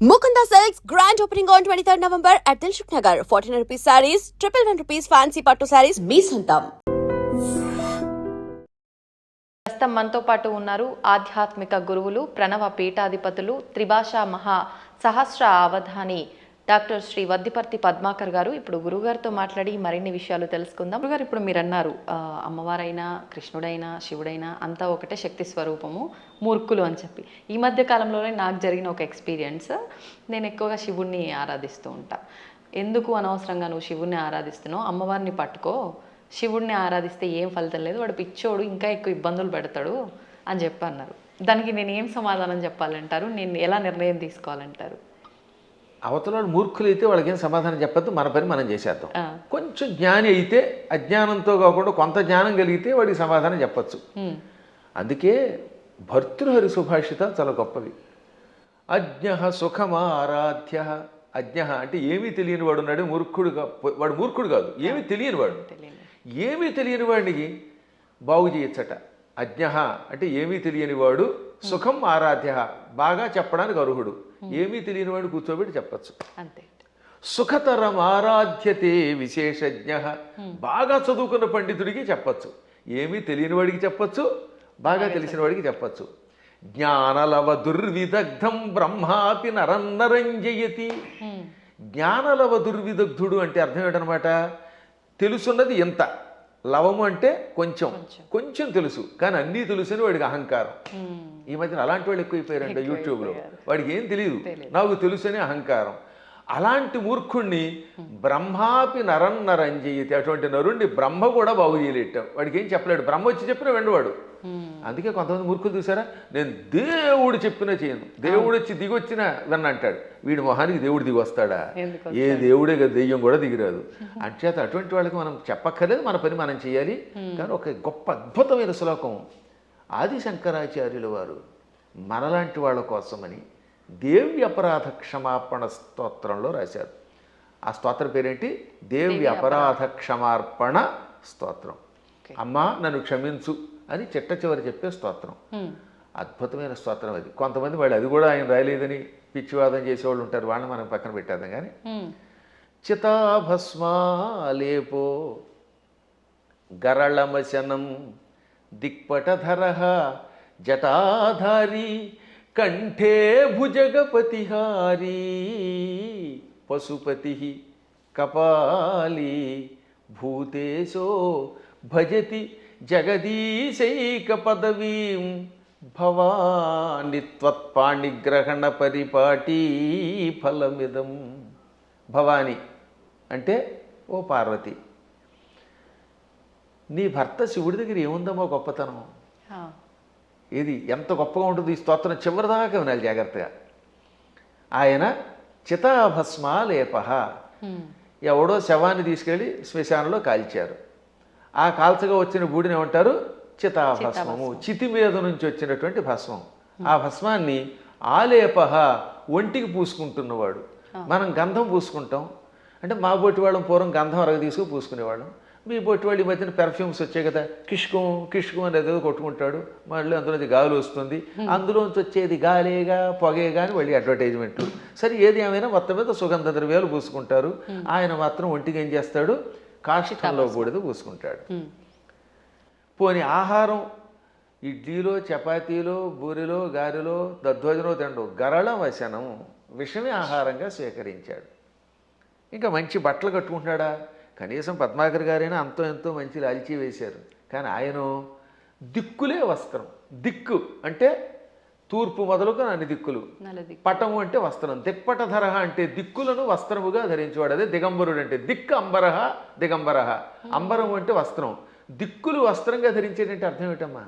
Mukunda Silks grand opening on 23rd November at Dilshuk Nagar. 1400 rupees sarees, 111 rupees fancy pattu sarees, మీ సొంతం. ప్రస్తుతం మనతో పాటు ఉన్నారు ఆధ్యాత్మిక గురువులు, ప్రణవ పీఠాధిపతులు, త్రిభాషా మహా సహస్ర అవధాని డాక్టర్ శ్రీ వద్దిపర్తి పద్మాకర్ గారు. ఇప్పుడు గురుగారితో మాట్లాడి మరిన్ని విషయాలు తెలుసుకుందాం. గురుగారు, ఇప్పుడు మీరు అన్నారు అమ్మవారైనా కృష్ణుడైనా శివుడైనా అంతా ఒకటే శక్తి స్వరూపము, మూర్ఖులు అని చెప్పి. ఈ మధ్య కాలంలోనే నాకు జరిగిన ఒక ఎక్స్పీరియన్స్. నేను ఎక్కువగా శివుణ్ణి ఆరాధిస్తూ ఉంటా. ఎందుకు అనవసరంగా నువ్వు శివుణ్ణి ఆరాధిస్తున్నావు, అమ్మవారిని పట్టుకో, శివుడిని ఆరాధిస్తే ఏం ఫలితం లేదు, వాడు పిచ్చోడు, ఇంకా ఎక్కువ ఇబ్బందులు పెడతాడు అని చెప్పి అన్నారు. దానికి నేను ఏం సమాధానం చెప్పాలంటారు? నేను ఎలా నిర్ణయం తీసుకోవాలంటారు? అవతల మూర్ఖులు అయితే వాళ్ళకేం సమాధానం చెప్పద్దు, మన పని మనం చేసేద్దాం. కొంచెం జ్ఞాని అయితే అజ్ఞానంతో కాకుండా కొంత జ్ఞానం కలిగితే వాడికి సమాధానం చెప్పచ్చు. అందుకే భర్తృహరి సుభాషితాలు చాలా గొప్పవి. అజ్ఞ సుఖమారాధ్య. అజ్ఞ అంటే ఏమీ తెలియని వాడు ఉన్నాడు, వాడు మూర్ఖుడు కాదు, ఏమీ తెలియని వాడు. ఏమీ తెలియని వాడికి బాగు చేయొచ్చట. అజ్ఞ అంటే ఏమీ తెలియని వాడు, సుఖం ఆరాధ్య బాగా చెప్పడానికి అర్హుడు. ఏమీ తెలియని వాడు కూర్చోబెట్టి చెప్పచ్చు. అంతే. సుఖతరం ఆరాధ్యతే విశేషజ్ఞ. బాగా చదువుకున్న పండితుడికి చెప్పచ్చు, ఏమీ తెలియని వాడికి చెప్పచ్చు, బాగా తెలిసిన వాడికి చెప్పచ్చు. జ్ఞానలవ దుర్విదగ్ధం బ్రహ్మాపి నరన్నరంజయతి. జ్ఞానలవ దుర్విదగ్ధుడు అంటే అర్థం ఏంటనమాట? తెలుసున్నది ఎంత, లవము అంటే కొంచెం, కొంచెం తెలుసు కానీ అన్నీ తెలుసని వాడికి అహంకారం. ఈ మధ్యన అలాంటి వాళ్ళు ఎక్కువైపోయారంట యూట్యూబ్లో. వాడికి ఏం తెలియదు, నాకు తెలుసని అహంకారం. అలాంటి మూర్ఖుణ్ణి బ్రహ్మాపి నరన్నరంజయతి. అటువంటి నరుణ్ణి బ్రహ్మ కూడా బాగు చేయలేట. వాడికి ఏం చెప్పలేడు, బ్రహ్మ వచ్చి చెప్పిన వెండవాడు. అందుకే కొంతమంది మూర్ఖులు చూసారా, నేను దేవుడు చెప్పినా చేయను, దేవుడు వచ్చి దిగొచ్చినా విన్న అంటాడు. వీడి మొహానికి దేవుడు దిగి వస్తాడా? ఏ దేవుడే కదా, దెయ్యం కూడా దిగిరాదు. అంచేత అటువంటి వాళ్ళకి మనం చెప్పక్కర్లేదు, మన పని మనం చేయాలి. కానీ ఒక గొప్ప అద్భుతమైన శ్లోకం ఆది శంకరాచార్యుల వారు మనలాంటి వాళ్ళ కోసమని దేవి అపరాధ క్షమాపణ స్తోత్రంలో రాశారు. ఆ స్తోత్రం పేరేంటి? దేవి అపరాధ క్షమార్పణ స్తోత్రం. అమ్మా నన్ను క్షమించు అని చిట్ట చివరి చెప్పే స్తోత్రం. అద్భుతమైన స్తోత్రం అది. కొంతమంది వాళ్ళు అది కూడా ఆయన రాయలేదని పిచ్చివాదం చేసేవాళ్ళు ఉంటారు, వాళ్ళని మనం పక్కన పెట్టేద్దాం. కానీ చితాభస్మాలేపో గరళమశనం దిక్పటధర జటాధారి కంఠే భుజగపతిహారీ పశుపతి కపాలీ భూతేశో భజతి జగదీశైక పదవీం భవాని త్వత్పాణిగ్రహణ పరిపాటీ ఫలమిదం. భవాని అంటే ఓ పార్వతి, నీ భర్త శివుడి దగ్గర ఏముందమ్మో గొప్పతనం. ఇది ఎంత గొప్పగా ఉంటుంది. ఈ స్తోత్రం చివరిదాకా వినాలి జాగ్రత్తగా. ఆయన చితాభస్మాలేప. ఎవడో శవాన్ని తీసుకెళ్ళి శ్మశానంలో కాల్చారు. ఆ కాల్చగా వచ్చిన బూడిని ఏమంటారు? చితాభస్మము. చితి మీద నుంచి వచ్చినటువంటి భస్మం. ఆ భస్మాన్ని ఆలేప, ఒంటికి పూసుకుంటున్నవాడు. మనం గంధం పూసుకుంటాం అంటే, మా బొట్టి వాళ్ళం పూర్వం గంధం అరగ తీసుకు పూసుకునేవాళ్ళం. మీ బొట్టి వాళ్ళు ఈ మధ్యన పెర్ఫ్యూమ్స్ వచ్చాయి కదా, కిష్కం కిష్కం అనేది ఏదో కొట్టుకుంటాడు, మళ్ళీ అందులోంచి గాలి వస్తుంది, అందులోంచి వచ్చేది గాలేగా పొగేగా అని మళ్ళీ అడ్వర్టైజ్మెంట్లు. సరే ఏది ఏమైనా మొత్తం మీద సుగంధ ద్రవ్యాలు పూసుకుంటారు. ఆయన మాత్రం ఒంటికి ఏం చేస్తాడు? కాష్టంలో బూడిద పూసుకుంటాడు. పోని ఆహారం ఇడ్లీలో చపాతీలో బూరిలో గారెలో దధ్వజనో తిండు, గరళ వశనం విషమే ఆహారంగా స్వీకరించాడు. ఇంకా మంచి బట్టలు కట్టుకుంటున్నాడా? కనీసం పద్మాకర్ గారైనా అంతో ఎంతో మంచి లాల్చీ వేశారు. కానీ ఆయన దిక్కులే వస్త్రం. దిక్కు అంటే తూర్పు మొదలుకు అన్ని దిక్కులు. పటము అంటే వస్త్రం. దిక్పటధర అంటే దిక్కులను వస్త్రముగా ధరించేవాడు. అదే దిగంబరుడు అంటే. దిక్కు అంబరహ దిగంబరహ. అంబరం అంటే వస్త్రం, దిక్కులు వస్త్రంగా ధరించేటంటే అర్థం ఏమిటమ్మా?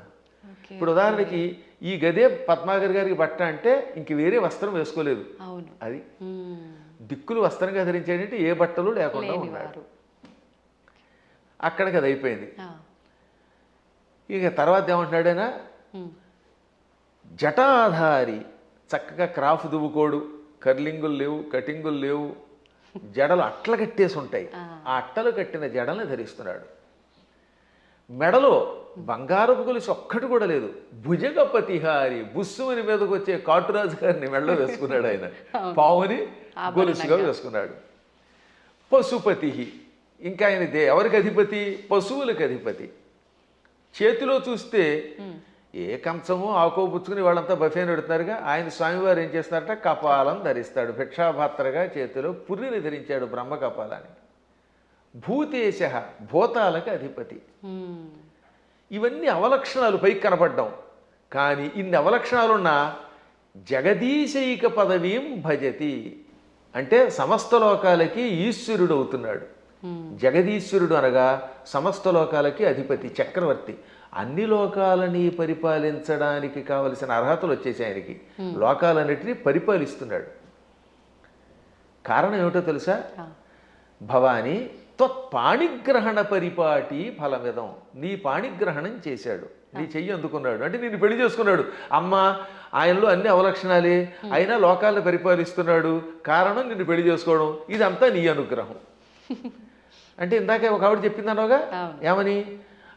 ఇప్పుడు ఉదాహరణకి ఈ గదే పద్మాకర్ గారికి బట్ట అంటే ఇంక వేరే వస్త్రం వేసుకోలేదు. అది దిక్కులు వస్త్రంగా ధరించేటంటే ఏ బట్టలు లేకుండా ఉన్నాడు. అక్కడికి అది అయిపోయింది. ఇక తర్వాత ఏమంటున్నాడైనా, జటాధారి. చక్కగా క్రాఫ్ దువ్వుకోడు, కర్లింగులు లేవు, కటింగులు లేవు, జడలు అట్టలు కట్టేసి ఉంటాయి. ఆ అట్టలు కట్టిన జడల్ని ధరిస్తున్నాడు. మెడలో బంగారపు గొలుసు ఒక్కటి కూడా లేదు. భుజగపతిహారి బుస్సుమని మీదకి వచ్చే కాటురాజు గారిని మెడలో వేసుకున్నాడు ఆయన. పావుని గొలుసుగా వేసుకున్నాడు. పశుపతి, ఇంకా ఆయన ఎవరికి అధిపతి? పశువులకు అధిపతి. చేతిలో చూస్తే ఏ కంచమో ఆకో పుచ్చుకుని వాళ్ళంతా బఫేని పెడుతున్నారుగా, ఆయన స్వామివారు ఏం చేస్తారట? కపాలం ధరిస్తాడు. భిక్షాపాత్రగా చేతిలో పుర్రిని ధరించాడు, బ్రహ్మ కపాలాన్ని. భూతేశ, భూతాలకు అధిపతి. ఇవన్నీ అవలక్షణాలు పైకి కనపడ్డాం. కానీ ఇన్ని అవలక్షణాలున్నా జగదీశైక పదవీం భజతి అంటే సమస్త లోకాలకి ఈశ్వరుడు అవుతున్నాడు. జగదీశ్వరుడు అనగా సమస్త లోకాలకి అధిపతి, చక్రవర్తి. అన్ని లోకాలని పరిపాలించడానికి కావలసిన అర్హతలు వచ్చేసి ఆయనకి. లోకాలన్నిటినీ పరిపాలిస్తున్నాడు. కారణం ఏమిటో తెలుసా? భవాని త్వత్పాణిగ్రహణ పరిపాటి ఫలమిదం. నీ పాణిగ్రహణం చేశాడు, నీ చెయ్యి అందుకున్నాడు, అంటే నిన్ను పెళ్లి చేసుకున్నాడు. అమ్మ ఆయనలో అన్ని అవలక్షణాలే, అయినా లోకాలను పరిపాలిస్తున్నాడు. కారణం నిన్ను పెళ్లి చేసుకోవడం. ఇదంతా నీ అనుగ్రహం. అంటే ఇందాక ఒక ఆవిడ చెప్పిందనగా, ఏమని?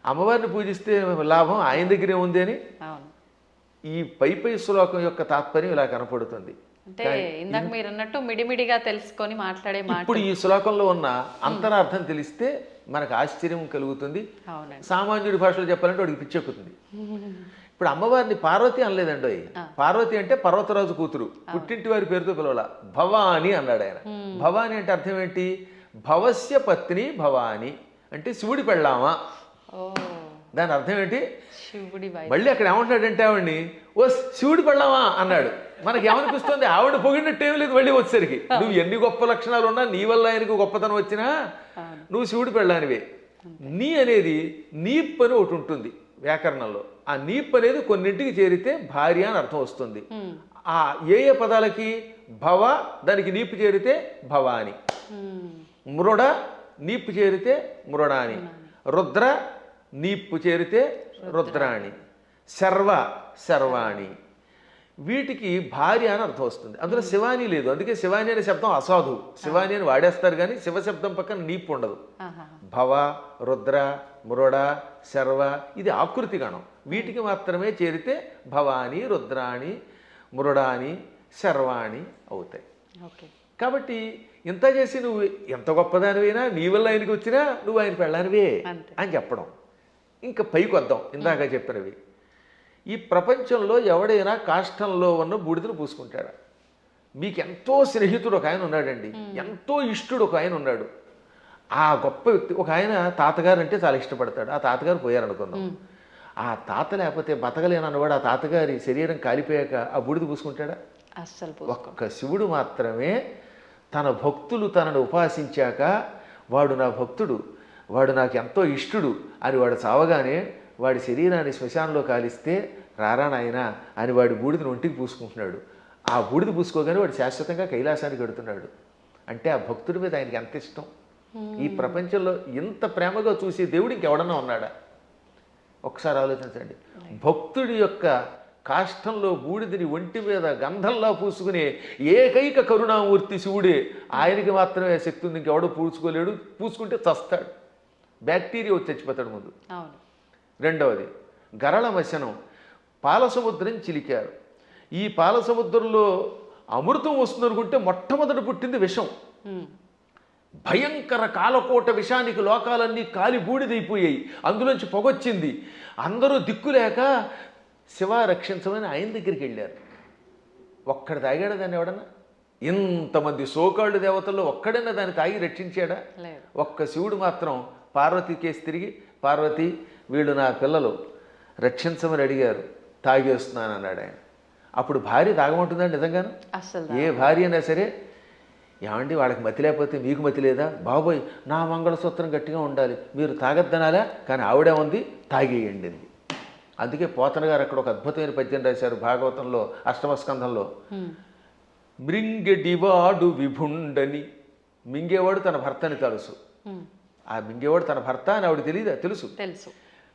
అమ్మవారిని పూజిస్తే లాభం ఆయన దగ్గరే ఉంది అని. ఈ పై శ్లోకం యొక్క తాత్పర్యం ఇలా కనపడుతుంది. అంటే ఇందాక మీరు అన్నట్టు మిడిమిడిగా తెలుసుకొని మాట్లాడే మాట. ఇప్పుడు ఈ శ్లోకంలో ఉన్న అంతరార్థం తెలిస్తే మనకు ఆశ్చర్యం కలుగుతుంది. సామాన్యుడి భాషలో చెప్పాలంటే వాడికి పిచ్చెక్కుతుంది. ఇప్పుడు అమ్మవారిని పార్వతి అనలేదండి. పార్వతి అంటే పర్వతరాజు కూతురు, పుట్టింటి వారి పేరుతో పిలవాల. భవాని అన్నాడు ఆయన. భవాని అంటే అర్థం ఏంటి? భవస్య పత్ని భవాని అంటే శివుడి పెళ్ళామా. దాని అర్థం ఏంటి? మళ్ళీ అక్కడ ఏమంటాడంటే ఆవిడ్ని ఓ శివుడి పెళ్ళామా అన్నాడు. మనకి ఏమనిపిస్తుంది? ఆవిడ పొగిడినట్టేం లేదు. మళ్ళీ వచ్చేసరికి నువ్వు ఎన్ని గొప్ప లక్షణాలు ఉన్నా, నీ వల్ల ఆయనకు గొప్పతనం వచ్చినా నువ్వు శివుడి పెళ్ళానివే. నీ అనేది నీప్ అని ఒకటి ఉంటుంది వ్యాకరణంలో. ఆ నీప్ అనేది కొన్నింటికి చేరితే భార్య అని అర్థం వస్తుంది. ఆ ఏ ఏ పదాలకి? భవ దానికి నీపు చేరితే భవాని, మృడ నీపు చేరితే మృడాని, రుద్ర నీపు చేరితే రుద్రాణి, శర్వ శర్వాణి. వీటికి భార్య అని అర్థం వస్తుంది. అందులో శివాని లేదు. అందుకే శివాని అనే శబ్దం అసాధు. శివాని అని వాడేస్తారు కానీ శివశబ్దం పక్కన నీపు ఉండదు. భవ, రుద్ర, మృడ, శర్వ ఇది ఆకృతి గణం. వీటికి మాత్రమే చేరితే భవాని, రుద్రాణి, మృడాని, శర్వాణి అవుతాయి. కాబట్టి ఇంత చేసి నువ్వు ఎంత గొప్పదానివైనా, నీ వల్ల ఆయనకి వచ్చినా నువ్వు ఆయన పెళ్ళానివే అని చెప్పడం. ఇంకా పైకి వద్దాం. ఇందాక చెప్పినవి, ఈ ప్రపంచంలో ఎవడైనా కాష్టంలో ఉన్న బూడిదను పూసుకుంటాడా? మీకు ఎంతో స్నేహితుడు ఒక ఆయన ఉన్నాడండి, ఎంతో ఇష్టుడు ఒక ఆయన ఉన్నాడు. ఆ గొప్ప వ్యక్తి ఒక ఆయన తాతగారు అంటే చాలా ఇష్టపడతాడు. ఆ తాతగారు పోయారనుకుందాం. ఆ తాత లేకపోతే బతకలేనన్నవాడు ఆ తాతగారి శరీరం కాలిపోయాక ఆ బూడిద పూసుకుంటాడా? అస్సలు. ఒక్క శివుడు మాత్రమే తన భక్తులు తనను ఉపాసించాక వాడు నా భక్తుడు, వాడు నాకు ఎంతో ఇష్టుడు అని వాడు చావగానే వాడి శరీరాన్ని శ్మశానంలో కాలిస్తే రారా నాయనా అని వాడి బూడిదని ఒంటికి పూసుకుంటున్నాడు. ఆ బూడిద పూసుకోగానే వాడు శాశ్వతంగా కైలాసానికి వెడుతున్నాడు. అంటే ఆ భక్తుడి మీద ఆయనకి ఎంత ఇష్టం. ఈ ప్రపంచంలో ఇంత ప్రేమగా చూసే దేవుడు ఇంకెవడన్నా ఉన్నాడా? ఒకసారి ఆలోచించండి. భక్తుడి యొక్క కాష్టంలో బూడిదని ఒంటి మీద గంధంలా పూసుకునే ఏకైక కరుణామూర్తి శివుడే. ఆయనకి మాత్రమే శక్తి ఉంది, ఇంకెవడో పూసుకోలేడు. పూసుకుంటే చస్తాడు, బ్యాక్టీరియా వచ్చి చచ్చిపోతాడు ముందు. రెండవది గరళ మశనం. పాలసముద్రం చిలికారు. ఈ పాలసముద్రంలో అమృతం వస్తుంది అనుకుంటే మొట్టమొదటి పుట్టింది విషం. భయంకర కాలకోట విషానికి లోకాలన్నీ కాలి బూడిదైపోయాయి. అందులోంచి పొగొచ్చింది. అందరూ దిక్కులేక శివ రక్షించమని ఆయన దగ్గరికి వెళ్ళారు. ఒక్కడు తాగాడా దాన్ని ఎవడన్నా? ఇంతమంది సోకాళ్ళు దేవతల్లో ఒక్కడన్నా దాన్ని తాగి రక్షించాడా? ఒక్క శివుడు మాత్రం పార్వతి కేసు తిరిగి, పార్వతి వీళ్ళు నా పిల్లలు రక్షించమని అడిగారు, తాగేస్తున్నాను అన్నాడు ఆయన. అప్పుడు భార్య తాగమంటుందండి నిజంగాను? ఏ భార్య అయినా సరే, ఏమండి వాళ్ళకి మతి లేకపోతే మీకు మతి లేదా? బాబోయ్ నా మంగళసూత్రం గట్టిగా ఉండాలి, మీరు తాగద్దనాలా, కానీ ఆవిడే ఉంది తాగేయండి. అందుకే పోతన గారు అక్కడ ఒక అద్భుతమైన పద్యం రాశారు భాగవతంలో అష్టమస్కంధంలో. మృంగెడివాడు విభుండని. మింగేవాడు తన భర్తని తెలుసు. ఆ మింగేవాడు తన భర్త అని ఆవిడ తెలియదా? తెలుసు.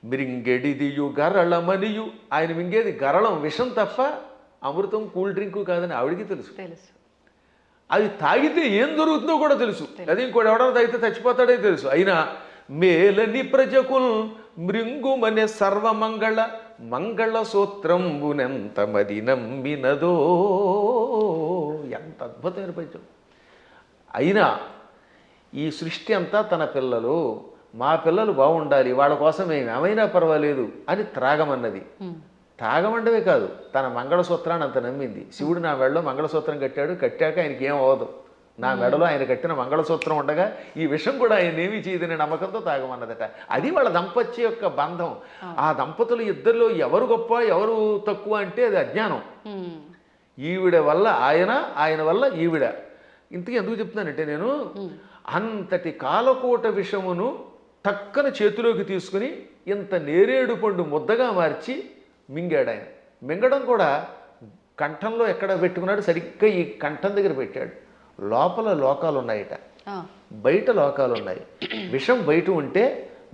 మృంగెడిదియు గరళమనియు. ఆయన మింగేది గరళం, విషం తప్ప అమృతం కూల్ డ్రింకు కాదని ఆవిడికి తెలుసు. అది తాగితే ఏం జరుగుతుందో కూడా తెలుసు. అది ఇంకోటి ఎవడో తాగితే చచ్చిపోతాడే తెలుసు. అయినా మేలని ప్రజకుల్ మృంగుమనే సర్వమంగళ మంగళ సూత్రంబునెంత మది నమ్మినదో. ఎంత అద్భుతమైన పద్యం. అయినా ఈ సృష్టి అంతా తన పిల్లలు, మా పిల్లలు బాగుండాలి, వాళ్ళ కోసం మేము ఏమైనా పర్వాలేదు అని త్రాగమన్నది. త్రాగమండవే కాదు, తన మంగళసూత్రాన్ని అంత నమ్మింది. శివుడు నా మెడలో మంగళసూత్రం కట్టాడు, కట్టాక ఆయనకి ఏం అవ్వదు, నా మెడలో ఆయన కట్టిన మంగళసూత్రం ఉండగా ఈ విషయం కూడా ఆయన ఏమీ చేయదనే నమ్మకంతో తాగమన్నదట. అది వాళ్ళ దంపత్య యొక్క బంధం. ఆ దంపతులు ఇద్దరిలో ఎవరు గొప్ప ఎవరు తక్కువ అంటే అది అజ్ఞానం. ఈవిడ వల్ల ఆయన, ఆయన వల్ల ఈవిడ. ఇంతకీ ఎందుకు చెప్తున్నానంటే, నేను అంతటి కాలకోట విషమును టక్కన చేతిలోకి తీసుకుని ఇంత నేరేడు పండు ముద్దగా మార్చి మింగాడు. ఆయన మింగడం కూడా కంఠంలో ఎక్కడ పెట్టుకున్నాడు, సరిగ్గా ఈ కంఠం దగ్గర పెట్టాడు. లోపల లోకాలు ఉన్నాయట, బయట లోకాలు ఉన్నాయి. విషం బయట ఉంటే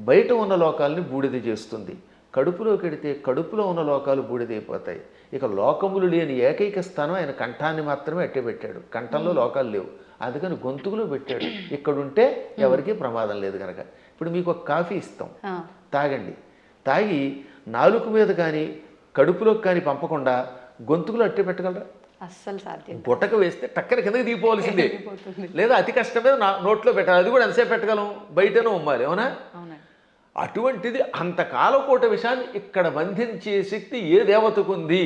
బయట ఉన్న లోకాలని బూడిద చేస్తుంది, కడుపులోకి వెడితే కడుపులో ఉన్న లోకాలు బూడిదైపోతాయి. ఇక లోకములు లేని ఏకైక స్థానం ఆయన కంఠాన్ని మాత్రమే అట్టే పెట్టాడు. కంఠంలో లోకాలు లేవు, అందుకని గొంతుకులో పెట్టాడు. ఇక్కడుంటే ఎవరికీ ప్రమాదం లేదు కనుక. ఇప్పుడు మీకు ఒక కాఫీ ఇస్తాం, తాగండి. తాగి నాలుక మీద కానీ కడుపులోకి కానీ పంపకుండా గొంతుకులో అట్టే పెట్టగలరా? అస్సలు సాధ్యం. గుటక వేస్తే టక్కన కిందకి దిగిపోవాల్సిందే, లేదా అతి కష్టమే నోట్లో పెట్టాలి. అది కూడా ఎంతసేపు పెట్టగలం, బయటనే ఉమ్మాలి, అవునా? అటువంటిది అంత కాలకోట విషయాన్ని ఇక్కడ బంధించే శక్తి ఏ దేవతకు ఉంది?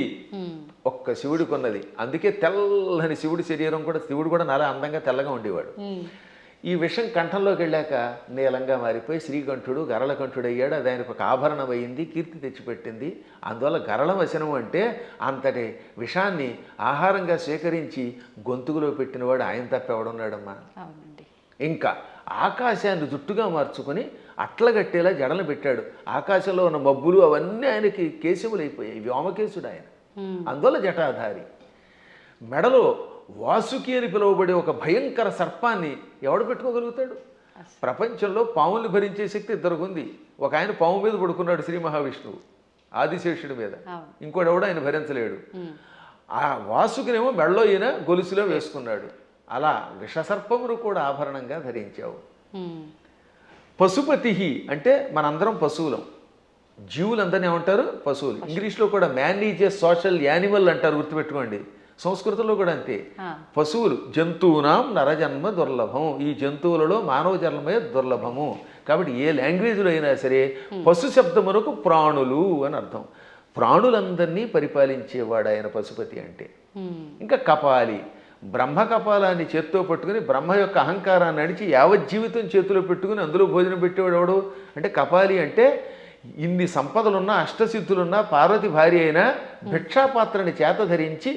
ఒక్క శివుడికి ఉన్నది. అందుకే తెల్లని శివుడి శరీరం కూడా, శివుడు కూడా నాలా అందంగా తెల్లగా ఉండేవాడు. ఈ విషం కంఠంలోకి వెళ్ళాక నీలంగా మారిపోయి శ్రీకంఠుడు గరళకంఠుడు అయ్యాడు. అది ఆయనకు ఒక ఆభరణం అయింది, కీర్తి తెచ్చిపెట్టింది. అందువల్ల గరళ వచనం అంటే అంతటి విషాన్ని ఆహారంగా స్వీకరించి గొంతుకులో పెట్టినవాడు ఆయన తప్ప ఎవడున్నాడమ్మా? ఇంకా ఆకాశాన్ని జుట్టుగా మార్చుకొని అట్లగట్టేలా జడలు పెట్టాడు. ఆకాశంలో ఉన్న మబ్బులు అవన్నీ ఆయనకి కేశములు అయిపోయాయి, వ్యోమకేశుడు ఆయన. అందువల్ల జటాధారి. మెడలో వాసుకి అని పిలువబడే ఒక భయంకర సర్పాన్ని ఎవడు పెట్టుకోగలుగుతాడు? ప్రపంచంలో పాముల్ని భరించే శక్తి ఇద్దరికి ఉంది. ఒక ఆయన పాము మీద పడుకున్నాడు, శ్రీ మహావిష్ణువు ఆదిశేషుడి మీద. ఇంకోటి ఎవడు ఆయన భరించలేడు. ఆ వాసుకినేమో మెడలో ఈయన గొలుసులో వేసుకున్నాడు. అలా విషసర్పమును కూడా ఆభరణంగా ధరించావు. పశుపతి అంటే మనందరం పశువులం, జీవులందరినీ ఏమంటారు? పశువులు. ఇంగ్లీష్లో కూడా man is a social animal అంటారు, గుర్తుపెట్టుకోండి. సంస్కృతంలో కూడా అంతే. పశువులు జంతువునాం నరజన్మ దుర్లభం. ఈ జంతువులలో మానవ జన్మమే దుర్లభము. కాబట్టి ఏ లాంగ్వేజ్లో అయినా సరే పశు శబ్దమునకు ప్రాణులు అని అర్థం. ప్రాణులందరినీ పరిపాలించేవాడు ఆయన పశుపతి అంటే. ఇంకా కపాలి, బ్రహ్మ కపాలాన్ని చేత్తో పట్టుకుని బ్రహ్మ యొక్క అహంకారాన్ని అడిచి యావజ్జీవితం చేతిలో పెట్టుకుని అందులో భోజనం పెట్టేవాడు ఎవడు అంటే కపాలి. అంటే ఇన్ని సంపదలున్నా అష్టసిద్ధులున్నా పార్వతి భార్య అయినా భిక్షాపాత్రని చేత ధరించి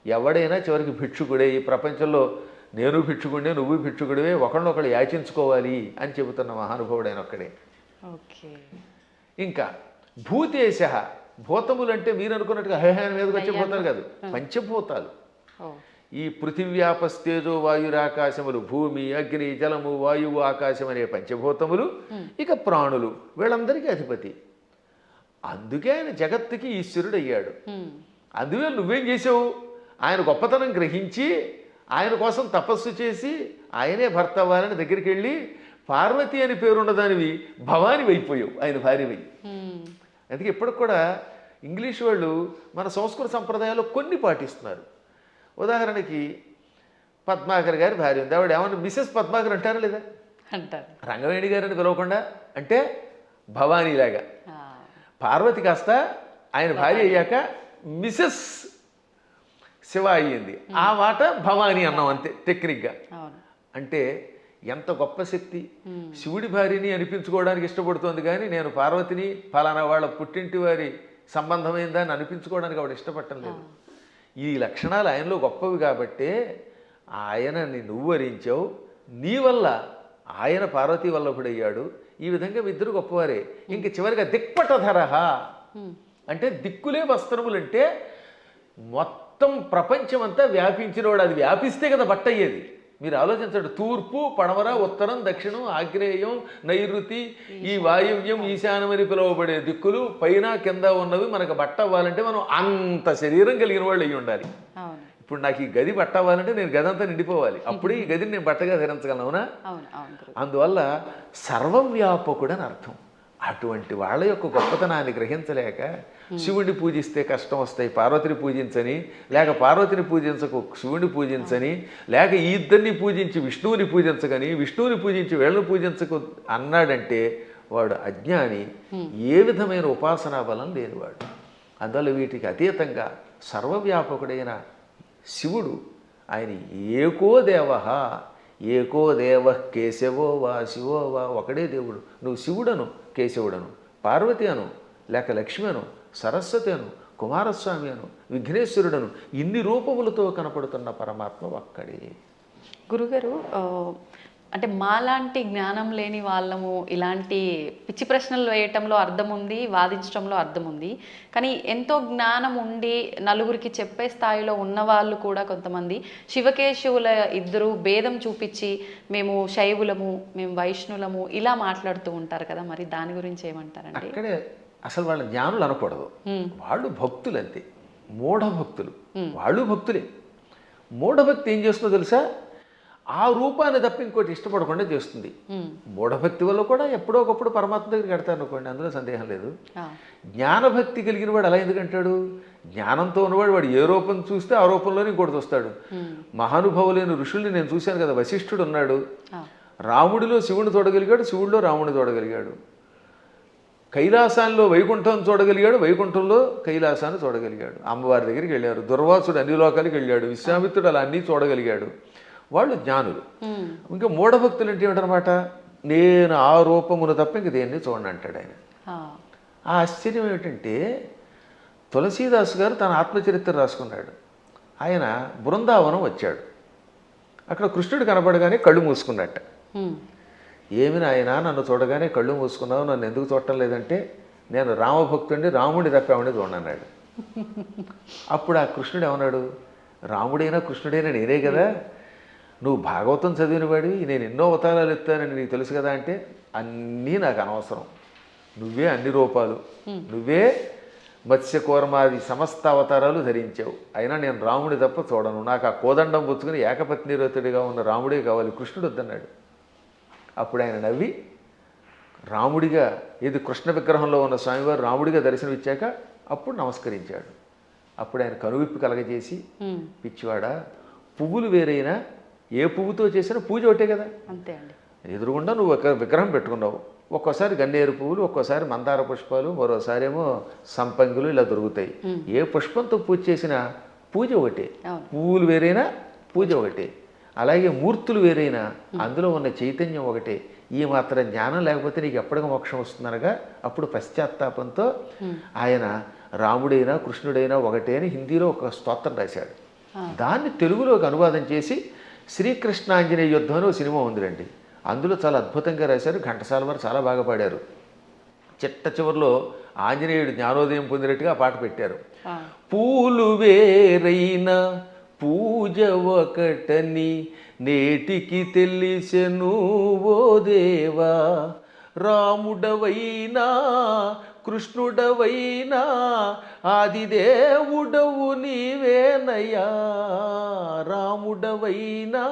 ఎవడైనా చివరికి భిక్షుకుడే. ఈ ప్రపంచంలో నేను భిక్షుకుడే, నువ్వు భిక్షుకుడివే, ఒకళ్ళనొకళ్ళు యాచించుకోవాలి అని చెబుతున్న మహానుభావుడైన ఒక్కడే. ఇంకా భూతేశ, భూతములు అంటే మీరు అనుకున్నట్టుగా హైహాన్ మీదకి వచ్చే భూతాలు కాదు, పంచభూతాలు. ఈ పృథివ్యాపస్తేజో వాయురాకాశములు, భూమి అగ్ని జలము వాయువు ఆకాశం అనే పంచభూతములు, ఇక ప్రాణులు, వీళ్ళందరికీ అధిపతి. అందుకే ఆయన జగత్తుకి ఈశ్వరుడు అయ్యాడు. అందువల్ల నువ్వేం చేసావు? ఆయన గొప్పతనం గ్రహించి ఆయన కోసం తపస్సు చేసి ఆయనే భర్త అవ్వాలని దగ్గరికి వెళ్ళి పార్వతి అని పేరున్నదానివి భవాని అయిపోయావు, ఆయన భార్యవై. అందుకే ఇప్పటికి కూడా ఇంగ్లీష్ వాళ్ళు మన సంస్కృత సంప్రదాయాల్లో కొన్ని పాటిస్తున్నారు. ఉదాహరణకి పద్మాకర్ గారి భార్య ఉంది, ఆవిడ ఏమన్నా మిసెస్ పద్మాకర్ అంటారా లేదా? అంటారు. రంగవేణి గారిని పిలవకుండా అంటే భవానీలాగా. పార్వతి కాస్త ఆయన భార్య అయ్యాక మిసెస్ శివ అయ్యింది, ఆ మాట భవానీ అన్నాం అంతే టెక్నిక్గా. అంటే ఎంత గొప్ప శక్తి! శివుడి భార్యని అనిపించుకోవడానికి ఇష్టపడుతోంది కానీ నేను పార్వతిని ఫలానా వాళ్ళ పుట్టింటి వారి సంబంధమైందా అని అనిపించుకోవడానికి ఆవిడ ఇష్టపడటం లేదు. ఈ లక్షణాలు ఆయనలో గొప్పవి కాబట్టే ఆయనని నువ్వు వరించావు, నీ వల్ల ఆయన పార్వతీ వల్లభుడయ్యాడు. ఈ విధంగా ఇద్దరు గొప్పవారే. ఇంక చివరిగా దిక్పటధరహ అంటే దిక్కులే వస్త్రములంటే మొత్తం ప్రపంచం అంతా వ్యాపించినవాడు. అది వ్యాపిస్తే కదా బట్ట అయ్యేది. మీరు ఆలోచించండి, తూర్పు పడమర ఉత్తరం దక్షిణం ఆగ్నేయం నైరుతి ఈ వాయువ్యం ఈశాన్యం అని పిలువబడే దిక్కులు పైన కింద ఉన్నవి మనకు బట్ట అవ్వాలంటే మనం అంత శరీరం కలిగిన వాళ్ళు అయ్యి ఉండాలి. ఇప్పుడు నాకు ఈ గది బట్ట అవ్వాలంటే నేను గది అంతా నిండిపోవాలి, అప్పుడే ఈ గదిని నేను బట్టగా ధరించగలను, అవునా? అందువల్ల సర్వవ్యాపకుడు అని అర్థం. అటువంటి వాళ్ళ యొక్క గొప్పతనాన్ని గ్రహించలేక శివుడిని పూజిస్తే కష్టం వస్తాయి, పార్వతిని పూజించని, లేక పార్వతిని పూజించకు శివుడిని పూజించని, లేక ఈ ఇద్దరిని పూజించి విష్ణువుని పూజించగని, విష్ణువుని పూజించి వీళ్ళని పూజించకు అన్నాడంటే వాడు అజ్ఞాని, ఏ విధమైన ఉపాసనా బలం లేనివాడు. అందువల్ల వీటికి అతీతంగా సర్వవ్యాపకుడైన శివుడు ఆయన ఏకో దేవ, ఏకో దేవ కేశవో వా శివో వా, ఒకడే దేవుడు. నువ్వు శివుడను, కేశవుడను, పార్వతి అను, లేక లక్ష్మి అను, సరస్వతి అను, కుమారస్వామి అను, విఘ్నేశ్వరుడను, ఇన్ని రూపములతో కనపడుతున్న పరమాత్మ ఒక్కడే. గురుగారు, అంటే మాలాంటి జ్ఞానం లేని వాళ్ళము ఇలాంటి పిచ్చి ప్రశ్నలు వేయటంలో అర్థం ఉంది, వాదించడంలో అర్థం ఉంది. కానీ ఎంతో జ్ఞానం ఉండి నలుగురికి చెప్పే స్థాయిలో ఉన్నవాళ్ళు కూడా కొంతమంది శివకేశవుల ఇద్దరు భేదం చూపించి మేము శైవులము, మేము వైష్ణులము ఇలా మాట్లాడుతూ ఉంటారు కదా, మరి దాని గురించి ఏమంటారండి? అక్కడే అసలు వాళ్ళ జ్ఞానులు అనకూడదు, వాళ్ళు భక్తులు అంతే, మూఢభక్తులు. వాళ్ళు భక్తులే. మూఢభక్తి ఏం చేస్తుందో తెలుసా? ఆ రూపాన్ని తప్ప ఇంకోటి ఇష్టపడకుండా చేస్తుంది. మూఢభక్తి వల్ల కూడా ఎప్పుడో ఒకప్పుడు పరమాత్మ దగ్గరికి వెడతారు అనుకోండి, అందులో సందేహం లేదు. జ్ఞానభక్తి కలిగిన వాడు అలా ఎందుకంటాడు? జ్ఞానంతో ఉన్నవాడు వాడు ఏ రూపం చూస్తే ఆ రూపంలోనే ఇంకోటి చూస్తాడు. మహానుభావులైన ఋషుల్ని నేను చూశాను కదా, వశిష్ఠుడు ఉన్నాడు, రాముడిలో శివుని చూడగలిగాడు, శివుడిలో రాముడిని చూడగలిగాడు. కైలాసాల్లో వైకుంఠం చూడగలిగాడు, వైకుంఠంలో కైలాసాన్ని చూడగలిగాడు. అమ్మవారి దగ్గరికి వెళ్ళారు. దుర్వాసుడు అన్ని లోకాలకి వెళ్ళాడు. విశ్వామిత్రుడు అలా అన్నీ చూడగలిగాడు. వాళ్ళు జ్ఞానులు. ఇంకా మూఢభక్తులు అంటే ఏమిటనమాట? నేను ఆ రూపమును తప్ప ఇంక దేన్ని చూడండి అంటాడు ఆయన. ఆ ఆశ్చర్యం ఏమిటంటే, తులసీదాసు గారు తన ఆత్మచరిత్ర రాసుకున్నాడు. ఆయన బృందావనం వచ్చాడు. అక్కడ కృష్ణుడు కనపడగానే కళ్ళు మూసుకున్నట్ట. ఏమి నాయనా నన్ను చూడగానే కళ్ళు మూసుకున్నావు, నన్ను ఎందుకు చూడటం లేదంటే, నేను రామభక్తుడిని, రాముడి తప్పేవాడిని చూడన్నాడు. అప్పుడు ఆ కృష్ణుడు ఏమన్నాడు? రాముడైనా కృష్ణుడైనా నేనే కదా, నువ్వు భాగవతం చదివిన వాడివి, నేను ఎన్నో అవతారాలు ఎత్తానని నీకు తెలుసు కదా అంటే, అన్నీ నాకు అనవసరం, నువ్వే అన్ని రూపాలు, నువ్వే మత్స్య కూర్మాది సమస్త అవతారాలు ధరించావు, అయినా నేను రాముడి తప్ప చూడను, నాకు ఆ కోదండం పుచ్చుకుని ఏకపత్నిరతుడిగా ఉన్న రాముడే కావాలి, కృష్ణుడు వద్దన్నాడు. అప్పుడు ఆయన నవ్వి రాముడిగా, ఇది కృష్ణ విగ్రహంలో ఉన్న స్వామివారు రాముడిగా దర్శనమిచ్చాక అప్పుడు నమస్కరించాడు. అప్పుడు ఆయన కనువిప్పు కలగజేసి, పిచ్చివాడా, పువ్వులు వేరైనా ఏ పువ్వుతో చేసినా పూజ ఒకటే కదా, అంతే అండి. ఎదురుగుండా నువ్వు ఒక విగ్రహం పెట్టుకున్నావు, ఒక్కోసారి గన్నేరు పువ్వులు, ఒక్కోసారి మందార పుష్పాలు, మరోసారి ఏమో సంపంగులు ఇలా దొరుకుతాయి. ఏ పుష్పంతో పూజ చేసినా పూజ ఒకటే, పువ్వులు వేరైనా పూజ ఒకటే. అలాగే మూర్తులు వేరైనా అందులో ఉన్న చైతన్యం ఒకటే. ఈ మాత్రం జ్ఞానం లేకపోతే నీకు ఎప్పటికీ మోక్షం వస్తుందనగా అప్పుడు పశ్చాత్తాపంతో ఆయన రాముడైనా కృష్ణుడైనా ఒకటే అని హిందీలో ఒక స్తోత్రం రాశాడు. దాన్ని తెలుగులోకి అనువాదం చేసి శ్రీకృష్ణాంజనేయ యుద్ధం అని ఒక సినిమా ఉందిరండి, అందులో చాలా అద్భుతంగా రాశారు. ఘంటసాల వారు చాలా బాగా పాడారు. చిట్ట చివరిలో ఆంజనేయుడు జ్ఞానోదయం పొందినట్టుగా ఆ పాట పెట్టారు. పూలు వేరైనా పూజ ఒకటని నేటికి తెలిసెను ఓ దేవా, రాముడవైనా కృష్ణుడవైనా ఆదిదేవుడవు నీవేనయ్యా, రాముడవైనా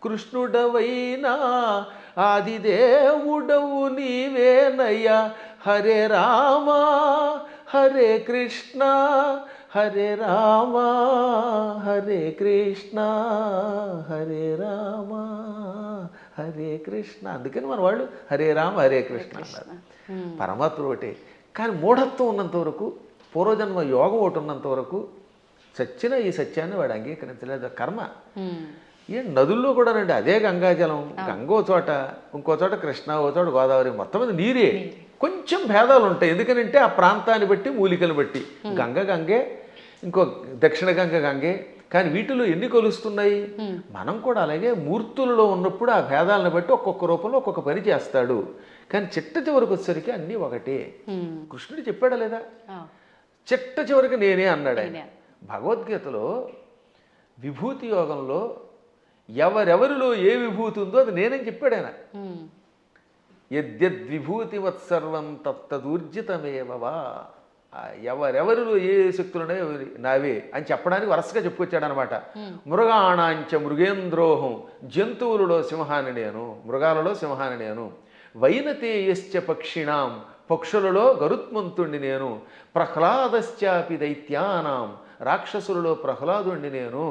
కృష్ణుడవైనా ఆదిదేవుడవు నీవేనయ్యా, హరే రామ హరే కృష్ణ హరే రామ హరే కృష్ణ హరే రామ హరే కృష్ణ. అందుకని మన వాళ్ళు హరే రామ హరే కృష్ణ అన్నారు. పరమాత్మ ఒకటే. కానీ మూఢత్వం ఉన్నంత వరకు, పూర్వజన్మ యోగం ఒకటి ఉన్నంత వరకు సచ్చిన ఈ సత్యాన్ని వాడు అంగీకరించలేదు. కర్మ. ఏ నదుల్లో కూడా రండి, అదే గంగాజలం, గంగో చోట ఇంకో చోట కృష్ణ, ఓ చోట గోదావరి, మొత్తం మీద నీరే. కొంచెం భేదాలు ఉంటాయి, ఎందుకనంటే ఆ ప్రాంతాన్ని బట్టి, మూలికలు బట్టి. గంగ గంగే, ఇంకో దక్షిణ గంగ గంగే. కానీ వీటిలో ఎన్ని కొలుస్తున్నాయి? మనం కూడా అలాగే మూర్తులలో ఉన్నప్పుడు ఆ భేదాలను బట్టి ఒక్కొక్క రూపంలో ఒక్కొక్క పని చేస్తాడు. కానీ చిట్ట చివరికి వచ్చేసరికి అన్నీ ఒకటే. కృష్ణుడు చెప్పాడా లేదా? చిట్ట చివరికి నేనే అన్నాడు ఆయన. భగవద్గీతలో విభూతి యోగంలో ఎవరెవరిలో ఏ విభూతి ఉందో అది నేనని చెప్పాడు ఆయన. యద్యద్విభూతివత్సర్వం తత్తదూర్జితమేవవా, ఎవరెవరిలో ఏ శక్తులున్నాయో నావే అని చెప్పడానికి వరుసగా చెప్పుకొచ్చాడు అనమాట. మృగాణాంచ మృగేంద్రోహం, జంతువులలో సింహాన్ని నేను, మృగాలలో సింహాన్ని నేను, వైనతేయశ్చ పక్షిణాం, పక్షులలో గరుత్మంతుణ్ణి నేను, ప్రహ్లాదశ్చాపి దైత్యానాం, రాక్షసులలో ప్రహ్లాదుణ్ణి నేను,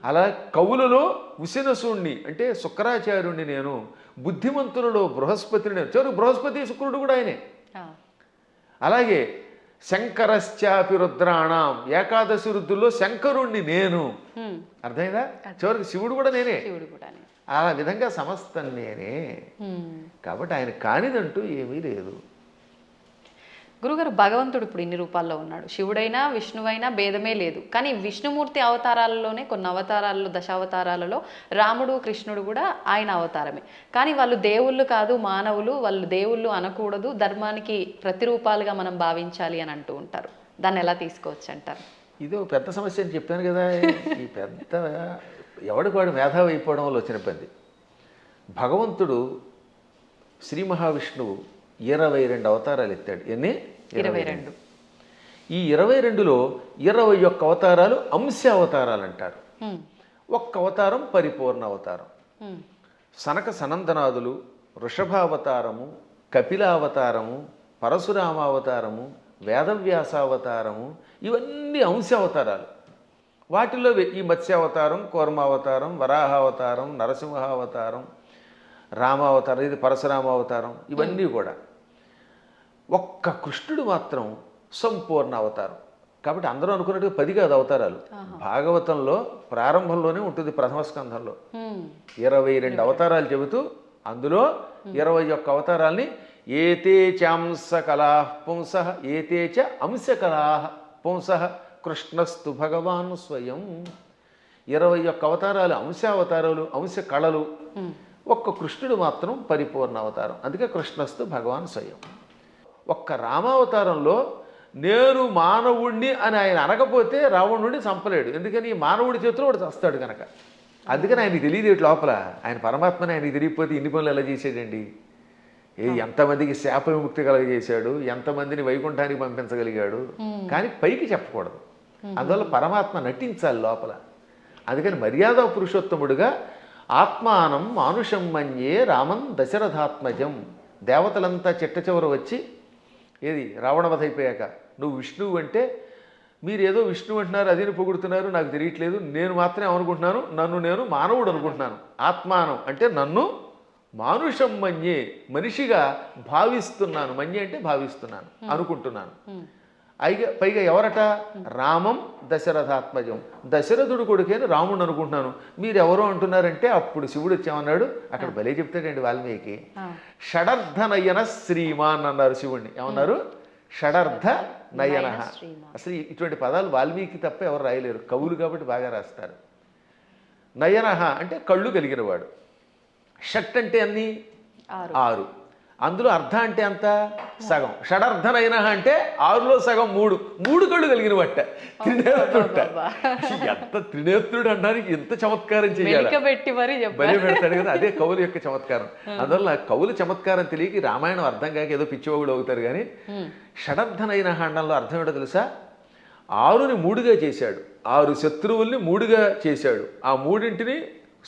అలా కవులలో ఉసినసుణ్ణి అంటే శుక్రాచార్యుణ్ణి నేను, బుద్ధిమంతులలో బృహస్పతిని నేను. చివరికి బృహస్పతి శుక్రుడు కూడా ఆయనే. అలాగే శంకరశ్చాపి రుద్రాణం, ఏకాదశి రుద్రుల్లో శంకరుణ్ణి నేను. అర్థమైందా? చివరికి శివుడు కూడా నేనే. ఆ విధంగా సమస్తం నేనే. కాబట్టి ఆయన కానిదంటూ ఏమీ లేదు. గురుగారు, భగవంతుడు ఇప్పుడు ఇన్ని రూపాల్లో ఉన్నాడు. శివుడైనా విష్ణువైనా భేదమే లేదు. కానీ విష్ణుమూర్తి అవతారాలలోనే కొన్ని అవతారాలలో, దశావతారాలలో రాముడు కృష్ణుడు కూడా ఆయన అవతారమే. కానీ వాళ్ళు దేవుళ్ళు కాదు, మానవులు. వాళ్ళు దేవుళ్ళు అనకూడదు, ధర్మానికి ప్రతిరూపాలుగా మనం భావించాలి అని అంటూ ఉంటారు. దాన్ని ఎలా తీసుకోవచ్చు అంటారు? ఇది ఒక పెద్ద సమస్య అని చెప్పాను కదా. ఈ పెద్ద ఎవడికి వాడు మేధావి అయిపోవడం వల్ల వచ్చిన పని. భగవంతుడు శ్రీ మహావిష్ణువు 22 అవతారాలు ఎత్తాడు. ఎన్ని? 22. ఈ 22లో 21 అవతారాలు అంశ అవతారాలు అంటారు. ఒక్క అవతారం పరిపూర్ణ అవతారం. సనక సనందనాదులు, వృషభావతారము, కపిలావతారము, పరశురామావతారము, వేదవ్యాసావతారము, ఇవన్నీ అంశ అవతారాలు. వాటిలో ఈ మత్స్యావతారం, కూర్మావతారం, వరాహావతారం, నరసింహావతారం, రామావతారం, ఇది పరశురామావతారం, ఇవన్నీ కూడా. ఒక్క కృష్ణుడు మాత్రం సంపూర్ణ అవతారం. కాబట్టి అందరూ అనుకున్నట్టుగా 10 కాదు అవతారాలు. భాగవతంలో ప్రారంభంలోనే ఉంటుంది, ప్రథమ స్కంధంలో 22 అవతారాలు చెబుతూ అందులో 21 అవతారాల్ని ఏతే చాంస కళా పుంస, ఏతే చ అంశ కళా పుంస కృష్ణస్తు భగవాన్ స్వయం. 21 అవతారాలు అంశావతారాలు, అంశ కళలు. ఒక్క కృష్ణుడు మాత్రం పరిపూర్ణ అవతారం. అందుకే కృష్ణస్తు భగవాన్ స్వయం. ఒక్క రామావతారంలో నేను మానవుణ్ణి అని ఆయన అనకపోతే రావణుడిని చంపలేడు. ఎందుకని మానవుడి చేతిలో వాడు చస్తాడు కనుక. అందుకని ఆయనకి తెలియదు లోపల ఆయన పరమాత్మని. ఆయనకి తెలియకపోతే ఇన్ని పనులు ఎలా చేసాడండి? ఎంతమందికి శాప విముక్తి కలగజేశాడు, ఎంతమందిని వైకుంఠానికి పంపించగలిగాడు. కానీ పైకి చెప్పకూడదు. అందువల్ల పరమాత్మ నటించాలి లోపల. అందుకని మర్యాద పురుషోత్తముడుగా ఆత్మానం మానుషం మన్యే రామం దశరథాత్మజం. దేవతలంతా చిట్ట చివర వచ్చి ఏది రావణవధ అయిపోయాక నువ్వు విష్ణువు అంటే మీరు ఏదో విష్ణువు అంటున్నారు, అదిని పొగుడుతున్నారు, నాకు తెలియట్లేదు. నేను మాత్రమే అనుకుంటున్నాను, నన్ను నేను మానవుడు అనుకుంటున్నాను. ఆత్మానం అంటే నన్ను మానుషం మన్యే, మనిషిగా భావిస్తున్నాను. మన్యే అంటే భావిస్తున్నాను, అనుకుంటున్నాను. పైగా ఎవరట? రామం దశరథాత్మజం, దశరథుడు కొడుకైన రాముడు అనుకుంటున్నాను. మీరు ఎవరో అంటున్నారంటే అప్పుడు శివుడు వచ్చామన్నాడు. అక్కడ భలే చెప్తాడండి వాల్మీకి. షడర్థ నయన శ్రీమాన్ అన్నారు శివుణ్ణి. ఏమన్నారు? షడర్థ నయన. అసలు ఇటువంటి పదాలు వాల్మీకి తప్ప ఎవరు రాయలేరు, కవులు కాబట్టి బాగా రాస్తారు. నయన అంటే కళ్ళు కలిగినవాడు. షట్ అంటే అన్ని 6, అందులో అర్ధ అంటే అంత సగం. షడర్థనైన అంటే 6లో సగం 3 కళ్ళు కలిగిన బట్ట త్రినేత్రుడ. ఎంత త్రినేత్రుడు అనడానికి ఎంత చమత్కారం చేయాలి, బలి పెడతాడు కదా. అదే కవుల యొక్క చమత్కారం. అందువల్ల కవుల చమత్కారం తెలియక రామాయణం అర్థం కాక ఏదో పిచ్చివాగుడు అవుతారు. కానీ షడర్థనైన అండంలో అర్థం ఏంటో తెలుసా? 6ని 3గా చేశాడు, 6 శత్రువుల్ని 3గా చేశాడు. ఆ 3ంటిని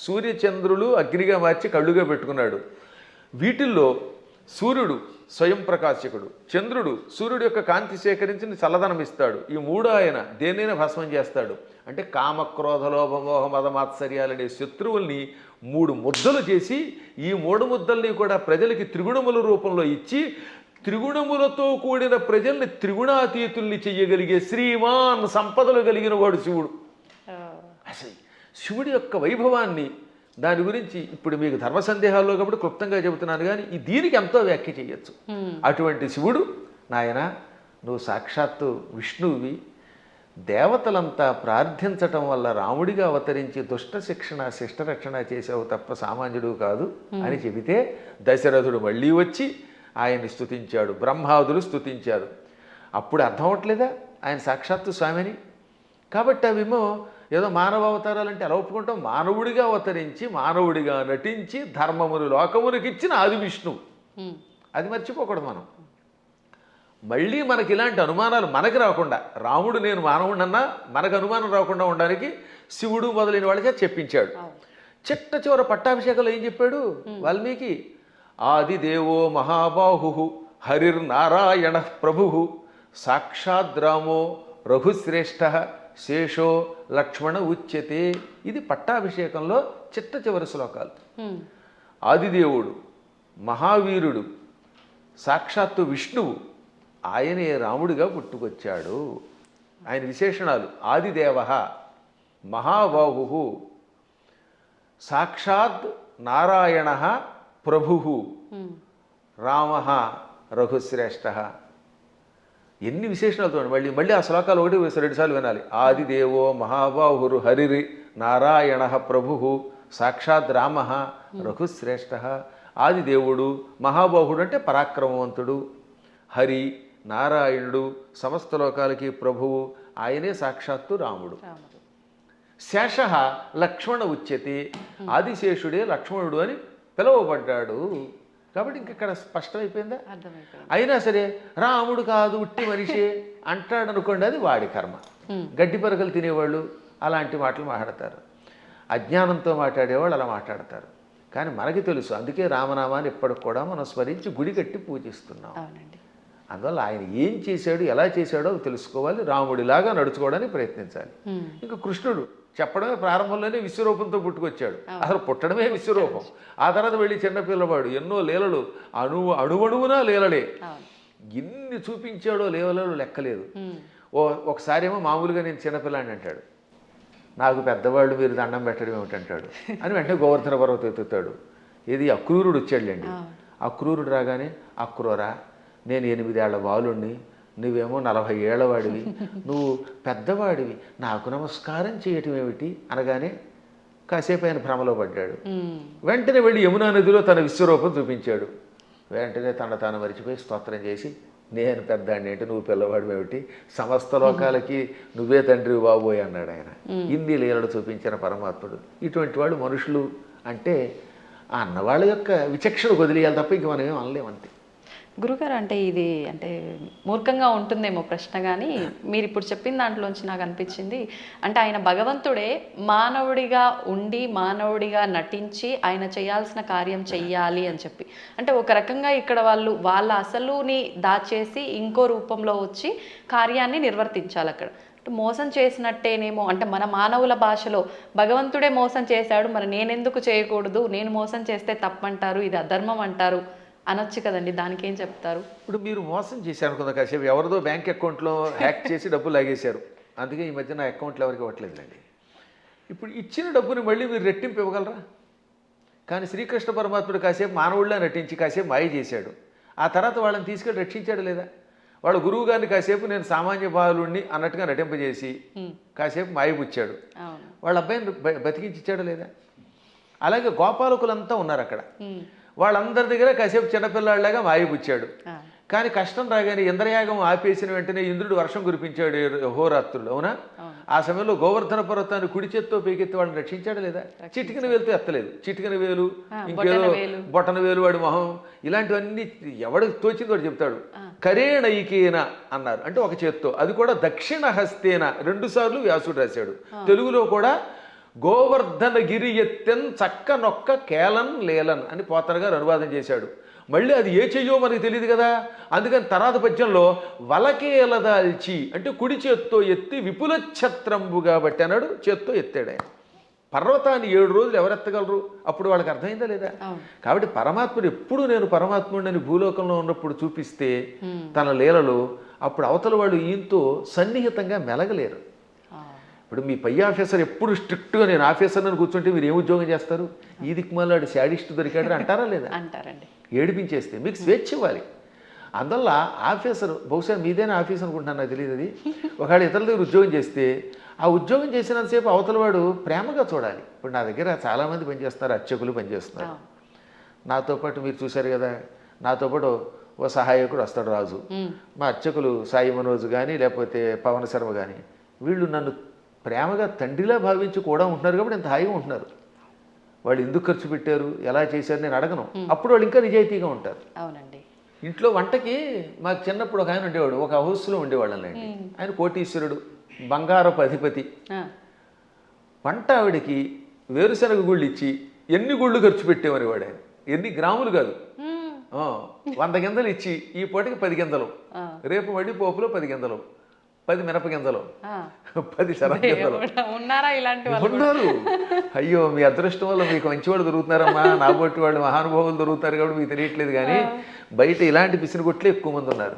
సూర్యచంద్రులు అగ్నిగా మార్చి కళ్ళుగా పెట్టుకున్నాడు. వీటిల్లో సూర్యుడు స్వయం ప్రకాశకుడు, చంద్రుడు సూర్యుడు యొక్క కాంతి సేకరించి చల్లదనం ఇస్తాడు. ఈ 3 ఆయన దేన్నైనా భస్మం చేస్తాడు. అంటే కామక్రోధ లోభమోహ మదమాత్సర్యాలనే శత్రువుల్ని 3 ముద్దలు చేసి ఈ 3 ముద్దల్ని కూడా ప్రజలకి త్రిగుణముల రూపంలో ఇచ్చి త్రిగుణములతో కూడిన ప్రజల్ని త్రిగుణాతీతుల్ని చెయ్యగలిగే శ్రీమాన్ సంపదలు కలిగిన వాడు శివుడు. అసలు శివుడి యొక్క వైభవాన్ని, దాని గురించి ఇప్పుడు మీకు ధర్మ సందేహాల్లో కాబట్టి క్లుప్తంగా చెబుతున్నాను. కానీ దీనికి ఎంతో వ్యాఖ్య చేయొచ్చు. అటువంటి శివుడు, నాయన నువ్వు సాక్షాత్తు విష్ణువువి, దేవతలంతా ప్రార్థించటం వల్ల రాముడిగా అవతరించి దుష్ట శిక్షణ శిష్టరక్షణ చేసావు తప్ప సామాన్యుడు కాదు అని చెబితే దశరథుడు మళ్ళీ వచ్చి ఆయన్ని స్తుతించాడు, బ్రహ్మాదులు స్తుతించారు. అప్పుడు అర్థం అవట్లేదా ఆయన సాక్షాత్తు స్వామిని? కాబట్టి అవేమో ఏదో మానవ అవతారాలు అంటే ఎలా ఒప్పుకుంటాం? మానవుడిగా అవతరించి మానవుడిగా నటించి ధర్మమును లోకమునికి ఇచ్చిన ఆది విష్ణువు. అది మర్చిపోకూడదు మనం. మళ్ళీ మనకి ఇలాంటి అనుమానాలు మనకి రాకుండా, రాముడు నేను మానవుడన్నా మనకు అనుమానం రాకుండా ఉండడానికి శివుడు మొదలైన వాళ్ళకే చెప్పించాడు. చిట్ట చివర పట్టాభిషేకంలో ఏం చెప్పాడు వాల్మీకి? ఆదిదేవో మహాబాహు హరిర్నారాయణ ప్రభు సాక్షాద్రామో రఘుశ్రేష్ఠ శేషో లక్ష్మణ ఉచ్యతే. ఇది పట్టాభిషేకంలో చిట్ట చివరి శ్లోకాలు. ఆదిదేవుడు మహావీరుడు సాక్షాత్తు విష్ణువు, ఆయనే రాముడిగా పుట్టుకొచ్చాడు. ఆయన విశేషణాలు: ఆదిదేవ మహాబాహు సాక్షాత్ నారాయణ ప్రభు రామ రఘుశ్రేష్ఠ. ఎన్ని విశేషణాలు చూడండి. మళ్ళీ మళ్ళీ ఆ శ్లోకాలు ఒకటి 2 సార్లు వినాలి. ఆదిదేవో మహాబాహురు హరిరి నారాయణ ప్రభు సాక్షాత్ రామ రఘుశ్రేష్ఠ. ఆదిదేవుడు మహాబాహుడు అంటే పరాక్రమవంతుడు, హరి నారాయణుడు సమస్త లోకాలకి ప్రభువు, ఆయనే సాక్షాత్తు రాముడు. శేష లక్ష్మణ ఉచ్యతే, ఆదిశేషుడే లక్ష్మణుడు అని పిలువబడ్డాడు. కాబట్టి ఇంకెక్కడ స్పష్టమైపోయిందా? అయినా సరే రాముడు కాదు ఉట్టి మనిషి అంటాడు అనుకోండి, అది వాడి కర్మ. గడ్డి పరకలు తినేవాళ్ళు అలాంటి మాటలు మాట్లాడతారు, అజ్ఞానంతో మాట్లాడేవాళ్ళు అలా మాట్లాడతారు. కానీ మనకి తెలుసు, అందుకే రామనామాన్ని ఎప్పటికి కూడా మనం స్మరించి గుడి కట్టి పూజిస్తున్నాం. అందువల్ల ఆయన ఏం చేశాడు, ఎలా చేశాడో తెలుసుకోవాలి, రాముడిలాగా నడుచుకోవడానికి ప్రయత్నించాలి. ఇంకా కృష్ణుడు చెప్పడమే ప్రారంభంలోనే విశ్వరూపంతో పుట్టుకొచ్చాడు. అసలు పుట్టడమే విశ్వరూపం. ఆ తర్వాత వెళ్ళి చిన్నపిల్లవాడు ఎన్నో లీలలు, అణువణువునా లీలలే. ఎన్ని చూపించాడో లీలలు లెక్కలేదు. ఒకసారి ఏమో మామూలుగా నేను చిన్నపిల్లాడిని అంటాడు, నాకు పెద్దవాళ్ళు మీరు దండం పెట్టడం ఏమిటంటాడు అని వెంటనే గోవర్ధన పర్వతం ఎత్తుతాడు. ఇది అక్రూరుడు వచ్చాడులేండి. అక్రూరుడు రాగానే, అక్రూరా నేను 8 ఏళ్ల బాలుణ్ణి, నువ్వేమో 40 ఏళ్ల వాడివి, నువ్వు పెద్దవాడివి, నాకు నమస్కారం చేయటం ఏమిటి అనగానే కాసేపు ఆయన భ్రమలో పడ్డాడు. వెంటనే వెళ్ళి యమునా నదిలో తన విశ్వరూపం చూపించాడు. వెంటనే తాను మరిచిపోయి స్తోత్రం చేసి, నేను పెద్దాడిని ఏంటి, నువ్వు పిల్లవాడు ఏమిటి, సమస్త లోకాలకి నువ్వే తండ్రి బాబోయ్ అన్నాడు ఆయన. ఇన్ని లీలలు చూపించిన పరమాత్ముడు. ఇటువంటి వాళ్ళు మనుషులు అంటే ఆ అన్నవాళ్ళ యొక్క విచక్షణ వదిలేయాలి తప్ప ఇంక మనం ఏం అనలేమంతే. గురుగారు, అంటే ఇది అంటే మూర్ఖంగా ఉంటుందేమో ప్రశ్న, కానీ మీరు ఇప్పుడు చెప్పిన దాంట్లోంచి నాకు అనిపించింది, అంటే ఆయన భగవంతుడే మానవుడిగా ఉండి మానవుడిగా నటించి ఆయన చేయాల్సిన కార్యం చెయ్యాలి అని చెప్పి, అంటే ఒక రకంగా ఇక్కడ వాళ్ళ అసలుని దాచేసి ఇంకో రూపంలో వచ్చి కార్యాన్ని నిర్వర్తించాలి. అక్కడ మోసం చేసినట్టేనేమో, అంటే మన మానవుల భాషలో భగవంతుడే మోసం చేశాడు, మరి నేనెందుకు చేయకూడదు, నేను మోసం చేస్తే తప్పంటారు, ఇది అధర్మం అంటారు అనొచ్చు కదండి. దానికి ఏం చెప్తారు? ఇప్పుడు మీరు మోసం చేశారు అనుకుందా, కాసేపు ఎవరిదో బ్యాంక్ అకౌంట్లో హ్యాక్ చేసి డబ్బులు లాగేశారు, అందుకే ఈ మధ్య నా అకౌంట్లో ఎవరికి ఇవ్వట్లేదులేండి. ఇప్పుడు ఇచ్చిన డబ్బుని మళ్ళీ మీరు రెట్టింపు ఇవ్వగలరా? కానీ శ్రీకృష్ణ పరమాత్ముడు కాసేపు మానవుడిలా నటించి కాసేపు మాయ చేశాడు. ఆ తర్వాత వాళ్ళని తీసుకెళ్ళి రక్షించాడు లేదా? వాళ్ళ గురువు గారిని కాసేపు నేను సామాన్య బాలుడిని అన్నట్టుగా నటింపజేసి కాసేపు మాయపుచ్చాడు. వాళ్ళ అబ్బాయిని బతికించాడు లేదా? అలాగే గోపాలకులంతా ఉన్నారు అక్కడ, వాళ్ళందరి దగ్గర కాసేపు చిన్నపిల్లాడిలాగా మాయపుచ్చాడు. కానీ కష్టం రాగానే ఇంద్రయాగం ఆపేసిన వెంటనే ఇంద్రుడు వర్షం కురిపించాడు హోరాత్రులు, అవునా? ఆ సమయంలో గోవర్ధన పర్వతాన్ని కుడి చేత్తో పైకెత్తి వాళ్ళని రక్షించాడు లేదా? చిటికిన వేలుతో ఎత్తలేదు, చిటికిన వేలు, ఇంకేదో బొటన వేలు, వాడి మొహం, ఇలాంటివన్నీ ఎవడికి తోచింది వాడు చెప్తాడు. కరేణైకేన అన్నారు, అంటే ఒక చేత్తో, అది కూడా దక్షిణ హస్తేన 2 సార్లు వ్యాసుడు రాశాడు. తెలుగులో కూడా గోవర్ధన గిరి ఎత్తెన్ చక్క నొక్క కేలన్ లేలన్ అని పోతన గారు అనువాదం చేశాడు. మళ్ళీ అది ఏ చెయ్యో మనకి తెలియదు కదా, అందుకని తర్వాత పద్యంలో వలకేలదాల్చి అంటే కుడి చేత్తో ఎత్తి విపుల ఛత్రంబుగా బట్టి అన్నాడు, చేత్తో ఎత్తాడు ఆయన. పర్వతాన్ని 7 రోజులు ఎవరెత్తగలరు? అప్పుడు వాళ్ళకి అర్థమైందా లేదా? కాబట్టి పరమాత్ముడు ఎప్పుడు నేను పరమాత్ముడిని భూలోకంలో ఉన్నప్పుడు చూపిస్తే తన లీలలు, అప్పుడు అవతల వాళ్ళు ఈయంతో సన్నిహితంగా మెలగలేరు. ఇప్పుడు మీ పై ఆఫీసర్ ఎప్పుడు స్ట్రిక్ట్గా నేను ఆఫీసర్ని కూర్చుంటే మీరు ఏం ఉద్యోగం చేస్తారు? ఈ దిక్కుమాలాడు శాడిస్ట్ దొరికాడు అంటారా లేదా? అంటారండి. ఏడిపించేస్తే మీకు స్వేచ్ఛ ఇవ్వాలి. అందువల్ల ఆఫీసర్, బహుశా మీదైనా ఆఫీస్ అనుకుంటున్నాను, నాకు తెలియదు అది. ఒకవేళ ఇతరుల దగ్గర ఉద్యోగం చేస్తే ఆ ఉద్యోగం చేసినంతసేపు అవతల వాడు ప్రేమగా చూడాలి. ఇప్పుడు నా దగ్గర చాలామంది పనిచేస్తున్నారు, అర్చకులు పనిచేస్తున్నారు. నాతో పాటు మీరు చూశారు కదా, నాతో పాటు ఓ సహాయకుడు వస్తాడు రాజు. మా అర్చకులు సాయి మనోజ్ కానీ లేకపోతే పవన్ శర్మ కానీ, వీళ్ళు నన్ను ప్రేమగా తండ్రిలా భావించి కూడా ఉంటున్నారు కాబట్టి ఇంత హాయిగా ఉంటున్నారు. వాళ్ళు ఎందుకు ఖర్చు పెట్టారు, ఎలా చేశారు నేను అడగను. అప్పుడు వాళ్ళు ఇంకా నిజాయితీగా ఉంటారు. అవునండి. ఇంట్లో వంటకి మాకు చిన్నప్పుడు ఒక ఆయన ఉండేవాడు, ఒక హౌస్లో ఉండేవాళ్ళండి. ఆయన కోటీశ్వరుడు, బంగారపు అధిపతి. వంట ఆవిడకి వేరుశనగ గుళ్ళు ఇచ్చి ఎన్ని గుళ్ళు ఖర్చు పెట్టేవారు వాడు. ఆయన ఎన్ని గ్రాములు కాదు, 100 గింజలు ఇచ్చి ఈ పూటకి 10 గింజలు, రేపు మళ్ళీ పోపులో 10 గింజలు, 10 మినప గింజలు, 10 శనగ గింజలు. ఉన్నారా ఇలాంటి వాళ్ళు? ఉన్నారు. అయ్యో మీ అదృష్టం వల్ల మీకు మంచివాళ్ళు దొరుకుతున్నారమ్మా, నా బొట్టి వాళ్ళు మహానుభావులు దొరుకుతారు కాబట్టి మీకు తెలియట్లేదు. కానీ బయట ఇలాంటి పిసినగొట్లే ఎక్కువ మంది ఉన్నారు.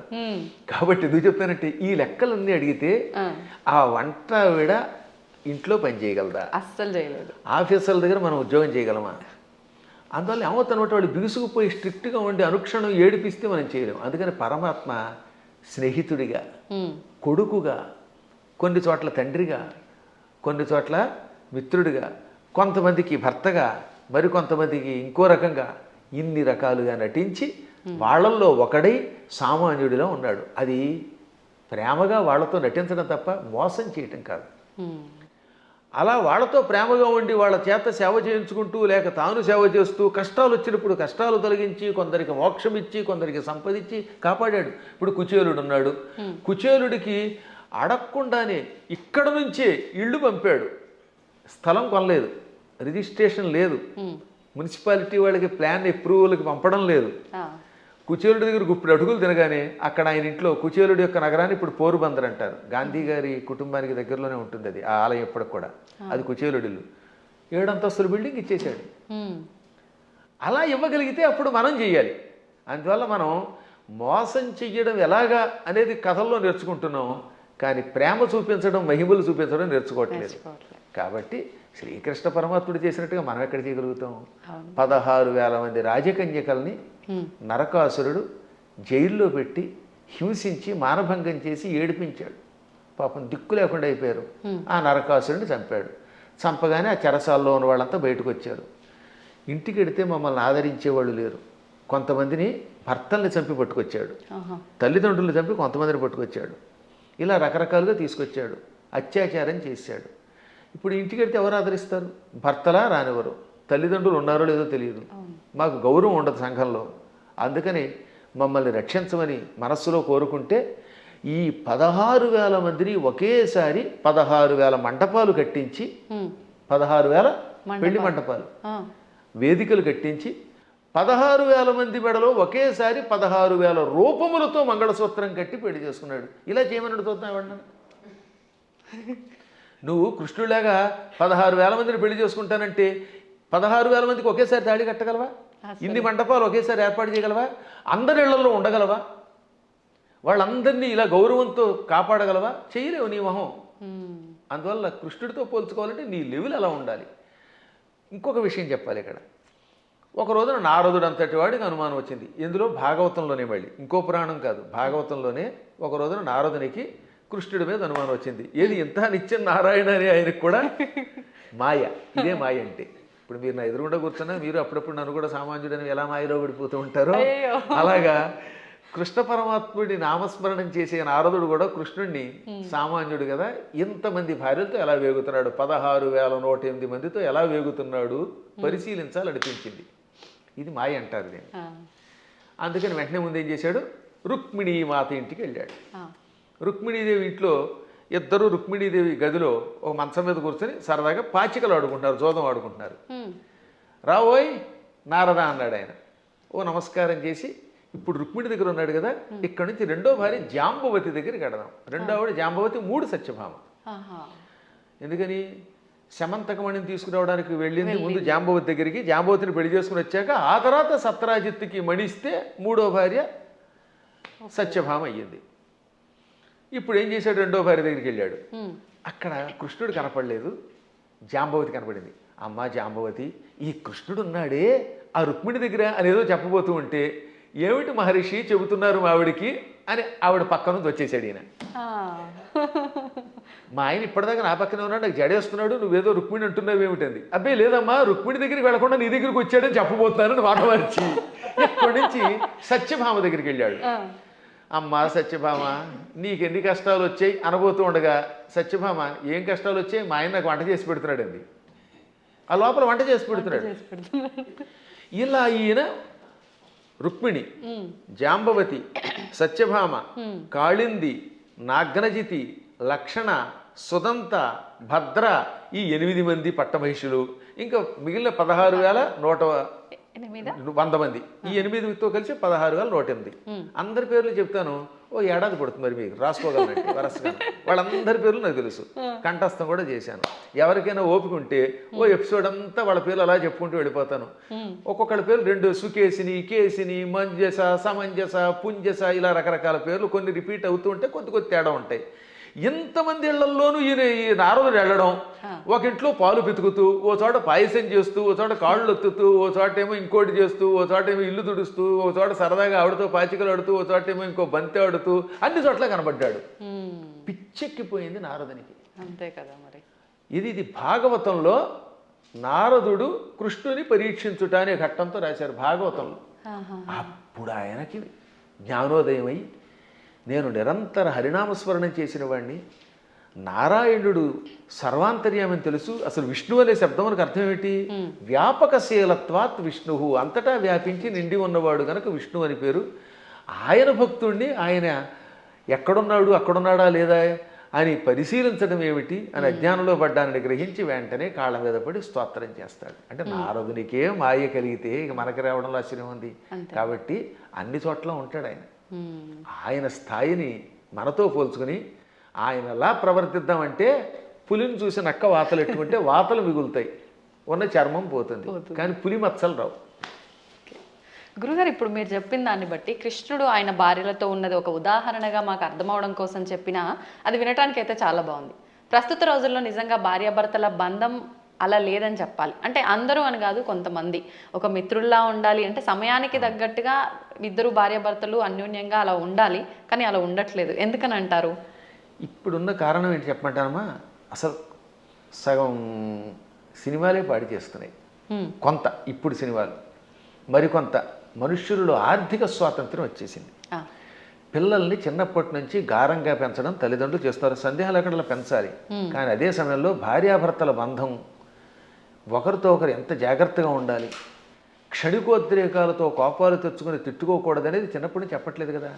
కాబట్టి ఎందుకు చెప్తానంటే ఈ లెక్కలన్నీ అడిగితే ఆ వంట ఆవిడ ఇంట్లో పని చేయగలదా? అస్సలు చేయలేదు. ఆఫీసర్ల దగ్గర మనం ఉద్యోగం చేయగలమా? అందువల్ల ఏమవుతానమాట వాడు బిగుసుకుపోయి స్ట్రిక్ట్గా ఉండి అనుక్షణం ఏడిపిస్తే మనం చేయలేము. అందుకని పరమాత్మ స్నేహితుడిగా, కొడుకుగా, కొన్ని చోట్ల తండ్రిగా, కొన్ని చోట్ల మిత్రుడిగా, కొంతమందికి భర్తగా, మరికొంతమందికి ఇంకో రకంగా ఇన్ని రకాలుగా నటించి వాళ్ళల్లో ఒకడై సామాన్యుడిలో ఉన్నాడు. అది ప్రేమగా వాళ్ళతో నటించడం తప్ప మోసం చేయటం కాదు. అలా వాళ్ళతో ప్రేమగా ఉండి వాళ్ళ చేత సేవ చేయించుకుంటూ లేక తాను సేవ చేస్తూ కష్టాలు వచ్చినప్పుడు కష్టాలు తొలగించి కొందరికి మోక్షం ఇచ్చి కొందరికి సంపదించి కాపాడాడు. ఇప్పుడు కుచేలుడు ఉన్నాడు. కుచేలుడికి అడగకుండానే ఇక్కడ నుంచే ఇళ్ళు పంపాడు. స్థలం కొనలేదు, రిజిస్ట్రేషన్ లేదు, మున్సిపాలిటీ వాళ్ళకి ప్లాన్ అప్రూవల్కి పంపడం లేదు. కుచేలుడి దగ్గర గుప్పుడు అడుగులు తినగానే అక్కడ ఆయన ఇంట్లో కుచేలుడి యొక్క నగరాన్ని ఇప్పుడు పోరుబందర్ అంటారు. గాంధీ గారి కుటుంబానికి దగ్గరలోనే ఉంటుంది అది, ఆ ఆలయం ఇప్పటికి కూడా. అది కుచేలుడి ఇల్లు. 7 అంతస్తుల బిల్డింగ్ ఇచ్చేసాడు. అలా ఇవ్వగలిగితే అప్పుడు మనం చెయ్యాలి. అందువల్ల మనం మోసం చెయ్యడం ఎలాగా అనేది కథల్లో నేర్చుకుంటున్నాం, కానీ ప్రేమ చూపించడం, మహిమలు చూపించడం నేర్చుకోవట్లేదు. కాబట్టి శ్రీకృష్ణ పరమాత్ముడు చేసినట్టుగా మనం ఎక్కడ చేయగలుగుతాం? 16,000 మంది రాజకన్యకల్ని నరకాసురుడు జైల్లో పెట్టి హింసించి మానభంగం చేసి ఏడిపించాడు. పాపం దిక్కు లేకుండా అయిపోయారు. ఆ నరకాసురుడిని చంపాడు. చంపగానే ఆ చెరసాల్లో ఉన్న వాళ్ళంతా బయటకు వచ్చారు. ఇంటికి వెడితే మమ్మల్ని ఆదరించేవాళ్ళు లేరు. కొంతమందిని భర్తల్ని చంపి పట్టుకొచ్చాడు, తల్లిదండ్రులు చంపి కొంతమందిని పట్టుకొచ్చాడు. ఇలా రకరకాలుగా తీసుకొచ్చాడు, అత్యాచారం చేశాడు. ఇప్పుడు ఇంటికి వెడితే ఎవరు ఆదరిస్తారు? భర్తలా రానివ్వరు, తల్లిదండ్రులు ఉన్నారో లేదో తెలియదు, మాకు గౌరవం ఉండదు సంఘంలో. అందుకని మమ్మల్ని రక్షించమని మనస్సులో కోరుకుంటే ఈ 16,000 మందిని ఒకేసారి 16,000 మంటపాలు కట్టించి, 16,000 పెళ్లి మంటపాలు, వేదికలు కట్టించి 16,000 మంది మెడలో ఒకేసారి 16,000 రూపములతో మంగళసూత్రం కట్టి పెళ్లి చేసుకున్నాడు. ఇలా చేయమని చూద్దాం. నువ్వు కృష్ణుడిలాగా 16,000 మందిని పెళ్లి చేసుకుంటానంటే 16,000 మందికి ఒకేసారి తాళి కట్టగలవా? ఇన్ని మండపాలు ఒకేసారి ఏర్పాటు చేయగలవా? అందరి ఇళ్లలో ఉండగలవా? వాళ్ళందరినీ ఇలా గౌరవంతో కాపాడగలవా? చేయలేవు నీ మొహం. అందువల్ల కృష్ణుడితో పోల్చుకోవాలంటే నీ లెవెల్ అలా ఉండాలి. ఇంకొక విషయం చెప్పాలి ఇక్కడ. ఒక రోజున నారదుడు అంతటి వాడికి అనుమానం వచ్చింది. ఎందులో? భాగవతంలోనే. మళ్ళీ ఇంకో పురాణం కాదు, భాగవతంలోనే. ఒక రోజున నారదునికి కృష్ణుడి మీద అనుమానం వచ్చింది. ఏది ఇంత నిత్యం నారాయణ అని ఆయనకు కూడా మాయ. ఇదే మాయ అంటే. ఇప్పుడు మీరు నా ఎదురుగుండా కూర్చున్నా మీరు అప్పుడప్పుడు నన్ను కూడా సామాన్యుడని ఎలా మాయలో పడిపోతూ ఉంటారో అలాగా కృష్ణ పరమాత్ముడి నామస్మరణం చేసే నారదుడు కూడా కృష్ణుడిని సామాన్యుడు కదా, ఇంతమంది భార్యలతో ఎలా వేగుతున్నాడు, 16,108 మందితో ఎలా వేగుతున్నాడు పరిశీలించాలి అనిపించింది. ఇది మాయ అంటారు దీన్ని. అందుకని వెంటనే ముందు ఏం చేశాడు? రుక్మిణీ మాత ఇంటికి వెళ్ళాడు. రుక్మిణీదేవి ఇంట్లో ఇద్దరు రుక్మిణీదేవి గదిలో ఒక మంచం మీద కూర్చొని సరదాగా పాచికలు ఆడుకుంటున్నారు, జోదం ఆడుకుంటున్నారు. రావోయ్ నారద అన్నాడు ఆయన. ఓ నమస్కారం చేసి, ఇప్పుడు రుక్మిణి దగ్గర ఉన్నాడు కదా, ఇక్కడ నుంచి రెండో భార్య జాంబవతి దగ్గరికి వెడదాం. రెండో ఆవిడ జాంబవతి, 3 సత్యభామ. ఎందుకని? శమంతకమణిని తీసుకురావడానికి వెళ్ళింది ముందు జాంబవతి దగ్గరికి. జాంబవతిని పెళ్లి చేసుకుని వచ్చాక ఆ తర్వాత సత్రాజిత్తుకి మణిస్తే 3వ భార్య సత్యభామ అయ్యింది. ఇప్పుడు ఏం చేశాడు? రెండో భార్య దగ్గరికి వెళ్ళాడు. అక్కడ కృష్ణుడు కనపడలేదు, జాంబవతి కనపడింది. అమ్మ జాంబవతి, ఈ కృష్ణుడు ఉన్నాడే ఆ రుక్మిణి దగ్గర అనేదో చెప్పబోతూ ఉంటే, ఏమిటి మహర్షి చెబుతున్నారు ఆవిడికి అని ఆవిడ పక్క నుంచి వచ్చేసాడు ఈయన. మా ఆయన ఇప్పటిదాకా నా పక్కనే ఉన్నాడు, నాకు జడేస్తున్నాడు, నువ్వేదో రుక్మిణి అంటున్నావు ఏమిటంది. అబ్బాయి లేదమ్మా, రుక్మిణి దగ్గరికి వెళ్లకుండా నీ దగ్గరికి వచ్చాడని చెప్పబోతున్నానని మాట మార్చి ఇక్కడి నుంచి సత్యభామ దగ్గరికి వెళ్ళాడు. అమ్మ సత్యభామ, నీకెన్ని కష్టాలు వచ్చాయి అనబోతూ ఉండగా, సత్యభామ ఏం కష్టాలు వచ్చాయి? మా ఆయన నాకు వంట చేసి పెడుతున్నాడు అంది. ఆ లోపల వంట చేసి పెడుతున్నాడు. ఇలా ఈయన రుక్మిణి, జాంబవతి, సత్యభామ, కాళింది, నాగ్నజితి, లక్షణ, సుదంత, భద్ర, ఈ 8 మంది పట్టమహిషులు, ఇంకా మిగిలిన 16,108 100 మంది, ఈ 8తో కలిసి 16 వేల 108. అందరి పేర్లు చెప్తాను, ఓ ఏడాది పడుతుంది మరి మీకు రాసుకోగలనండి వరసగా. వాళ్ళందరి పేర్లు నాకు తెలుసు, కంఠస్థం కూడా చేశాను. ఎవరికైనా ఓపిక ఉంటే ఓ ఎపిసోడ్ అంతా వాళ్ళ పేర్లు అలా చెప్పుకుంటూ వెళ్ళిపోతాను. ఒక్కొక్కళ్ళ పేర్లు 2 సుకేసిని, కేసిని, మంజస, సమంజస, పుంజస, ఇలా రకరకాల పేర్లు కొన్ని రిపీట్ అవుతూ ఉంటే కొద్ది తేడా ఉంటాయి. ఇంతమంది ఇళ్లల్లోనూ ఈ నారదుడు వెళ్ళడం, ఒక ఇంట్లో పాలు పితుకుతూ, ఓ చోట పాయసం చేస్తూ, ఓ చోట కాళ్ళు ఒత్తుతూ, ఓ చోట ఏమో ఇంకోటి చేస్తూ, ఓ చోట ఏమో ఇల్లు తుడుస్తూ, ఓ చోట సరదాగా ఆవిడతో పాచికలు ఆడుతూ, ఓ చోట ఏమో ఇంకో బంతి ఆడుతూ, అన్ని చోట్ల కనబడ్డాడు. పిచ్చెక్కిపోయింది నారదునికి. అంతే కదా మరి. ఇది భాగవతంలో నారదుడు కృష్ణుని పరీక్షించుట అనే ఘట్టంతో రాశారు భాగవతంలో. అప్పుడు ఆయనకి జ్ఞానోదయమై, నేను నిరంతర హరినామస్మరణం చేసిన వాడిని, నారాయణుడు సర్వాంతర్యామని తెలుసు. అసలు విష్ణువు అనే శబ్దం మనకు అర్థం ఏమిటి? వ్యాపకశీలత్వాత్ విష్ణు, అంతటా వ్యాపించి నిండి ఉన్నవాడు కనుక విష్ణువు అని పేరు. ఆయన భక్తుణ్ణి ఆయన ఎక్కడున్నాడు, అక్కడున్నాడా లేదా అని పరిశీలించడం ఏమిటి అని అజ్ఞానంలో పడ్డానని గ్రహించి వెంటనే కాళ్ళ మీద పడి స్తోత్రం చేస్తాడు. అంటే నారదునికే మాయ కలిగితే ఇక మనకి రావడంలో ఆశ్చర్యం ఉంది. కాబట్టి అన్ని చోట్ల ఉంటాడు ఆయన. ఆయన స్థాయిని మనతో పోల్చుకుని ఆయన ఎలా ప్రవర్తిద్దామంటే, పులిని చూసి నక్క వాతలు ఎట్టుకుంటే వాతలు మిగులుతాయి, ఉన్న చర్మం పోతుంది, కానీ పులి మచ్చలు రావు. గురుగారు, ఇప్పుడు మీరు చెప్పిన దాన్ని బట్టి కృష్ణుడు ఆయన భార్యలతో ఉన్నది ఒక ఉదాహరణగా మాకు అర్థమవడం కోసం చెప్పినా అది వినటానికి అయితే చాలా బాగుంది. ప్రస్తుత రోజుల్లో నిజంగా భార్యాభర్తల బంధం అలా లేదని చెప్పాలి. అంటే అందరూ అని కాదు, కొంతమంది ఒక మిత్రుల్లా ఉండాలి అంటే సమయానికి తగ్గట్టుగా ఇద్దరు భార్యాభర్తలు అన్యోన్యంగా అలా ఉండాలి, కానీ అలా ఉండట్లేదు. ఎందుకని అంటారు? ఇప్పుడున్న కారణం ఏంటి చెప్పమంటానమ్మా? అసలు సగం సినిమాలే పాడి చేస్తున్నాయి కొంత, ఇప్పుడు సినిమాలు మరికొంత. మనుష్యులలో ఆర్థిక స్వాతంత్రం వచ్చేసింది. పిల్లల్ని చిన్నప్పటి నుంచి గారంగా పెంచడం తల్లిదండ్రులు చేస్తున్నారు, సందేహం లేకుండా పెంచాలి. కానీ అదే సమయంలో భార్యాభర్తల బంధం ఒకరితో ఒకరు ఎంత జాగ్రత్తగా ఉండాలి, క్షణికోద్రేకాలతో కోపాలు తెచ్చుకొని తిట్టుకోకూడదనేది చిన్నప్పటి నుంచి చెప్పట్లేదు కదా.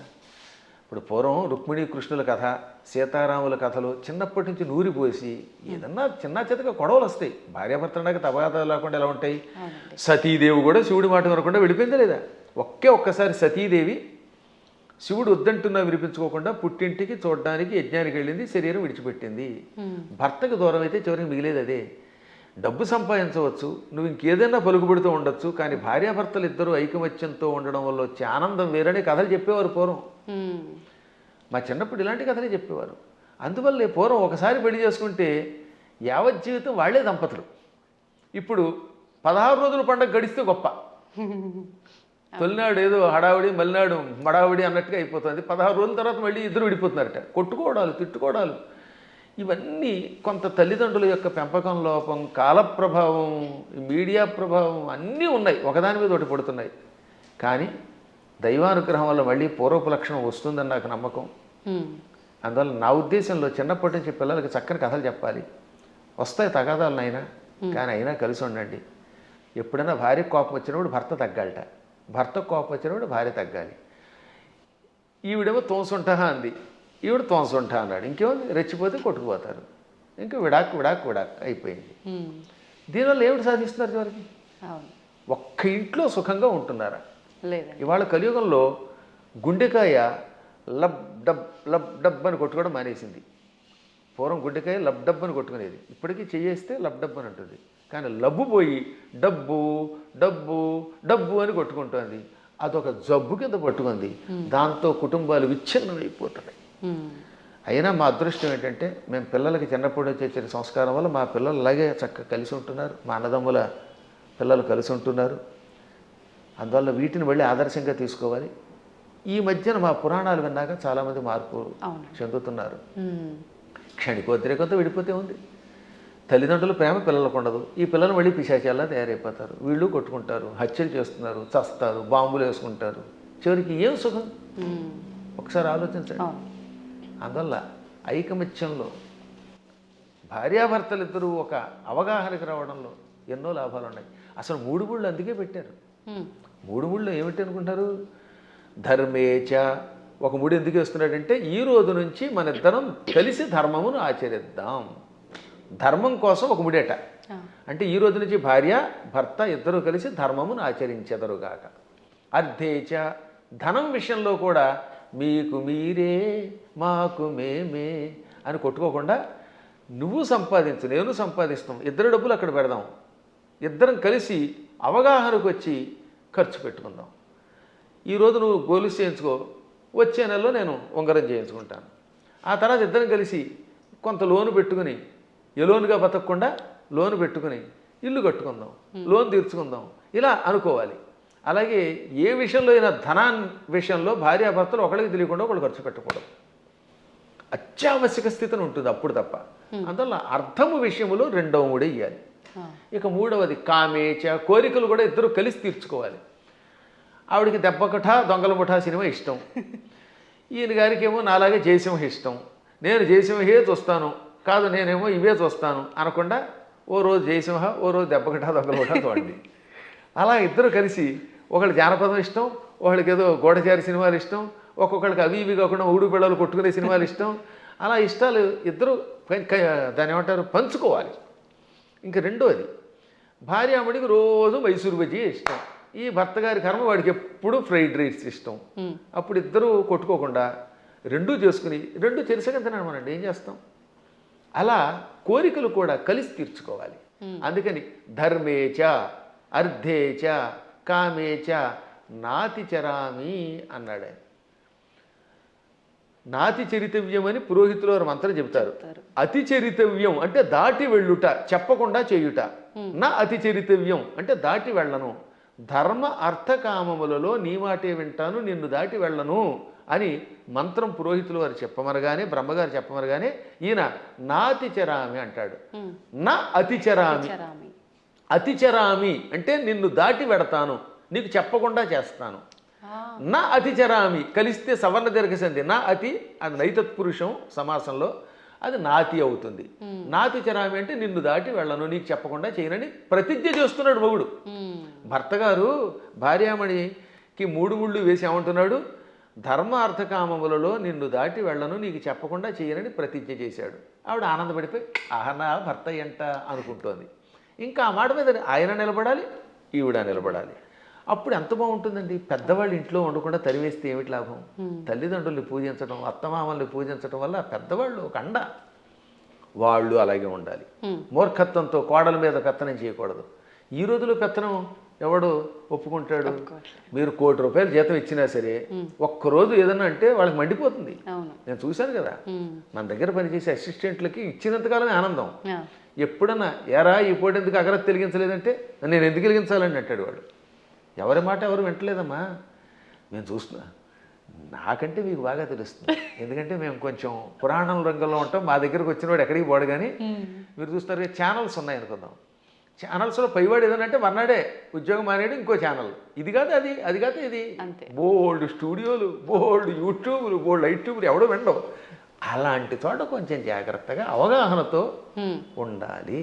ఇప్పుడు పూర్వం రుక్మిణీ కృష్ణుల కథ, సీతారాముల కథలు చిన్నప్పటి నుంచి నూరిపోసి ఏదన్నా చిన్న చితక గొడవలు వస్తాయి. భార్యాభర్తలకు తగాదాలు లేకుండా ఎలా ఉంటాయి? సతీదేవి కూడా శివుడి మాట వినకుండా వెళ్ళిపోయిందా లేదా? ఒక్కసారి సతీదేవి శివుడు వద్దంటున్నా వినిపించుకోకుండా పుట్టింటికి చూడడానికి యజ్ఞానికి వెళ్ళింది, శరీరం విడిచిపెట్టింది. భర్తకు దూరం అయితే చివరికి మిగిలేదు అదే. డబ్బు సంపాదించవచ్చు, నువ్వు ఇంకేదైనా పలుకుబడుతూ ఉండొచ్చు, కానీ భార్యాభర్తలు ఇద్దరు ఐకమత్యంతో ఉండడం వల్ల వచ్చే ఆనందం వేరనే కథలు చెప్పేవారు పూర్వం. మా చిన్నప్పుడు ఇలాంటి కథలే చెప్పేవారు. అందువల్లే పూర్వం ఒకసారి పెళ్లి చేసుకుంటే యావత్ జీవితం వాళ్లే దంపతులు. ఇప్పుడు 16 రోజుల పండుగ గడిస్తే గొప్ప. తొలినాడు ఏదో హడావిడి, మలినాడు మడావిడి అన్నట్టుగా అయిపోతుంది. 16 రోజుల తర్వాత మళ్ళీ ఇద్దరు విడిపోతున్నారట. కొట్టుకోవడాలు, తిట్టుకోవడాలు, ఇవన్నీ కొంత తల్లిదండ్రుల యొక్క పెంపకం లోపం, కాల ప్రభావం, మీడియా ప్రభావం అన్నీ ఉన్నాయి, ఒకదాని మీద ఒకటి పడుతున్నాయి. కానీ దైవానుగ్రహం వల్ల మళ్ళీ పూర్వపు లక్షణం వస్తుందని నాకు నమ్మకం. అందువల్ల నా ఉద్దేశంలో చిన్నప్పటి నుంచి పిల్లలకి చక్కని కథలు చెప్పాలి. వస్తాయి తగాదాలను అయినా, కానీ అయినా కలిసి ఉండండి. ఎప్పుడైనా భార్య కోపం వచ్చినప్పుడు భర్త తగ్గాలట, భర్త కోపం వచ్చినప్పుడు భార్య తగ్గాలి. ఈవిడేమో తోసుంటా అంది, ఈవిడ తోసుంటా అన్నాడు, ఇంకేముంది రెచ్చిపోతే కొట్టుకుపోతారు, ఇంకా విడాక్ విడాక్ విడాక్ అయిపోయింది. దీనివల్ల ఏమిటి సాధిస్తున్నారు చివరికి? ఒక్క ఇంట్లో సుఖంగా ఉంటున్నారా? ఇవాళ కలియుగంలో గుండెకాయ లబ్ డబ్ అని కొట్టుకోవడం మానేసింది. పూర్వం గుండెకాయ లబ్ డబ్ అని కొట్టుకునేది, ఇప్పటికీ చేయేస్తే లబ్ డబ్ అని అంటుంది. కానీ లబ్బు పోయి డబ్బు డబ్బు డబ్బు అని కొట్టుకుంటుంది. అదొక జబ్బు కింద పట్టుకుంది. దాంతో కుటుంబాలు విచ్ఛిన్నమైపోతున్నాయి. అయినా మా అదృష్టం ఏంటంటే మేము పిల్లలకి చిన్నప్పటి నుంచి వచ్చిన సంస్కారం వల్ల మా పిల్లలు అలాగే చక్కగా కలిసి ఉంటున్నారు, మా అన్నదమ్ముల పిల్లలు కలిసి ఉంటున్నారు. అందువల్ల వీటిని మళ్ళీ ఆదర్శంగా తీసుకోవాలి. ఈ మధ్యన మా పురాణాలు విన్నాక చాలామంది మార్పు చెందుతున్నారు. క్షణికోద్రేకంతో విడిపోతే ఉంది. తల్లిదండ్రుల ప్రేమ పిల్లలకు ఉండదు. ఈ పిల్లలు మళ్ళీ పిశాచాల్లా తయారైపోతారు. వీళ్ళు కొట్టుకుంటారు, హత్యలు చేస్తున్నారు, చస్తారు, బాంబులు వేసుకుంటారు. చివరికి ఏం సుఖం? ఒకసారి ఆలోచించండి. అందువల్ల ఐకమత్యంలో భార్యాభర్తలు ఇద్దరూ ఒక అవగాహనకి రావడంలో ఎన్నో లాభాలు ఉన్నాయి. అసలు 3 ముళ్ళు అందుకే పెట్టారు. 3 ముళ్ళు ఏమిటి అనుకుంటారు? ధర్మేచ. ఒక ముడి ఎందుకు వేస్తున్నాడంటే ఈ రోజు నుంచి మన ఇద్దరం కలిసి ధర్మమును ఆచరిద్దాం. ధర్మం కోసం ఒక ముడేట. అంటే ఈ రోజు నుంచి భార్య భర్త ఇద్దరూ కలిసి ధర్మమును ఆచరించెదరుగాక. అర్థేచ ధనం విషయంలో కూడా మీకు మీరే మాకు మేమే అని కొట్టుకోకుండా నువ్వు సంపాదించు నేను సంపాదిస్తాం, ఇద్దరు డబ్బులు అక్కడ పెడదాం, ఇద్దరం కలిసి అవగాహనకు వచ్చి ఖర్చు పెట్టుకుందాం. ఈరోజు నువ్వు గొలుసు చేయించుకో, వచ్చే నెలలో నేను ఉంగరం చేయించుకుంటాను. ఆ తర్వాత ఇద్దరం కలిసి కొంత లోను పెట్టుకుని ఎలోనుగా బతకకుండా లోను పెట్టుకుని ఇల్లు కట్టుకుందాం, లోన్ తీర్చుకుందాం, ఇలా అనుకోవాలి. అలాగే ఏ విషయంలో అయినా ధనాన్ని విషయంలో భార్యాభర్తలు ఒకరికి తెలియకుండా ఒకళ్ళు ఖర్చు పెట్టకూడదు. అత్యావశ్యక స్థితిని ఉంటుంది అప్పుడు తప్ప. అందువల్ల అర్థము విషయంలో రెండవ మూడే ఇవ్వాలి. ఇక మూడవది కామేచ, కోరికలు కూడా ఇద్దరు కలిసి తీర్చుకోవాలి. ఆవిడికి దెబ్బకఠ దొంగల ముఠా సినిమా ఇష్టం, ఈయన గారికి ఏమో నాలాగే జయసింహ ఇష్టం. నేను జయసింహే చూస్తాను, కాదు నేనేమో ఇవే చూస్తాను అనకుండా ఓ రోజు జయసింహ ఓ రోజు దెబ్బకఠ దొంగల ముఠా చూడండి. అలా ఇద్దరు కలిసి ఒకళ్ళకి జానపదం ఇష్టం, ఒకళ్ళకి ఏదో గూఢచారి సినిమాలు ఇష్టం, ఒక్కొక్కడికి అవి ఇవి కాకుండా ఊడు పిల్లలు కొట్టుకునే సినిమాలు ఇష్టం. అలా ఇష్టాలు ఇద్దరు దాన్ని ఏమంటారు పంచుకోవాలి. ఇంక రెండోది భార్యామణికి రోజు మైసూరు బజ్జీ ఇష్టం, ఈ భర్త గారి కర్మ వాడికి ఎప్పుడు ఫ్రైడ్ రైస్ ఇష్టం. అప్పుడు ఇద్దరు కొట్టుకోకుండా రెండూ చేసుకుని రెండు తెలిసగా తినమనండి, ఏం చేస్తాం? అలా కోరికలు కూడా కలిసి తీర్చుకోవాలి. అందుకని ధర్మేచ అర్థేచ కామేచ నాతి చరామి అన్నాడు ఆయన. నాతి చరితవ్యం అని పురోహితులు వారు మంత్రం చెబుతారు. అతి చరితవ్యం అంటే దాటి వెళ్ళుట, చెప్పకుండా చేయుట. నా అతి చరితవ్యం అంటే దాటి వెళ్ళను. ధర్మ అర్థ కామములలో నీ మాటే వింటాను, నిన్ను దాటి వెళ్ళను అని మంత్రం పురోహితులు వారు చెప్పమనగానే, బ్రహ్మగారు చెప్పమనగానే ఈయన నాతిచరామి అంటాడు. నా అతిచరామి. అతిచరామి అంటే నిన్ను దాటి వెడతాను, నీకు చెప్పకుండా చేస్తాను. నా అతిచరామి కలిస్తే సవర్ణ దీర్ఘసంధి, నా అతి అది నైతత్పురుషం సమాసంలో, అది నాతి అవుతుంది. నాతిచరామి అంటే నిన్ను దాటి వెళ్ళను, నీకు చెప్పకుండా చేయనని ప్రతిజ్ఞ చేస్తున్నాడు మొగుడు. భర్త గారు భార్యామణికి మూడు ముళ్ళు వేసి ఏమంటున్నాడు? ధర్మ అర్థకామములలో నిన్ను దాటి వెళ్ళను, నీకు చెప్పకుండా చేయనని ప్రతిజ్ఞ చేశాడు. ఆవిడ ఆనందపడిపోయి ఆహనా భర్త ఎంట అనుకుంటోంది. ఇంకా ఆ మాట మీద ఆయన నిలబడాలి, ఈవిడ నిలబడాలి. అప్పుడు ఎంత బాగుంటుందండి. పెద్దవాళ్ళు ఇంట్లో ఉండకుండా తరివేస్తే ఏమిటి లాభం? తల్లిదండ్రుల్ని పూజించడం, అత్తమామల్ని పూజించడం వల్ల పెద్దవాళ్ళు ఒక అండ. వాళ్ళు అలాగే ఉండాలి. మూర్ఖత్వంతో కోడల మీద పెత్తనం చేయకూడదు. ఈ రోజులో పెత్తనం ఎవడు ఒప్పుకుంటాడు? మీరు ₹1,00,00,000 జీతం ఇచ్చినా సరే ఒక్కరోజు ఏదన్నా అంటే వాళ్ళకి మండిపోతుంది. నేను చూశాను కదా, మన దగ్గర పనిచేసే అసిస్టెంట్లకి ఇచ్చినంతకాలమే ఆనందం. ఎప్పుడన్నా ఎరా ఈ పూట ఎందుకు అగరత్ వెలిగించలేదంటే నేను ఎందుకు వెలిగించాలని అంటాడు వాడు. ఎవరి మాట ఎవరు వింటలేదమ్మా, మేము చూస్తున్నా. నాకంటే మీకు బాగా తెలుస్తుంది, ఎందుకంటే మేము కొంచెం పురాణం రంగంలో ఉంటాం. మా దగ్గరకు వచ్చిన వాడు ఎక్కడికి పోడు. కానీ మీరు చూస్తారు ఛానల్స్ ఉన్నాయనుకుందాం, ఛానల్స్లో పైవాడు ఏదనంటే మర్నాడే ఉద్యోగం మానేడు ఇంకో ఛానల్, ఇది కాదు అది, అది కాదు ఇది, బోల్డ్ స్టూడియోలు, బోల్డ్ యూట్యూబ్లు, బోల్డ్ యూట్యూబ్లు ఎవడో వినవు. అలాంటి చోట కొంచెం జాగ్రత్తగా అవగాహనతో ఉండాలి.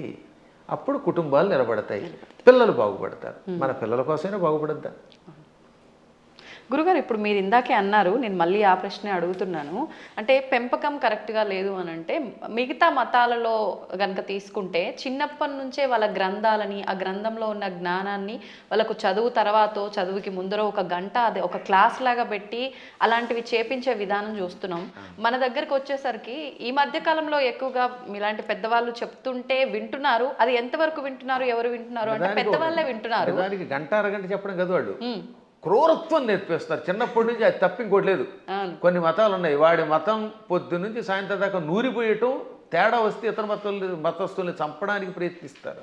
అప్పుడు కుటుంబాలు నిలబడతాయి, పిల్లలు బాగుపడతారు. మన పిల్లల కోసమైనా బాగుపడద్దా? గురుగారు, ఇప్పుడు మీరు ఇందాకే అన్నారు, నేను మళ్ళీ ఆ ప్రశ్నే అడుగుతున్నాను. అంటే పెంపకం కరెక్ట్గా లేదు అని అంటే, మిగతా మతాలలో కనుక తీసుకుంటే చిన్నప్పటి నుంచే వాళ్ళ గ్రంథాలని, ఆ గ్రంథంలో ఉన్న జ్ఞానాన్ని వాళ్ళకు చదువు తర్వాత చదువుకి ముందర ఒక గంట అదే ఒక క్లాస్ లాగా పెట్టి అలాంటివి చేపించే విధానం చూస్తున్నాం. మన దగ్గరకు వచ్చేసరికి ఈ మధ్య కాలంలో ఎక్కువగా ఇలాంటి పెద్దవాళ్ళు చెప్తుంటే వింటున్నారు. అది ఎంతవరకు వింటున్నారు, ఎవరు వింటున్నారు అంటే పెద్దవాళ్ళే వింటున్నారు. గంట అరగంట చెప్పడం కదా వాళ్ళు క్రూరత్వం నేర్పేస్తారు చిన్నప్పటి నుంచి. అది తప్ప ఇంకోటి లేదు. కొన్ని మతాలు ఉన్నాయి, వాడి మతం పొద్దు నుంచి సాయంత్రం దాకా నూరిపోయటం, తేడా వస్తే ఇతర మతస్థుల్ని చంపడానికి ప్రయత్నిస్తారు.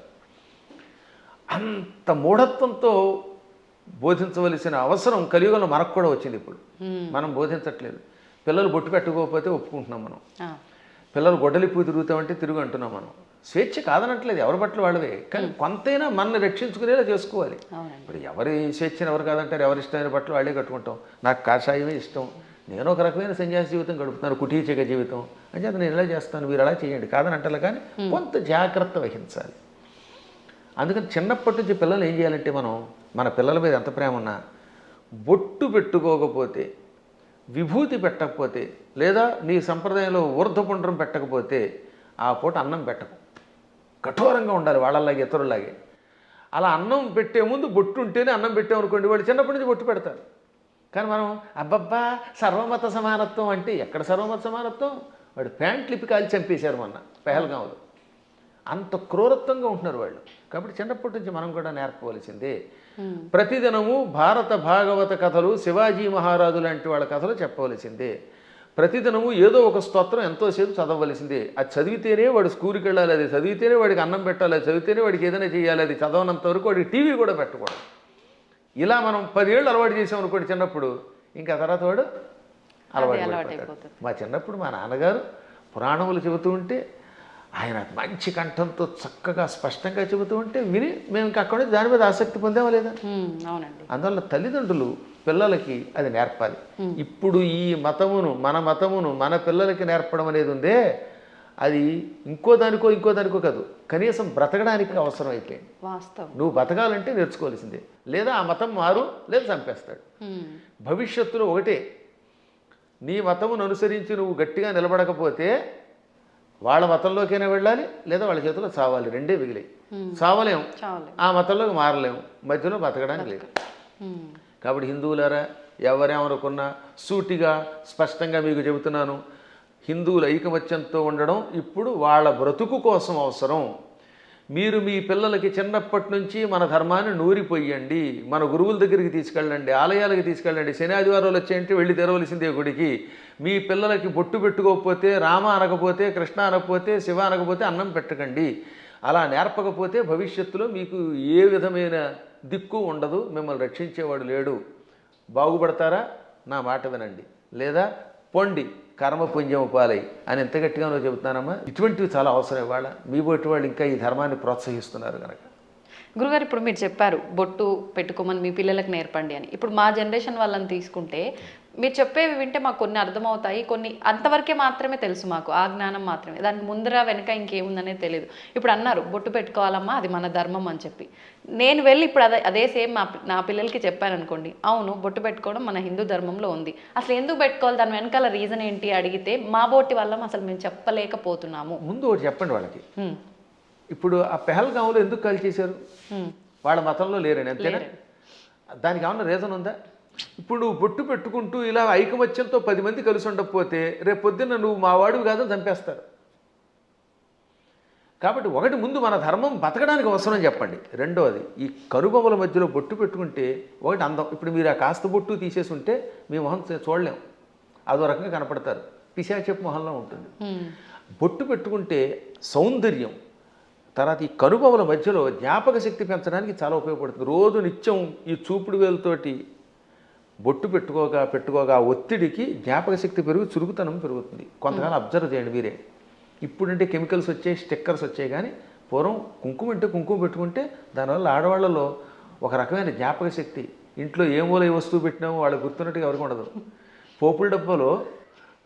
అంత మూఢత్వంతో బోధించవలసిన అవసరం కలియుగంలో మనకు కూడా వచ్చింది. ఇప్పుడు మనం బోధించట్లేదు. పిల్లలు బొట్టు పెట్టుకోకపోతే ఒప్పుకుంటున్నాం మనం, పిల్లలు గొడ్డలిప్పు తిరుగుతామంటే తిరుగు అంటున్నాం మనం. స్వేచ్ఛ కాదనట్లేదు, ఎవరి బట్టలు వాళ్ళవే, కానీ కొంతైనా మనల్ని రక్షించుకునేలా చేసుకోవాలి. ఇప్పుడు ఎవరి స్వేచ్ఛను ఎవరు కాదంటారు, ఎవరి ఇష్టమైన బట్టలు వాళ్ళే కట్టుకుంటాం. నాకు కాషాయమే ఇష్టం, నేను ఒక రకమైన సన్యాసి జీవితం గడుపుతున్నాను, కుటీచక జీవితం అంటే అది నేను ఇలా చేస్తాను, మీరు అలా చేయండి కాదని అంటారు. కానీ కొంత జాగ్రత్త వహించాలి. అందుకని చిన్నప్పటి నుంచి పిల్లలు ఏం చేయాలంటే, మనం మన పిల్లల మీద ఎంత ప్రేమ ఉన్నా బొట్టు పెట్టుకోకపోతే, విభూతి పెట్టకపోతే, లేదా నీ సంప్రదాయంలో ఊర్ధ్వపుండ్రం పెట్టకపోతే ఆ పూట అన్నం పెట్టకు. కఠోరంగా ఉండాలి వాళ్ళలాగే ఇతరులాగే. అలా అన్నం పెట్టే ముందు బొట్టు ఉంటేనే అన్నం పెట్టామనుకోండి, వాళ్ళు చిన్నప్పటి నుంచి బొట్టు పెడతారు. కానీ మనం అబ్బబ్బా సర్వమత సమానత్వం అంటే ఎక్కడ సర్వమత సమానత్వం? వాడు ప్యాంట్ లిపి కాల్చి చంపేశారు మొన్న పెహల్గాంలో. అంత క్రూరత్వంగా ఉంటున్నారు వాళ్ళు. కాబట్టి చిన్నప్పటి నుంచి మనం కూడా నేర్పవలసిందే. ప్రతిదినము భారత భాగవత కథలు, శివాజీ మహారాజు లాంటి వాళ్ళ కథలు చెప్పవలసిందే. ప్రతిదినము ఏదో ఒక స్తోత్రం ఎంతోసేపు చదవవలసిందే. అది చదివితేనే వాడు స్కూల్కి వెళ్ళాలి, అది చదివితేనే వాడికి అన్నం పెట్టాలి, అది చదివితేనే వాడికి ఏదైనా చేయాలి. అది చదవనంత వరకు వాడికి టీవీ కూడా పెట్టకూడదు. ఇలా మనం 10 ఏళ్ళు అలవాటు చేసామనుకోండి చిన్నప్పుడు, ఇంకా తర్వాత వాడు అలవాటు అయిపోతాడు. మా చిన్నప్పుడు మా నాన్నగారు పురాణములు చెబుతూ ఉంటే ఆయన మంచి కంఠంతో చక్కగా స్పష్టంగా చెబుతూ ఉంటే విని మేము ఇంకా అక్కడ దాని మీద ఆసక్తి పొందామా లేదా? అవునండి. అందువల్ల తల్లిదండ్రులు పిల్లలకి అది నేర్పాలి. ఇప్పుడు ఈ మతమును మన పిల్లలకి నేర్పడం అనేది ఉందే, అది ఇంకో దానికో కాదు, కనీసం బ్రతకడానికి అవసరం అయిపోయింది. వాస్తవం. నువ్వు బతకాలంటే నేర్చుకోవాల్సిందే. లేదా ఆ మతం మారు, లేదా చంపేస్తాడు. భవిష్యత్తులో ఒకటే, నీ మతమును అనుసరించి నువ్వు గట్టిగా నిలబడకపోతే వాళ్ళ మతంలోకైనా వెళ్ళాలి, లేదా వాళ్ళ చేతిలో చావాలి. రెండే మిగిలాయి. చావలేం, ఆ మతంలోకి మారలేము, మధ్యలో బతకడానికి లేదు. కాబట్టి హిందువులారా, ఎవరేమనుకున్నా సూటిగా స్పష్టంగా మీకు చెబుతున్నాను, హిందువుల ఐకమత్యంతో ఉండడం ఇప్పుడు వాళ్ళ బ్రతుకు కోసం అవసరం. మీరు మీ పిల్లలకి చిన్నప్పటి నుంచి మన ధర్మాన్ని నూరిపోయండి, మన గురువుల దగ్గరికి తీసుకెళ్ళండి, ఆలయాలకి తీసుకెళ్ళండి. శని ఆదివారాలు వచ్చాయంటే వెళ్ళి తెరవలసిందే గుడికి. మీ పిల్లలకి బొట్టు పెట్టుకోకపోతే, రామ అనకపోతే, కృష్ణ అనకపోతే, శివ అనకపోతే అన్నం పెట్టకండి. అలా నేర్పకపోతే భవిష్యత్తులో మీకు ఏ విధమైన దిక్కు ఉండదు, మిమ్మల్ని రక్షించేవాడు లేడు. బాగుపడతారా? నా మాట వినండి, లేదా పొండి కర్మపుణ్యం పాలై అని ఎంత గట్టిగానో చెబుతున్నానమ్మా. ఇటువంటివి చాలా అవసరం. ఇవాళ మీ బొట్టి వాళ్ళు ఇంకా ఈ ధర్మాన్ని ప్రోత్సహిస్తున్నారు కనుక. గురుగారు, ఇప్పుడు మీరు చెప్పారు బొట్టు పెట్టుకోమని మీ పిల్లలకు నేర్పండి అని. ఇప్పుడు మా జనరేషన్ వాళ్ళని తీసుకుంటే మీరు చెప్పేవి వింటే మాకు కొన్ని అర్థమవుతాయి, కొన్ని అంతవరకే మాత్రమే తెలుసు, మాకు ఆ జ్ఞానం మాత్రమే, దానికి ముందర వెనక ఇంకేముందనే తెలియదు. ఇప్పుడు అన్నారు బొట్టు పెట్టుకోవాలమ్మా, అది మన ధర్మం అని చెప్పి, నేను వెళ్ళి ఇప్పుడు అదే సేమ్ నా పిల్లలకి చెప్పాను అనుకోండి, అవును బొట్టు పెట్టుకోవడం మన హిందూ ధర్మంలో ఉంది, అసలు ఎందుకు పెట్టుకోవాలి, దాని వెనకాల రీజన్ ఏంటి అడిగితే మా బోటి వల్ల అసలు మేము చెప్పలేకపోతున్నాము. ముందు ఒకటి చెప్పండి వాళ్ళకి. ఇప్పుడు ఆ పెహల్గాంలో ఎందుకు కాల్ చేశారు? వాళ్ళ మతంలో లేరని, అంతేనా? దానికి ఏమన్నా రీజన్ ఉందా? ఇప్పుడు నువ్వు బొట్టు పెట్టుకుంటూ ఇలా ఐకమత్యంతో 10 మంది కలిసి ఉండకపోతే రేపు పొద్దున్న నువ్వు మా వాడివి కాదని చంపేస్తారు. కాబట్టి ఒకటి, ముందు మన ధర్మం బతకడానికి అవసరం చెప్పండి. రెండోది, ఈ కనుబొమ్మల మధ్యలో బొట్టు పెట్టుకుంటే ఒకటి అందం. ఇప్పుడు మీరు ఆ కాస్త బొట్టు తీసేసి ఉంటే మీ మొహం చూడలేం, అదో రకంగా కనపడతారు, పిశాచపు మొహంలో ఉంటుంది. బొట్టు పెట్టుకుంటే సౌందర్యం. తర్వాత ఈ కనుబొమ్మల మధ్యలో జ్ఞాపక శక్తి పెంచడానికి చాలా ఉపయోగపడుతుంది. రోజు నిత్యం ఈ చూపుడు వేలుతోటి బొట్టు పెట్టుకోగా ఒత్తిడికి జ్ఞాపక శక్తి పెరుగు, చురుకుతనం పెరుగుతుంది. కొంతకాలం అబ్జర్వ్ చేయండి మీరే. ఇప్పుడంటే కెమికల్స్ వచ్చాయి, స్టిక్కర్స్ వచ్చాయి, కానీ పూర్వం కుంకుమ అంటే కుంకుమ పెట్టుకుంటే దానివల్ల ఆడవాళ్ళలో ఒక రకమైన జ్ఞాపక శక్తి, ఇంట్లో ఏ మూల ఏ వస్తువు పెట్టినామో వాళ్ళకి గుర్తున్నట్టుగా ఎవరికి ఉండదు. పోపుల డబ్బాలో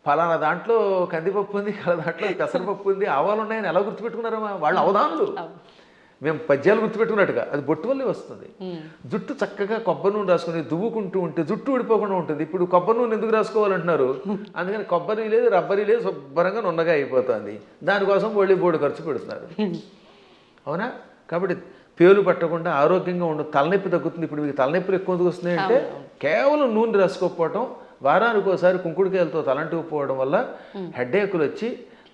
ఫలానా దాంట్లో కందిపప్పు ఉంది, దాంట్లో పెసరపప్పు ఉంది, ఆవాలు ఉన్నాయని ఎలా గుర్తుపెట్టుకున్నారమ్మా వాళ్ళు అవధానులు. మేము పద్యాలు గుర్తుపెట్టుకున్నట్టుగా అది బొట్టు వల్లే వస్తుంది. జుట్టు చక్కగా కొబ్బరి నూనె రాసుకుని దువ్వుకుంటూ ఉంటే జుట్టు ఊడిపోకుండా ఉంటుంది. ఇప్పుడు కొబ్బరి నూనె ఎందుకు రాసుకోవాలంటున్నారు? అందుకని కొబ్బరి లేదు, రబ్బరి లేదు, శుభ్రంగా నున్నగా అయిపోతుంది. దానికోసం బోడు ఖర్చు పెడుతున్నారు, అవునా? కాబట్టి పేలు పట్టకుండా ఆరోగ్యంగా ఉండదు, తలనొప్పి తగ్గుతుంది. ఇప్పుడు మీకు తలనొప్పులు ఎక్కువ వస్తున్నాయంటే కేవలం నూనె రాసుకోకపోవటం, వారానికి ఒకసారి కుంకుడుకాయలతో తలంటుకుపోవడం వల్ల హెడ్ఏకులు వచ్చి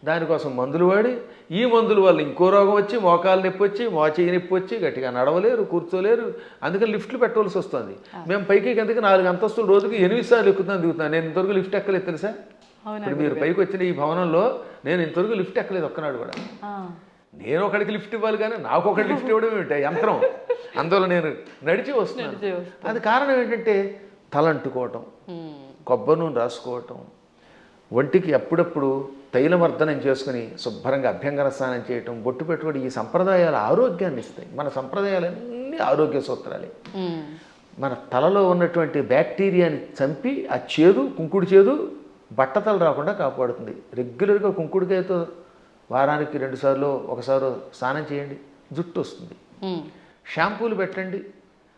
దానికోసం మందులు వాడి, ఈ మందుల వల్ల ఇంకో రోగం వచ్చి మోకాలు నొప్పి వచ్చి, మోచేయి నొప్పి వచ్చి గట్టిగా నడవలేరు, కూర్చోలేరు. అందుకని లిఫ్ట్లు పెట్టవలసి వస్తుంది. మేము పైకి కిందకి 4 అంతస్తులు రోజుకి 8 సార్లు దిగుతున్నాను. నేను ఇంతవరకు లిఫ్ట్ ఎక్కలేదు తెలుసా? ఇప్పుడు మీరు పైకి వచ్చిన ఈ భవనంలో నేను ఇంతవరకు లిఫ్ట్ ఎక్కలేదు ఒక్కనాడు కూడా. నేను ఒకడికి లిఫ్ట్ ఇవ్వాలి కానీ నాకు ఒకటి లిఫ్ట్ ఇవ్వడం ఏమిటి యంత్రం? అందువల్ల నేను నడిచి వస్తున్నాను. అది కారణం ఏంటంటే తలంటుకోవటం, కొబ్బరి నూనె రాసుకోవటం, ఒంటికి అప్పుడప్పుడు తైలమర్దనం చేసుకుని శుభ్రంగా అభ్యంగన స్నానం చేయటం, బొట్టు పెట్టుకోవడం, ఈ సంప్రదాయాలు ఆరోగ్యాన్ని ఇస్తాయి. మన సంప్రదాయాలన్నీ ఆరోగ్య సూత్రాలే. మన తలలో ఉన్నటువంటి బ్యాక్టీరియాని చంపి ఆ చేదు, కుంకుడు చేదు బట్టతలు రాకుండా కాపాడుతుంది. రెగ్యులర్గా కుంకుడుకాయతో వారానికి 2 సార్లు 1 సారి స్నానం చేయండి, జుట్టు వస్తుంది. షాంపూలు పెట్టండి,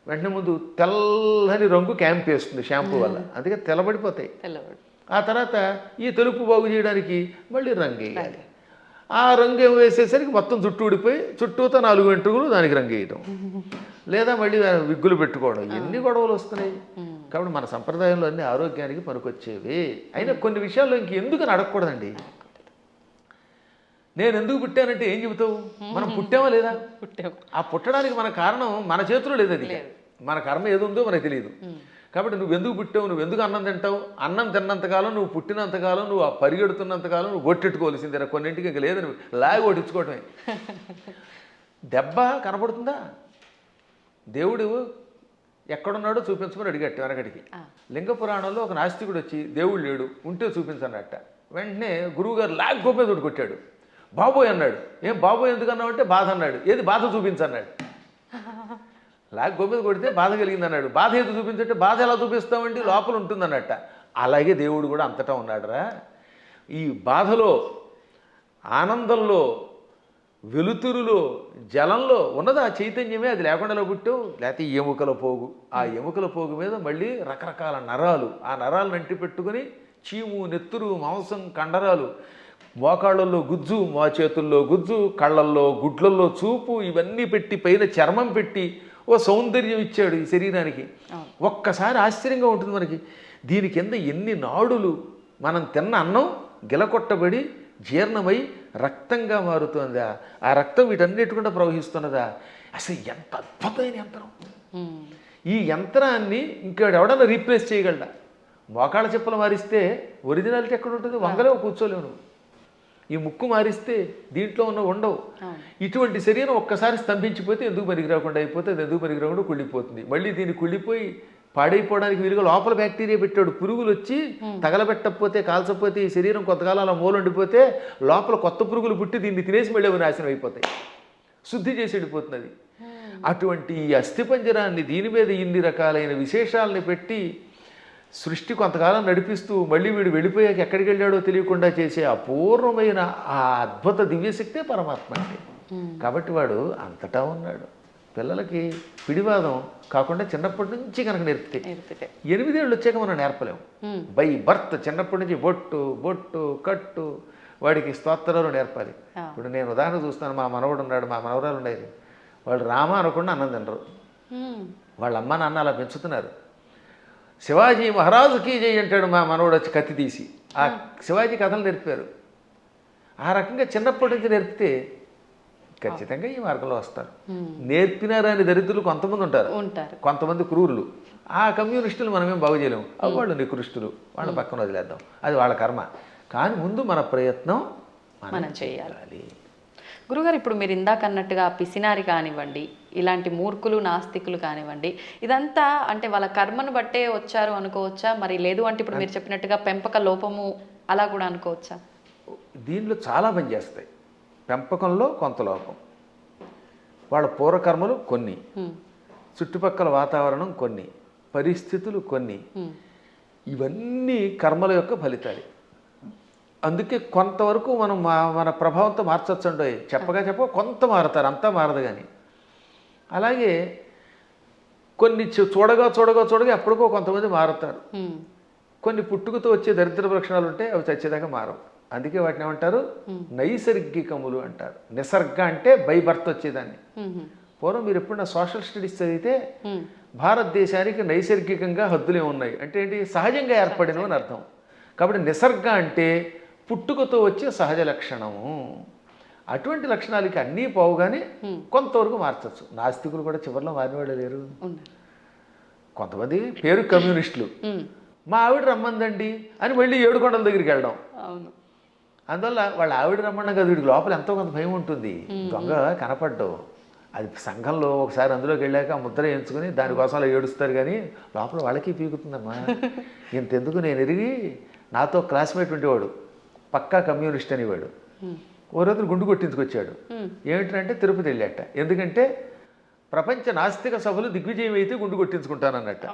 వెంటనే ముందు తెల్లని రంగు క్యాంప్ వేస్తుంది షాంపూ వల్ల, అందుకే తెల్లబడిపోతాయి. ఆ తర్వాత ఈ తెలుపు బాగు చేయడానికి మళ్ళీ రంగు వేయాలి. ఆ రంగు వేసేసరికి మొత్తం చుట్టూ ఊడిపోయి చుట్టూతో 4 వెంట్రుకలు దానికి రంగు వేయటం, లేదా మళ్ళీ విగ్గులు పెట్టుకోవడం, ఎన్ని గొడవలు వస్తున్నాయి. కాబట్టి మన సంప్రదాయంలో అన్ని ఆరోగ్యానికి పనికొచ్చేవి. అయినా కొన్ని విషయాల్లో ఇంకెందుకు అడగకూడదండి. నేను ఎందుకు పుట్టానంటే ఏం చెబుతావు? మనం పుట్టామా లేదా? ఆ పుట్టడానికి మన కారణం మన చేతిలో లేదు. అది మన కర్మ ఏది ఉందో మనకు తెలియదు. కాబట్టి నువ్వు ఎందుకు పుట్టావు, నువ్వు ఎందుకు అన్నం తింటావు, అన్నం తిన్నంతకాలం, నువ్వు పుట్టినంతకాలం, నువ్వు ఆ పరిగెడుతున్నంతకాలం నువ్వు ఒట్టెట్టుకోవాల్సిందే. కొన్నింటికి ఇంకా లేదు, నువ్వు లాగి ఒట్టించుకోవటమే. దెబ్బ కనపడుతుందా? దేవుడు ఎక్కడున్నాడో చూపించమని అడిగట్టు వెనకడికి. లింగ పురాణంలో ఒక నాస్తికుడు వచ్చి దేవుడు లేడు ఉంటే చూపించన్నట్ట. వెంటనే గురువుగారు లాగ్ గోపే తోడు కొట్టాడు. బాబోయ్ అన్నాడు. ఏం బాబోయ్ ఎందుకు అన్నావు అంటే బాధ అన్నాడు. ఏది బాధ చూపించన్నాడు. లాగ్ గోపే కొడితే బాధ కలిగింది అన్నాడు. బాధ ఏది చూపించంటే బాధ ఎలా చూపిస్తామండి, లోపల ఉంటుందన్నట్ట. అలాగే దేవుడు కూడా అంతటా ఉన్నాడురా. ఈ బాధలో, ఆనందంలో, వెలుతురులో, జలంలో ఉన్నది ఆ చైతన్యమే. అది లేకుండా పుట్టావు, లేకపోతే ఎముకల పోగు. ఆ ఎముకల పోగు మీద మళ్ళీ రకరకాల నరాలు, ఆ నరాలను అంటి పెట్టుకుని చీము, నెత్తురు, మాంసం, కండరాలు, మోకాళ్ళల్లో గుజ్జు, మా చేతుల్లో గుజ్జు, కళ్ళల్లో, గుడ్లల్లో చూపు, ఇవన్నీ పెట్టి పైన చర్మం పెట్టి ఓ సౌందర్యం ఇచ్చాడు ఈ శరీరానికి. ఒక్కసారి ఆశ్చర్యంగా ఉంటుంది మనకి. దీని కింద ఎన్ని నాడులు, మనం తిన్న అన్నం గిలకొట్టబడి జీర్ణమై రక్తంగా మారుతుందా, ఆ రక్తం వీటన్నిటికుండా ప్రవహిస్తున్నదా. అసలు ఎంత అద్భుతమైన యంత్రం. ఈ యంత్రాన్ని ఇంకెవడన్నా రీప్లేస్ చేయగలడా? మోకాళ్ళ చెప్పులు మారిస్తే ఒరిజినాలిటీ ఎక్కడ ఉంటుంది? వంగలేవు, కూర్చోలేవు నువ్వు. ఈ ముక్కు మారిస్తే దీంట్లో ఉన్న ఉండవు. ఇటువంటి శరీరం ఒక్కసారి స్తంభించిపోతే ఎందుకు పనికిరాకుండా అయిపోతే అది ఎందుకు పనికిరాకుండా కుళ్ళిపోతుంది. మళ్ళీ దీన్ని కుళ్ళిపోయి పాడైపోవడానికి వీలుగా లోపల బ్యాక్టీరియా పెట్టాడు. పురుగులు వచ్చి తగలబెట్టకపోతే, కాల్చకపోతే, ఈ శరీరం కొంతకాలం అలా మూలండిపోతే లోపల కొత్త పురుగులు పుట్టి దీన్ని తినేసి మళ్ళీ అవి నాశనం అయిపోతాయి. శుద్ధి చేసి వెళ్ళిపోతున్నది. అటువంటి ఈ అస్థిపంజరాన్ని దీని మీద ఇన్ని రకాలైన విశేషాలని పెట్టి సృష్టి కొంతకాలం నడిపిస్తూ మళ్ళీ వీడు వెళ్ళిపోయాక ఎక్కడికి వెళ్ళాడో తెలియకుండా చేసే అపూర్వమైన ఆ అద్భుత దివ్యశక్తే పరమాత్మ అంటే. కాబట్టి వాడు అంతటా ఉన్నాడు. పిల్లలకి పిడివాదం కాకుండా చిన్నప్పటి నుంచి కనుక నేర్పితే 8 ఏళ్ళు వచ్చాక మనం నేర్పలేము. బై బర్త్ చిన్నప్పటి నుంచి బొట్టు, బొట్టు, కట్టు, వాడికి స్తోత్రాలు నేర్పాలి. ఇప్పుడు నేను ఉదాహరణ చూస్తాను. మా మనవడు ఉన్నాడు, మా మనవరాలు ఉండేది. వాళ్ళు రామ అనకుండా అన్నం తినరు. వాళ్ళ అమ్మ నాన్న అలా పెంచుతున్నారు. శివాజీ మహారాజుకి జై అంటాడు మా మనవడు వచ్చి కత్తి తీసి. ఆ శివాజీ కథలు నేర్పారు. ఆ రకంగా చిన్నప్పటి నుంచి నేర్పితే ఖచ్చితంగా ఈ మార్గంలో వస్తారు. నేర్పినారని దరిద్రులు కొంతమంది ఉంటారు, కొంతమంది క్రూరులు. ఆ కమ్యూనిస్టులు మనమేం బాగు చేయలేము. వాళ్ళు నికృష్టులు, వాళ్ళ పక్కన వదిలేద్దాం, అది వాళ్ళ కర్మ. కానీ ముందు మన ప్రయత్నం మనం చేయాలి. గురుగారు, ఇప్పుడు మీరు ఇందాక అన్నట్టుగా పిసినారి కానివ్వండి, ఇలాంటి మూర్ఖులు, నాస్తికులు కానివ్వండి, ఇదంతా అంటే వాళ్ళ కర్మను బట్టే వచ్చారు అనుకోవచ్చా? మరి లేదు అంటే ఇప్పుడు మీరు చెప్పినట్టుగా పెంపక లోపము అలా కూడా అనుకోవచ్చా? దీనిలో చాలా పని చేస్తాయి. పెంపకంలో కొంత లోపం, వాళ్ళ పూర్వకర్మలు కొన్ని, చుట్టుపక్కల వాతావరణం కొన్ని, పరిస్థితులు కొన్ని, ఇవన్నీ కర్మల యొక్క ఫలితాలు. అందుకే కొంతవరకు మనం మన ప్రభావంతో మార్చొచ్చండి. చెప్పగా కొంత మారుతారు, అంతా మారదు. కానీ అలాగే కొన్ని చూడగా ఎప్పటికో కొంతమంది మారుతారు. కొన్ని పుట్టుకతో వచ్చే దరిద్ర లక్షణాలు ఉంటాయి, అవి చచ్చేదాకా మారవు. అందుకే వాటిని ఏమంటారు? నైసర్గికములు అంటారు. నిసర్గ అంటే బై బర్త్ వచ్చేదాన్ని. పూర్వం మీరు ఎప్పుడన్నా సోషల్ స్టడీస్ చదివితే భారతదేశానికి నైసర్గికంగా హద్దులే ఉన్నాయి అంటే ఏంటి? సహజంగా ఏర్పడినవి అని అర్థం. కాబట్టి నిసర్గ అంటే పుట్టుకతో వచ్చే సహజ లక్షణము. అటువంటి లక్షణాలకి అన్నీ పోవుగానే కొంతవరకు మార్చచ్చు. నాస్తికులు కూడా చివరిలో మారినవాళ్ళు లేరు. కొంతమంది పేరు కమ్యూనిస్టులు, మా ఆవిడ రమ్మందండి అని మళ్ళీ ఏడుకొండల దగ్గరికి వెళ్ళడం. అందువల్ల వాళ్ళ ఆవిడ రమ్మన్నా కదా, వీడికి లోపల ఎంతో కొంత భయం ఉంటుంది. దొంగ కనపడ్డావు, అది సంఘంలో ఒకసారి అందులోకి వెళ్ళాక ఆ ముద్ర ఎంచుకుని దానికోసం అలా ఏడుస్తారు. కానీ లోపల వాళ్ళకి పీకుతుందమ్మా. ఇంతెందుకు, నేను ఎరిగి నాతో క్లాస్మేట్ ఉండేవాడు, పక్కా కమ్యూనిస్ట్ అనేవాడు. ఓ రోజు గుండు కొట్టించుకొచ్చాడు. ఏమిటంటే తిరుపతి వెళ్ళాట. ఎందుకంటే ప్రపంచ నాస్తిక సభలు దిగ్విజయం అయితే గుండు కొట్టించుకుంటానన్నట్ట.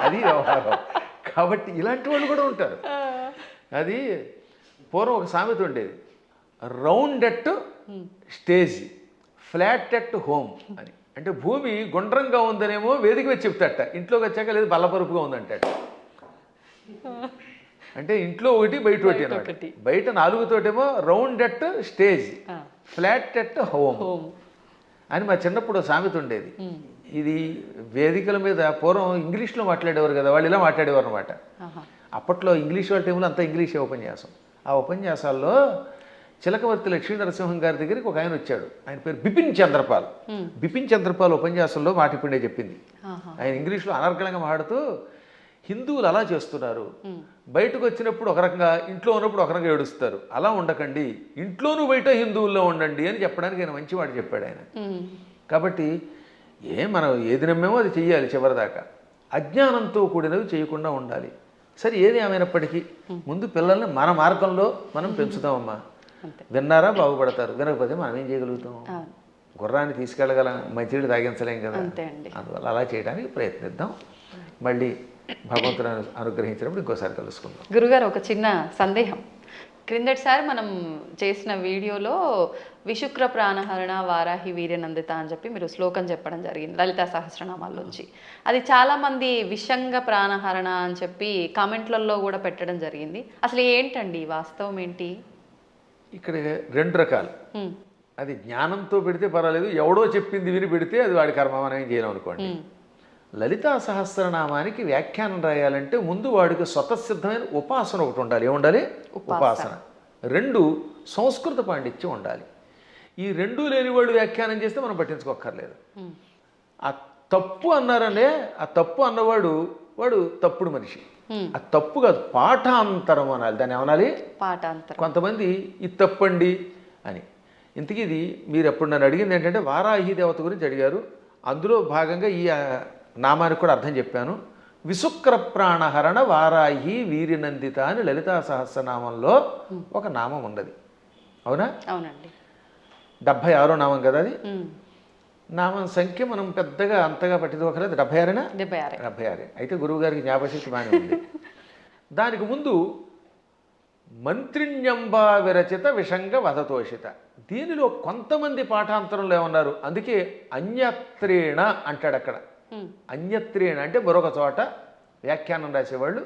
అది వ్యవహారం. కాబట్టి ఇలాంటి వాళ్ళు కూడా ఉంటారు. అది పూర్వం ఒక సామెత ఉండేది, round at stage, flat at home అని. అంటే భూమి గుండ్రంగా ఉందనేమో వేదిక వచ్చి చెప్తాట, ఇంట్లోకి వచ్చాక లేదు బల్లపరుపుగా ఉందంటాట. అంటే ఇంట్లో ఒకటి బయట ఒకటి అన్నమాట. బయట 4తోటేమో round at stage, flat at home అని మా చిన్నప్పుడు సామెత ఉండేది. ఇది వేదికల మీద పూర్వం ఇంగ్లీష్లో మాట్లాడేవారు కదా, వాళ్ళు ఇలా మాట్లాడేవారు అనమాట. అప్పట్లో ఇంగ్లీష్ వాళ్ళ టైంలో అంతా ఇంగ్లీషే ఉపన్యాసం. ఆ ఉపన్యాసాల్లో చిలకవర్తి లక్ష్మీ నరసింహం గారి దగ్గరికి ఒక ఆయన వచ్చాడు. ఆయన పేరు బిపిన్ చంద్రపాల్. బిపిన్ చంద్రపాల్ ఉపన్యాసంలో మాట ఇప్పుడే చెప్పింది. ఆయన ఇంగ్లీష్లో అనర్గళంగా మాట్లాడుతూ హిందువులు అలా చేస్తున్నారు, బయటకు వచ్చినప్పుడు ఒక రకంగా, ఇంట్లో ఉన్నప్పుడు ఒక రకంగా ఏడుస్తారు, అలా ఉండకండి, ఇంట్లోనూ బయట హిందువుల్లో ఉండండి అని చెప్పడానికి ఆయన మంచి మాట చెప్పాడు ఆయన. కాబట్టి మనం ఏది నమ్మేమో అది చెయ్యాలి చివరిదాకా, అజ్ఞానంతో కూడినవి చేయకుండా ఉండాలి. సరే ఏది ఏమైనప్పటికీ ముందు పిల్లల్ని మన మార్గంలో మనం పెంచుతామమ్మా. విన్నారా బాగుపడతారు, వినకపోతే మనం ఏం చేయగలుగుతాం? గుర్రాన్ని తీసుకెళ్ళగలం, మంచినీళ్ళు తాగించలేం కదా. అందువల్ల అలా చేయడానికి ప్రయత్నిద్దాం. మళ్ళీ భగవంతుడు అనుగ్రహించినప్పుడు ఇంకోసారి కలుసుకుందాం. గురుగారు, ఒక చిన్న సందేహం. క్రిందటిసారి మనం చేసిన వీడియోలో విశుక్ర ప్రాణహరణ వారాహి వీర్యనందిత అని చెప్పి మీరు శ్లోకం చెప్పడం జరిగింది లలితా సహస్రనామాల్లోంచి. అది చాలామంది విషంగ ప్రాణహరణ అని చెప్పి కామెంట్లలో కూడా పెట్టడం జరిగింది. అసలు ఏంటండి వాస్తవం ఏంటి? ఇక్కడ 2 రకాలు. అది జ్ఞానంతో పెడితే పర్వాలేదు, ఎవడో చెప్పింది విని పెడితే అది వాడి కర్మ, మనం ఏం చేయలేం అనుకోండి. లలితా సహస్రనామానికి వ్యాఖ్యానం రాయాలంటే ముందు వాడికి స్వతసిద్ధమైన ఉపాసన ఒకటి ఉండాలి. ఏముండాలి? ఉపాసన. 2 సంస్కృత పాండిత్యం ఉండాలి. ఈ 2 లేని వాడు వ్యాఖ్యానం చేస్తే మనం పట్టించుకోక్కర్లేదు. ఆ తప్పు అన్నారనే, ఆ తప్పు అన్నవాడు వాడు తప్పుడు మనిషి. ఆ తప్పు కాదు, పాఠాంతరం అనాలి. దాన్ని ఏమనాలి? పాఠాంతరం. కొంతమంది ఇది తప్పండి అని. ఇంతకీ ఇది మీరు ఎప్పుడు నన్ను అడిగింది ఏంటంటే వారాహి దేవత గురించి అడిగారు. అందులో భాగంగా ఈ నామానికి కూడా అర్థం చెప్పాను. విశుక్ర ప్రాణహరణ వారాహి వీర్యనందిత అని లలితా సహస్రనామంలో ఒక నామం ఉన్నది. అవునా? అవునండి. 76వ నామం కదా అది. నామం సంఖ్య మనం పెద్దగా అంతగా పట్టించుకోకలేదు. 76 76. అయితే గురువుగారికి జ్ఞాపశక్తి బాగానే ఉంది. దానికి ముందు మంత్రిణ్యంబా విరచిత విషంగ వధతోషిత. దీనిలో కొంతమంది పాఠాంతరంలో ఏమన్నారు, అందుకే అన్యత్రేణ అంటాడు అక్కడ. అన్యత్రేణ అంటే మరొక చోట వ్యాఖ్యానం రాసేవాళ్ళు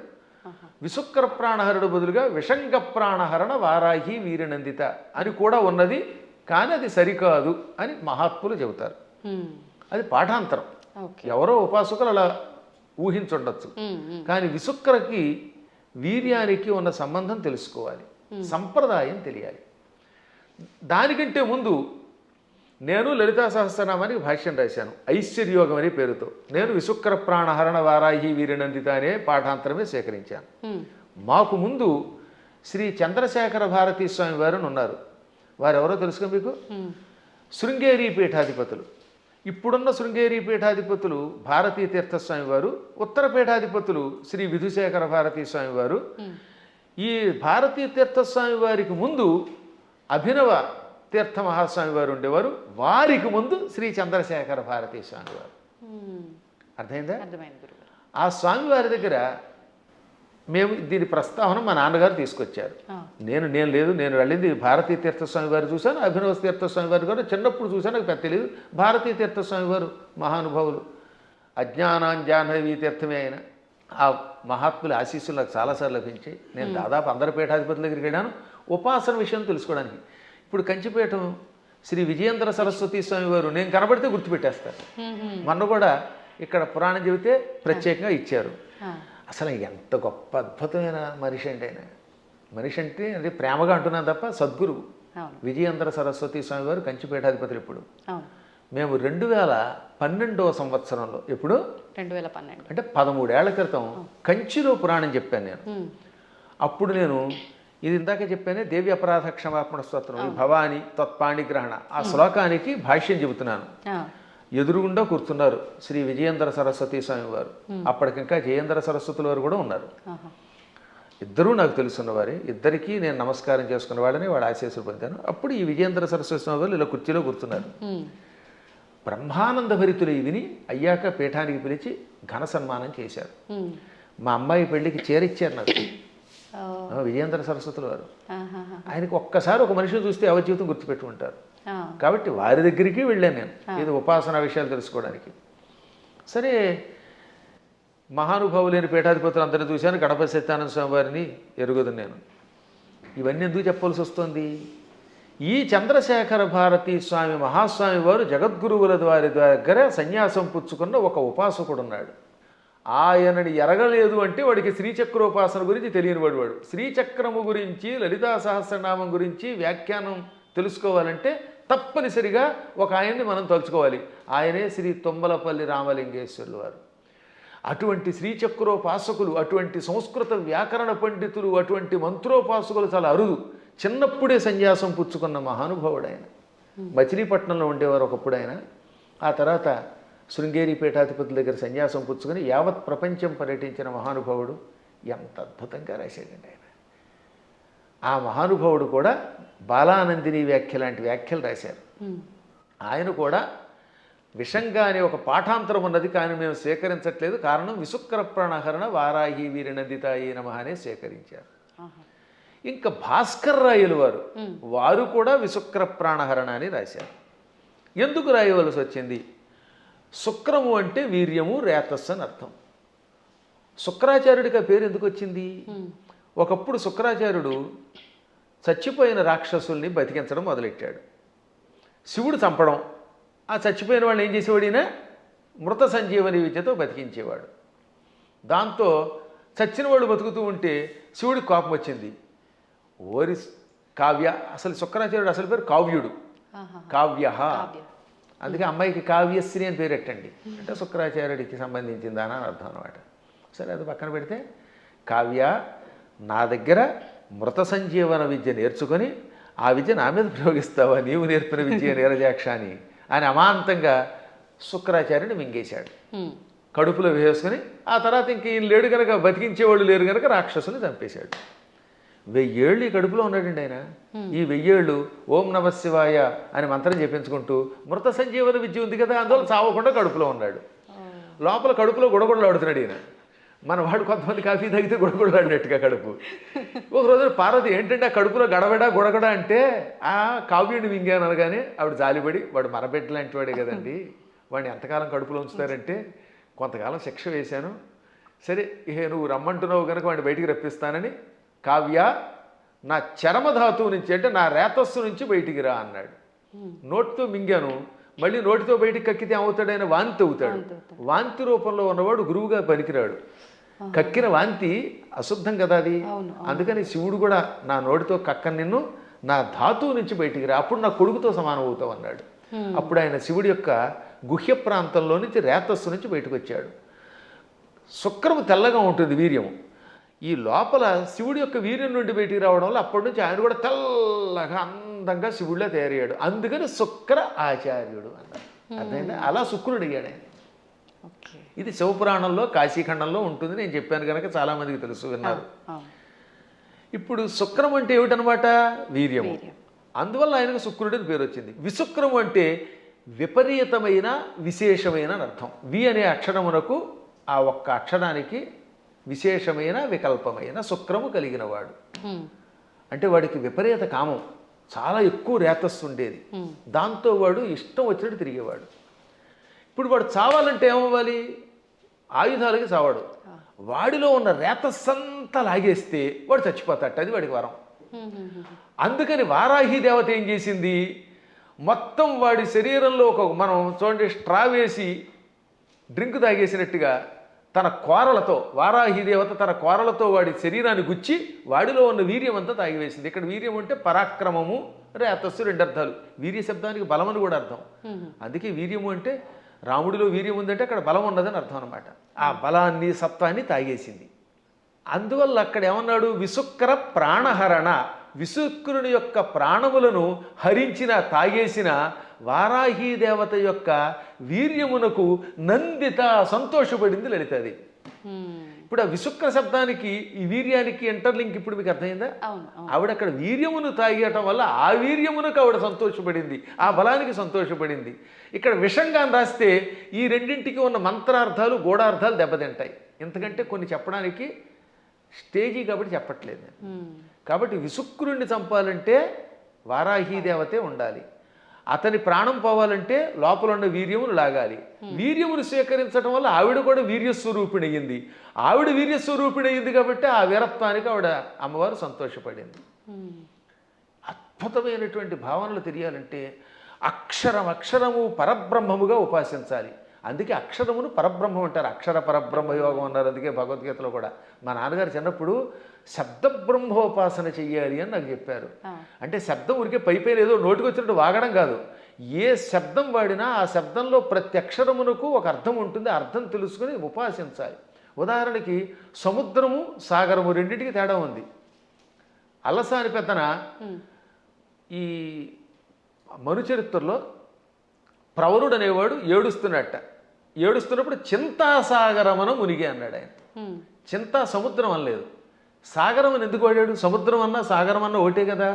విశుక్ర ప్రాణహరుడు బదులుగా విషంగ ప్రాణహరణ వారాహి వీరనందిత అని కూడా ఉన్నది, కానీ అది సరికాదు అని మహాత్ములు చెబుతారు. అది పాఠాంతరం. ఎవరో ఉపాసకులు అలా ఊహించుండొచ్చు. కానీ విశుక్రకి వీర్యానికి ఉన్న సంబంధం తెలుసుకోవాలి, సంప్రదాయం తెలియాలి. దానికంటే ముందు నేను లలితా సహస్రనామానికి భాష్యం రాశాను ఐశ్వర్యోగం అనే పేరుతో. నేను విశుక్ర ప్రాణహరణ వారాహి వీరనందిత అనే పాఠాంతరమే సేకరించాను. మాకు ముందు శ్రీ చంద్రశేఖర భారతీ స్వామి వారు ఉన్నారు. వారు ఎవరో తెలుసుకో మీకు? శృంగేరి పీఠాధిపతులు. ఇప్పుడున్న శృంగేరి పీఠాధిపతులు భారతీ తీర్థస్వామి వారు, ఉత్తర పీఠాధిపతులు శ్రీ విధుశేఖర భారతీ స్వామి వారు. ఈ భారతీ తీర్థస్వామి వారికి ముందు అభినవ తీర్థ మహాస్వామి వారు ఉండేవారు. వారికి ముందు శ్రీ చంద్రశేఖర భారతీ స్వామి వారు. అర్థమైందా? ఆ స్వామి వారి దగ్గర మేము దీని ప్రస్తావన మా నాన్నగారు తీసుకొచ్చారు. నేను లేదు, నేను వెళ్ళింది భారతీ తీర్థస్వామి వారు చూశాను, అభినవ తీర్థస్వామి వారు గారు చిన్నప్పుడు చూశాను, నాకు పెద్ద తెలియదు. భారతీ తీర్థస్వామి వారు మహానుభావులు, అజ్ఞానాంజాహ్నవీ తీర్థమే అయిన ఆ మహాత్ముల ఆశీస్సులు నాకు చాలాసార్లు లభించాయి. నేను దాదాపు అందరి పీఠాధిపతుల దగ్గరికి వెళ్ళాను ఉపాసన విషయం తెలుసుకోవడానికి. ఇప్పుడు కంచిపీఠం శ్రీ విజయేంద్ర సరస్వతి స్వామి వారు నేను కనబడితే గుర్తుపెట్టేస్తారు. మొన్న కూడా ఇక్కడ పురాణం చెబితే ప్రత్యేకంగా ఇచ్చారు. అసలు ఎంత గొప్ప అద్భుతమైన మనిషి అంటే ఆయన. మనిషి అంటే అది ప్రేమగా అంటున్నాను తప్ప సద్గురువు విజయేంద్ర సరస్వతి స్వామి వారు కంచిపీఠాధిపతులు. ఇప్పుడు మేము 2012వ సంవత్సరంలో, ఇప్పుడు 2012 అంటే 13 ఏళ్ల క్రితం కంచిలో పురాణం చెప్పాను నేను. అప్పుడు నేను ఇది ఇందాక చెప్పానే దేవి అపరాధ క్షమాపణ స్తోత్రం, ఈ భవాని తత్పాణిగ్రహణ ఆ శ్లోకానికి భాష్యం చెబుతున్నాను. ఎదురుగుండా కూర్చున్నారు శ్రీ విజయేంద్ర సరస్వతి స్వామి వారు. అప్పటికింకా జయేంద్ర సరస్వతుల వారు కూడా ఉన్నారు. ఇద్దరూ నాకు తెలుసున్నవారే. ఇద్దరికీ నేను నమస్కారం చేసుకున్న వాళ్ళని వాళ్ళ ఆశీస్సులు పొందాను. అప్పుడు ఈ విజయేంద్ర సరస్వతి స్వామి వారు ఇలా కుర్చీలో కూర్చున్నారు. బ్రహ్మానంద భరితులు విని అయ్యాక పీఠానికి పిలిచి ఘన సన్మానం చేశారు. మా అమ్మాయి పెళ్లికి చేరిచ్చారు నాకు విజయేంద్ర సరస్వతుల వారు. ఆయనకి ఒక్కసారి ఒక మనిషిని చూస్తే అవజీవితం గుర్తుపెట్టుకుంటారు. కాబట్టి వారి దగ్గరికి వెళ్ళాను నేను ఇది ఉపాసన విషయాలు తెలుసుకోవడానికి. సరే మహానుభావులైన పీఠాధిపతులు అందరినీ చూశాను, గణపతి సత్యానంద స్వామి వారిని ఎరుగుదు నేను. ఇవన్నీ ఎందుకు చెప్పవలసి వస్తుంది? ఈ చంద్రశేఖర భారతీ స్వామి మహాస్వామి వారు జగద్గురువుల వారి దగ్గర సన్యాసం పుచ్చుకున్న ఒక ఉపాసకుడు ఉన్నాడు. ఆయనని ఎరగలేదు అంటే వాడికి శ్రీచక్రోపాసన గురించి తెలియనివాడు. వాడు శ్రీచక్రము గురించి, లలితా సహస్రనామం గురించి వ్యాఖ్యానం తెలుసుకోవాలంటే తప్పనిసరిగా ఒక ఆయన్ని మనం తలుచుకోవాలి. ఆయనే శ్రీ తుమ్మలపల్లి రామలింగేశ్వరులు వారు. అటువంటి శ్రీచక్రోపాసకులు, అటువంటి సంస్కృత వ్యాకరణ పండితులు, అటువంటి మంత్రోపాసకులు చాలా అరుదు. చిన్నప్పుడే సన్యాసం పుచ్చుకున్న మహానుభావుడు ఆయన. మచిలీపట్నంలో ఉండేవారు ఒకప్పుడు ఆయన. ఆ తర్వాత శృంగేరి పీఠాధిపతుల దగ్గర సన్యాసం పుచ్చుకొని యావత్ ప్రపంచం పర్యటించిన మహానుభావుడు. ఎంత అద్భుతంగా రాశాడండి ఆయన. ఆ మహానుభావుడు కూడా బాలానందిని వ్యాఖ్య లాంటి వ్యాఖ్యలు రాశారు. ఆయన కూడా విషంగా అనే ఒక పాఠాంతరం ఉన్నది, కానీ మేము స్వీకరించట్లేదు. కారణం విశుక్ర ప్రాణహరణ వారాహి వీరినందితాయి నమః అనే స్వీకరించారు. ఇంకా భాస్కర్ రాయలు వారు కూడా విశుక్ర ప్రాణహరణ అని రాశారు. ఎందుకు రాయవలసి వచ్చింది? శుక్రము అంటే వీర్యము, రేతస్సు అని అర్థం. శుక్రాచార్యుడికి ఆ పేరు ఎందుకు వచ్చింది? ఒకప్పుడు శుక్రాచార్యుడు చచ్చిపోయిన రాక్షసుల్ని బతికించడం మొదలెట్టాడు. శివుడు చంపడం, ఆ చచ్చిపోయిన వాళ్ళు ఏం చేసేవాడు? ఈయన మృత సంజీవని విద్యతో బతికించేవాడు. దాంతో చచ్చిన వాళ్ళు బతుకుతూ ఉంటే శివుడికి కోపం వచ్చింది. ఓరి కావ్య, అసలు శుక్రాచార్యుడు అసలు పేరు కావ్యుడు, కావ్య. అందుకే అమ్మాయికి కావ్యశ్రీ అని పేరెట్టండి అంటే శుక్రాచార్యుడికి సంబంధించిందా అని అర్థం అనమాట. సరే, అది పక్కన పెడితే, కావ్య నా దగ్గర మృత సంజీవన విద్య నేర్చుకొని ఆ విద్య నా మీద ప్రయోగిస్తావా? నీవు నేర్పిన విద్య నీరజాక్ష అని అమాంతంగా శుక్రాచార్యుని మింగేశాడు. కడుపులో వేసుకుని ఆ తర్వాత ఇంక ఈయన లేడు కనుక, బతికించేవాళ్ళు లేరు కనుక రాక్షసుని చంపేశాడు. 1000 ఏళ్ళు ఈ కడుపులో ఉన్నాడండి ఆయన. ఈ 1000 ఏళ్ళు ఓం నమ శివాయ అని మంత్రం చెప్పించుకుంటూ మృత సంజీవన విద్య ఉంది కదా, అందువల్ల చావకుండా కడుపులో ఉన్నాడు. లోపల కడుపులో గుడగొడలాడుతున్నాడు ఈయన. మన వాడు కొంతమంది కాఫీ తాగితే గుడగొడలాడినట్టుగా కడుపు. ఒక రోజున పార్వతి ఏంటంటే ఆ కడుపులో గడబడా గుడగడ అంటే ఆ కావ్యుడిని మింగాను అనగానే ఆవిడ జాలిపడి, వాడు మరబెట్ట లాంటి వాడే కదండి, వాడిని ఎంతకాలం కడుపులో ఉంచుతారంటే కొంతకాలం శిక్ష వేశాను, సరే ఇహ నువ్వు రమ్మంటున్నావు కనుక వాడిని బయటికి రప్పిస్తానని, కావ్య నా చరమధాతువు నుంచి అంటే నా రేతస్సు నుంచి బయటికి రా అన్నాడు. నోటితో మింగాను, మళ్ళీ నోటితో బయటికి కక్కితే ఏమవుతాడైనా వాంతి అవుతాడు. వాంతి రూపంలో ఉన్నవాడు గురువుగా పనికిరాడు. కక్కిన వాంతి అశుద్ధం కదా అది. అందుకని శివుడు కూడా నా నోటితో కక్కని నిన్ను, నా ధాతువు నుంచి బయటికి రా, అప్పుడు నా కొడుకుతో సమానం అవుతావు అన్నాడు. అప్పుడు ఆయన శివుడి యొక్క గుహ్య ప్రాంతంలో నుంచి రేతస్సు నుంచి బయటకు వచ్చాడు. శుక్రము తెల్లగా ఉంటుంది వీర్యము. ఈ లోపల శివుడి యొక్క వీర్యం నుండి బయటికి రావడం వల్ల అప్పటి నుంచి ఆయన కూడా తెల్లగా అందంగా శివుడిలా తయారయ్యాడు. అందుకని శుక్ర ఆచార్యుడు అన్నారు. అర్థమైందా? అలా శుక్రుడు అయ్యాడు ఆయన. ఇది శివపురాణంలో కాశీఖండంలో ఉంటుంది. నేను చెప్పాను కనుక చాలామందికి తెలుసు, విన్నారు. ఇప్పుడు శుక్రం అంటే ఏమిటనమాట? వీర్యము. అందువల్ల ఆయనకు శుక్రుడిని పేరు వచ్చింది. విశుక్రము అంటే విపరీతమైన విశేషమైన అని అర్థం. వి అనే అక్షరమునకు ఆ ఒక్క అక్షరానికి విశేషమైన వికల్పమైన శుక్రము కలిగినవాడు. అంటే వాడికి విపరీత కామం, చాలా ఎక్కువ రేతస్సు ఉండేది. దాంతో వాడు ఇష్టం వచ్చినట్టు తిరిగేవాడు. ఇప్పుడు వాడు చావాలంటే ఏమవ్వాలి? ఆయుధాలకి చావాడు. వాడిలో ఉన్న రేతస్సంతా లాగేస్తే వాడు చచ్చిపోతాడు. అది వాడికి వరం. అందుకని వారాహి దేవత ఏం చేసింది? మొత్తం వాడి శరీరంలో ఒక, మనం చూడండి, స్ట్రా వేసి డ్రింక్ తాగేసినట్టుగా తన కోరలతో, వారాహి దేవత తన కోరలతో వాడి శరీరాన్ని గుచ్చి వాడిలో ఉన్న వీర్యం అంతా తాగివేసింది. ఇక్కడ వీర్యం అంటే పరాక్రమము, రేతస్సు, 2 అర్థాలు. వీర్య శబ్దానికి బలం అని కూడా అర్థం. అందుకే వీర్యము అంటే రాముడిలో వీర్యం ఉందంటే అక్కడ బలం ఉన్నదని అర్థం అనమాట. ఆ బలాన్ని, సత్వాన్ని తాగేసింది. అందువల్ల అక్కడ ఏమన్నాడు? విశుక్ర ప్రాణహరణ, విశుక్రుని యొక్క ప్రాణములను హరించిన, తాగేసిన వారాహి దేవత యొక్క వీర్యమునకు నందిత, సంతోషపడింది లలితది. ఇప్పుడు ఆ విశుక్ర శబ్దానికి ఈ వీర్యానికి ఇంటర్లింక్ ఇప్పుడు మీకు అర్థమైందా? ఆవిడ అక్కడ వీర్యమును తాగేయటం వల్ల ఆ వీర్యమునకు ఆవిడ సంతోషపడింది, ఆ బలానికి సంతోషపడింది. ఇక్కడ విషంగా రాస్తే ఈ రెండింటికి ఉన్న మంత్రార్థాలు, గూఢార్థాలు దెబ్బతింటాయి. ఎందుకంటే కొన్ని చెప్పడానికి స్టేజీ కాబట్టి చెప్పట్లేదు. కాబట్టి విశుక్రుణ్ణి చంపాలంటే వారాహి దేవతే ఉండాలి. అతని ప్రాణం పోవాలంటే లోపల ఉన్న వీర్యమును లాగాలి. వీర్యమును స్వీకరించడం వల్ల ఆవిడ కూడా వీర్యస్వరూపిణి అయ్యింది. ఆవిడ వీర్యస్వరూపిణి అయ్యింది కాబట్టి ఆ వీరత్వానికి ఆవిడ అమ్మవారు సంతోషపడింది. అద్భుతమైనటువంటి భావనలు తెలియాలంటే అక్షరము పరబ్రహ్మముగా ఉపాసించాలి. అందుకే అక్షరమును పరబ్రహ్మం అంటారు. అక్షర పరబ్రహ్మ యోగం అన్నారు. అందుకే భగవద్గీతలో కూడా మా నాన్నగారు చిన్నప్పుడు శబ్దబ్రహ్మోపాసన చెయ్యాలి అని నాకు చెప్పారు. అంటే శబ్దం ఉరికే పైపైన ఏదో నోటికి వచ్చినట్టు వాగడం కాదు. ఏ శబ్దం వాడినా ఆ శబ్దంలో ప్రతి అక్షరమునకు ఒక అర్థం ఉంటుంది. ఆ అర్థం తెలుసుకుని ఉపాసించాలి. ఉదాహరణకి సముద్రము సాగరము రెండింటికి తేడా ఉంది. అల్లసాని పెద్దన ఈ మనుచరిత్రలో ప్రవరుడు అనేవాడు ఏడుస్తున్నప్పుడు చింతాసాగరమన మునిగి అన్నాడు ఆయన. చింతా సముద్రం అనలేదు. సాగరం అని ఎందుకు వాడాడు? సముద్రం అన్నా సాగరం అన్నా ఒకటే కదా.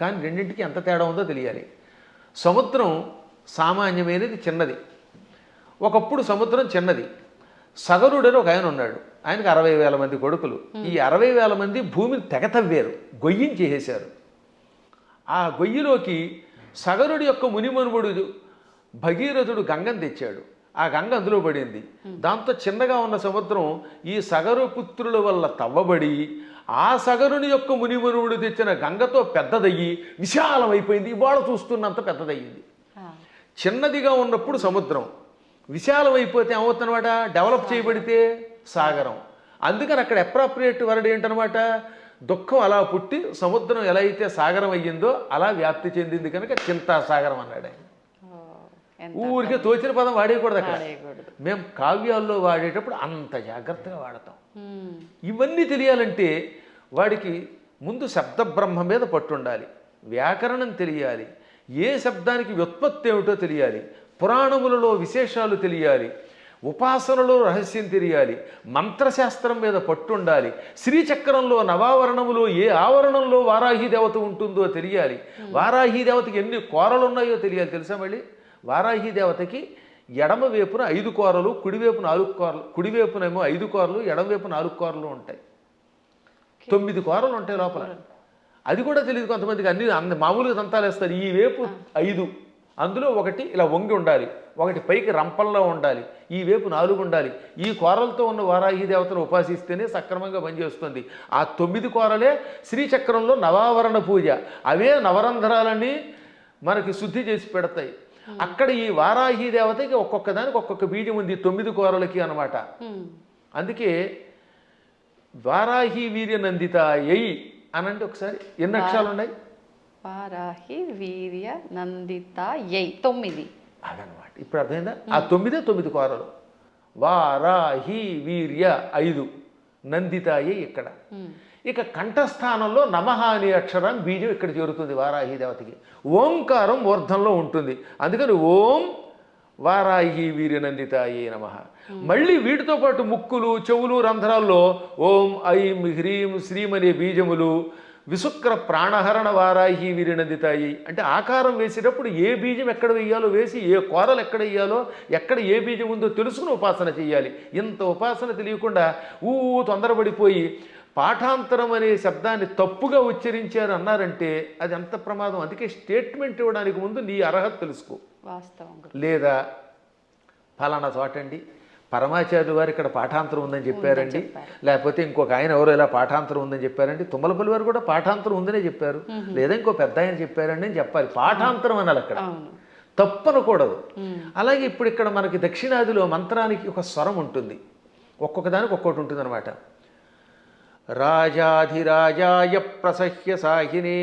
కానీ రెండింటికి ఎంత తేడా ఉందో తెలియాలి. సముద్రం సామాన్యమైనది, చిన్నది. ఒకప్పుడు సముద్రం చిన్నది. సగరుడని ఒక ఆయన ఉన్నాడు. ఆయనకు 60,000 మంది కొడుకులు. ఈ 60,000 మంది భూమిని తెగతవ్వారు, గొయ్యించేసేశారు. ఆ గొయ్యిలోకి సగరుడి యొక్క మునిమనుముడు భగీరథుడు గంగను తెచ్చాడు. ఆ గంగ అందులో పడింది. దాంతో చిన్నగా ఉన్న సముద్రం ఈ సగరు పుత్రుల వల్ల తవ్వబడి ఆ సగరుని యొక్క మునిమనువుడు తెచ్చిన గంగతో పెద్దదయ్యి విశాలమైపోయింది. ఇవాళ చూస్తున్నంత పెద్దదయ్యింది. చిన్నదిగా ఉన్నప్పుడు సముద్రం, విశాలమైపోతే ఏమవుతుందన్నమాట? డెవలప్ చేయబడితే సాగరం. అందుకని అక్కడ అప్రాప్రియేట్ వర్డ్ ఏంటనమాట? దుఃఖం అలా పుట్టి సముద్రం ఎలా అయితే సాగరం అయ్యిందో అలా వ్యాప్తి చెందింది కనుక చింతాసాగరం అన్నాడు ఆయన. ఊరికే తోచిన పదం వాడేయకూడదు అక్కడ. మేము కావ్యాల్లో వాడేటప్పుడు అంత జాగ్రత్తగా వాడతాం. ఇవన్నీ తెలియాలంటే వాడికి ముందు శబ్ద బ్రహ్మ మీద పట్టుండాలి, వ్యాకరణం తెలియాలి, ఏ శబ్దానికి వ్యుత్పత్తి ఏమిటో తెలియాలి, పురాణములలో విశేషాలు తెలియాలి, ఉపాసనలో రహస్యం తెలియాలి, మంత్రశాస్త్రం మీద పట్టుండాలి, శ్రీచక్రంలో నవావరణములో ఏ ఆవరణంలో వారాహి దేవత ఉంటుందో తెలియాలి, వారాహి దేవతకి ఎన్ని కోరలు ఉన్నాయో తెలియాలి. తెలుసా? మళ్ళీ వారాహి దేవతకి ఎడమ వైపున 5 కోరలు, కుడివైపు 4 కోరలు, కుడివైపునేమో 5 కోరలు, ఎడమవైపు 4 కోరలు ఉంటాయి. 9 కోరలు ఉంటాయి లోపల. అది కూడా తెలియదు కొంతమందికి. అన్ని మామూలుగా దంతాలు వేస్తారు. ఈ వైపు 5, అందులో ఒకటి ఇలా వంగి ఉండాలి, ఒకటి పైకి రంపంలో ఉండాలి, ఈ వైపు 4 ఉండాలి. ఈ కోరలతో ఉన్న వారాహి దేవతను ఉపాసిస్తేనే సక్రమంగా పనిచేస్తుంది. ఆ 9 కోరలే శ్రీచక్రంలో నవావరణ పూజ. అవే నవరంధ్రాలని మనకి శుద్ధి చేసి పెడతాయి. అక్కడ ఈ వారాహి దేవతకి ఒక్కొక్క దానికి ఒక్కొక్క బీజం ఉంది 9 కోరలకి అన్నమాట. అందుకే వారాహి వీర్య నందిత ఎయి అనంటే ఒకసారి ఎన్ని అక్షరాలు ఉన్నాయి? వారాహి వీర్య నందిత ఎయి 9. అదనమాట. ఇప్పుడు అర్థమైందా? ఆ 9 కోరలు. వారాహి వీర్య 5, నందిత ఎయి ఇక్కడ. ఇక కంఠస్థానంలో నమః అనే అక్షరం బీజం ఇక్కడ చేరుతుంది వారాహి దేవతకి. ఓంకారం ఊర్ధంలో ఉంటుంది. అందుకని ఓం వారాహి వీర్యనందితాయే నమః. మళ్ళీ వీటితో పాటు ముక్కులు, చెవులు, రంధ్రాల్లో ఓం ఐం హ్రీం శ్రీం అనే బీజములు, విశుక్ర ప్రాణహరణ వారాహి వీర్యనందితాయి. అంటే ఆకారం వేసేటప్పుడు ఏ బీజం ఎక్కడ వేయాలో వేసి, ఏ కోరలు ఎక్కడ వేయాలో, ఎక్కడ ఏ బీజం ఉందో తెలుసుకుని ఉపాసన చేయాలి. ఇంత ఉపాసన తెలియకుండా తొందరపడిపోయి పాఠాంతరం అనే శబ్దాన్ని తప్పుగా ఉచ్చరించారు అన్నారంటే అది ఎంత ప్రమాదం. అందుకే స్టేట్మెంట్ ఇవ్వడానికి ముందు నీ అర్హత తెలుసుకో. వాస్తవం. లేదా ఫలానా చోటండి పరమాచార్యులు వారు ఇక్కడ పాఠాంతరం ఉందని చెప్పారండి, లేకపోతే ఇంకొక ఆయన ఎవరో ఇలా పాఠాంతరం ఉందని చెప్పారండి, తుమ్మలపల్లి వారు కూడా పాఠాంతరం ఉందనే చెప్పారు, లేదా ఇంకో పెద్ద ఆయన చెప్పారండి అని చెప్పాలి. పాఠాంతరం అనాలి అక్కడ, తప్పనకూడదు. అలాగే ఇప్పుడు ఇక్కడ మనకి దక్షిణాదిలో మంత్రానికి ఒక స్వరం ఉంటుంది, ఒక్కొక్క దానికి ఒక్కొక్కటి ఉంటుంది అనమాట. రాజాధిరాజాయ ప్రసహ్య సాహినే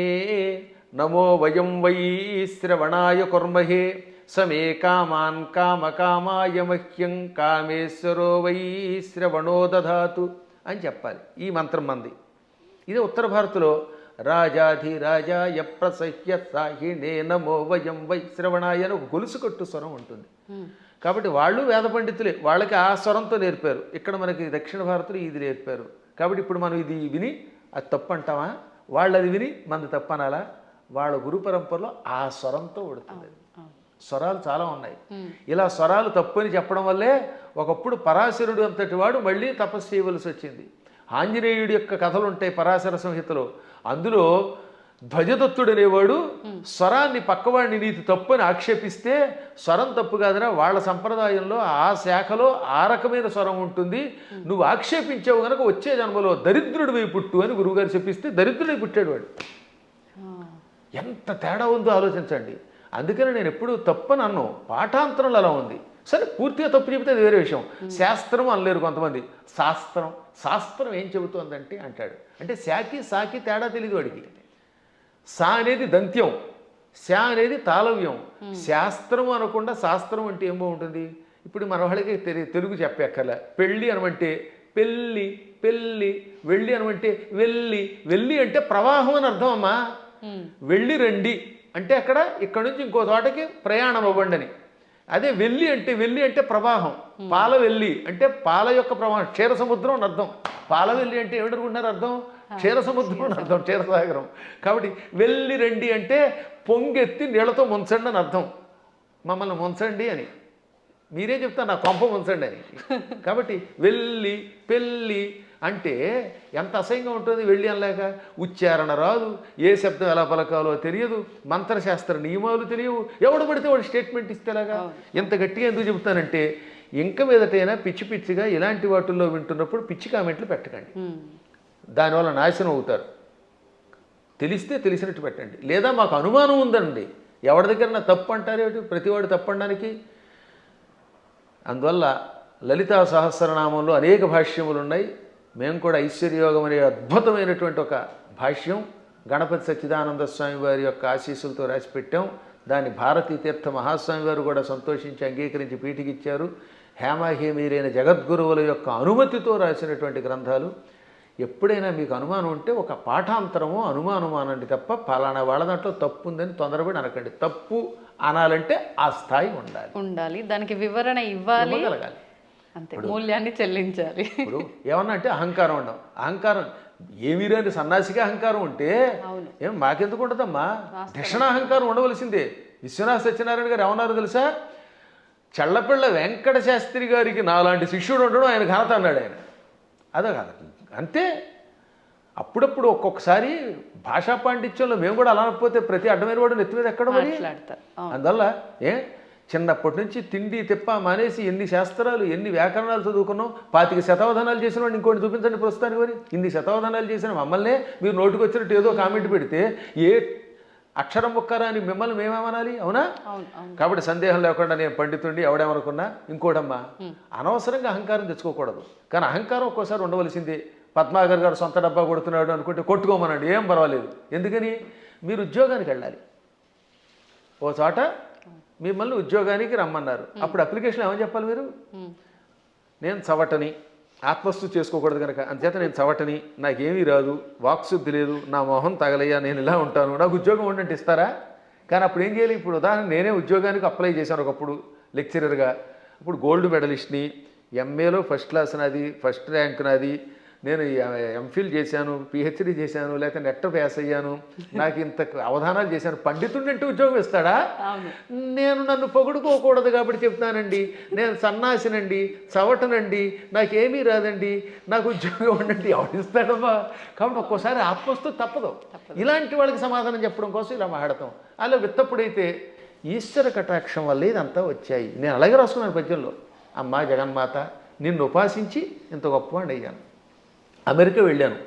నమో వయం వై శ్రవణాయ కుర్మహే సమే కామాన్ కామకామాయ మహ్యం కామేశ్వరో వై శ్రవణో దధాతు అని చెప్పాలి. ఈ మంత్రం మంది. ఇదే ఉత్తర భారత్లో రాజాధిరాజాయ ప్రసహ్య సాహినే నమో వయం వై శ్రవణాయ అని ఒక గొలుసు కట్టు స్వరం ఉంటుంది. కాబట్టి వాళ్ళు వేద పండితులే, వాళ్ళకి ఆ స్వరంతో నేర్పారు. ఇక్కడ మనకి దక్షిణ భారత్లో ఇది నేర్పారు. కాబట్టి ఇప్పుడు మనం ఇది విని అది తప్పు అంటామా? వాళ్ళు అది విని మనది తప్పు అనాలా? వాళ్ళ గురు పరంపరలో ఆ స్వరంతో ఉడుతుంది. స్వరాలు చాలా ఉన్నాయి. ఇలా స్వరాలు తప్పు అని చెప్పడం వల్లే ఒకప్పుడు పరాశరుడు అంతటి వాడు మళ్ళీ తపస్సు చేయవలసి వచ్చింది. ఆంజనేయుడి యొక్క కథలు ఉంటాయి పరాశర సంహితలో. అందులో ధ్వజదత్తుడు అనేవాడు స్వరాన్ని పక్కవాడిని నీతి తప్పు అని ఆక్షేపిస్తే స్వరం తప్పు కాదనా, వాళ్ళ సంప్రదాయంలో ఆ శాఖలో ఆ రకమైన స్వరం ఉంటుంది, నువ్వు ఆక్షేపించావు కనుక వచ్చే జన్మలో దరిద్రుడివై పుట్టు అని గురువుగారు చెప్పిస్తే దరిద్రుడై పుట్టాడు వాడు. ఎంత తేడా ఉందో ఆలోచించండి. అందుకని నేను ఎప్పుడు తప్పని అన్ను, పాఠాంతరంలో అలా ఉంది. సరే పూర్తిగా తప్పు చెబితే అది వేరే విషయం. శాస్త్రం అనలేరు కొంతమంది, శాస్త్రం శాస్త్రం ఏం చెబుతోందంటే అంటాడు. అంటే శాకి సాకి తేడా తెలియదు వాడికి. సా అనేది దంత్యం, శా అనేది తాళవ్యం. శాస్త్రం అనకుండా శాస్త్రం అంటే ఏమో ఉంటుంది. ఇప్పుడు మన వాళ్ళకి తెలుగు చెప్పక్కర్లే. పెళ్ళి అనమంటే పెళ్ళి, పెళ్ళి. వెళ్ళి అనమంటే వెళ్ళి, వెళ్ళి అంటే ప్రవాహం అని అర్థం అమ్మా. వెళ్ళి రండి అంటే అక్కడ ఇక్కడ నుంచి ఇంకో చోటకి ప్రయాణం అవ్వండి అని. అదే వెళ్ళి అంటే ప్రవాహం. పాల వెళ్ళి అంటే పాల యొక్క ప్రవాహం, క్షీర సముద్రం అని అర్థం. పాల వెళ్ళి అంటే ఏమిటనుకుంటున్నారు అర్థం? క్షీర సముద్రం అని అర్థం, క్షీరసాగరం. కాబట్టి వెళ్ళి రండి అంటే పొంగెత్తి నీళ్లతో ముంచండి అని అర్థం. మమ్మల్ని ముంచండి అని మీరే చెప్తారు, నా కొంప ముంచండి అని. కాబట్టి వెళ్ళి పెళ్ళి అంటే ఎంత అసహ్యంగా ఉంటుంది. వెళ్ళి అనలేక ఉచ్చారణ రాదు, ఏ శబ్దం ఎలా పలకాలో తెలియదు, మంత్రశాస్త్ర నియమాలు తెలియవు. ఎవడు పడితే వాడు స్టేట్మెంట్ ఇస్తేలాగా. ఎంత గట్టిగా ఎందుకు చెబుతానంటే ఇంక మీదటైనా పిచ్చి పిచ్చిగా ఇలాంటి వాటిల్లో వింటున్నప్పుడు పిచ్చి కామెంట్లు పెట్టకండి, దానివల్ల నాశనం అవుతారు. తెలిస్తే తెలిసినట్టు పెట్టండి. లేదా మాకు అనుమానం ఉందండి, ఎవరి దగ్గర నా తప్పు అంటారేమిటి, ప్రతివాడు తప్పు అనడానికి. అందువల్ల లలితా సహస్రనామంలో అనేక భాష్యములు ఉన్నాయి. మేము కూడా ఐశ్వర్యయోగం అనే అద్భుతమైనటువంటి ఒక భాష్యం గణపతి సచ్చిదానంద స్వామి వారి యొక్క ఆశీస్సులతో రాసిపెట్టాం. దాన్ని భారతీ తీర్థ మహాస్వామి వారు కూడా సంతోషించి అంగీకరించి పీఠికిచ్చారు. హేమాహేమీరైన జగద్గురువుల యొక్క అనుమతితో రాసినటువంటి గ్రంథాలు. ఎప్పుడైనా మీకు అనుమానం ఉంటే ఒక పాఠాంతరమో అనుమానమో అనండి తప్ప పలానా వాళ్ళ దాంట్లో తప్పు ఉందని తొందరపడి అనకండి. తప్పు అనాలంటే ఆ స్థాయి ఉండాలి, దానికి వివరణ ఇవ్వాలి, అంతే, మూల్యాన్ని చెల్లించాలి. ఇప్పుడు ఏమన్నా అంటే అహంకారం ఉండవు. అహంకారం ఏమీ రాని సన్నాసిగా అహంకారం ఉంటే ఏం మాకెందుకు ఉంటుందమ్మా? దక్షిణాహంకారం ఉండవలసిందే. విశ్వనాథ సత్యనారాయణ గారు ఏమన్నారు తెలుసా? చల్లపిళ్ళ వెంకట శాస్త్రి గారికి నాలాంటి శిష్యుడు ఉండడం ఆయన ఘనత అన్నాడు ఆయన. అదే కాదు అంతే. అప్పుడప్పుడు ఒక్కొక్కసారి భాషా పాండిత్యంలో మేము కూడా అలా అనకపోతే ప్రతి అడ్డమైన వాడు నెత్తి మీద ఎక్కడ మరి. అందువల్ల చిన్నప్పటి నుంచి తిండి తిప్ప మానేసి ఎన్ని శాస్త్రాలు ఎన్ని వ్యాకరణాలు చదువుకున్నాం. 25 శతావధానాలు చేసిన వాడిని ఇంకోటి చూపించండి ప్రస్తుతానికి. మరి ఇన్ని శతావధానాలు చేసిన మమ్మల్నే మీరు నోటికి వచ్చినట్టు ఏదో కామెంట్ పెడితే ఏ అక్షరం ఒక్కరా అని మిమ్మల్ని మేమేమనాలి? అవునా? కాబట్టి సందేహం లేకుండా నేను పండితుండి ఎవడేమనుకున్నా. ఇంకోటమ్మా, అనవసరంగా అహంకారం తెచ్చుకోకూడదు. కానీ అహంకారం ఒక్కోసారి ఉండవలసిందే. పద్మాగర్ గారు సొంత డబ్బా కొడుతున్నాడు అనుకుంటే కొట్టుకోమనండి, ఏం పర్వాలేదు. ఎందుకని? మీరు ఉద్యోగానికి వెళ్ళాలి. ఓ చోట మిమ్మల్ని ఉద్యోగానికి రమ్మన్నారు. అప్పుడు అప్లికేషన్ ఏమని చెప్పాలి మీరు? నేను చవటని, ఆత్మస్థుతి చేసుకోకూడదు కనుక అంతేత నేను చవటని, నాకేమీ రాదు, వాక్శుద్ధి లేదు, నా మొహం తగలయ్యా, నేను ఇలా ఉంటాను, నాకు ఉద్యోగం ఉండంటే ఇస్తారా? కానీ అప్పుడు ఏం చేయాలి? ఇప్పుడు ఉదాహరణ నేనే ఉద్యోగానికి అప్లై చేశాను ఒకప్పుడు లెక్చరర్గా. ఇప్పుడు గోల్డ్ మెడలిస్ట్ని, ఎంఏలో ఫస్ట్ క్లాస్ నాది, ఫస్ట్ ర్యాంక్ నాది, నేను ఎంఫిల్ చేశాను, పిహెచ్డి చేశాను, లేకపోతే నెట్ పాస్ అయ్యాను, నాకు ఇంత అవధానాలు చేశాను. పండితుడంటే ఉద్యోగం ఇస్తాడా? నేను నన్ను పొగుడుకోకూడదు కాబట్టి చెప్తానండి, నేను సన్నాసినండి, చవటనండి, నాకేమీ రాదండి, నాకు ఉద్యోగం ఉండండి, ఎవడిస్తాడమ్మా? కాబట్టి ఒక్కోసారి ఆత్మస్తు తప్పదు. ఇలాంటి వాళ్ళకి సమాధానం చెప్పడం కోసం ఇలా మాట్లాడతాం. అలా విత్తప్పుడైతే ఈశ్వర కటాక్షం వల్ల ఇదంతా వచ్చాయి. నేను అలాగే రాసుకున్నాను పద్యంలో, అమ్మా జగన్మాత నిన్ను ఉపాసించి ఇంత గొప్పవాడిని అయ్యాను. అమెరికా వెళ్ళాను,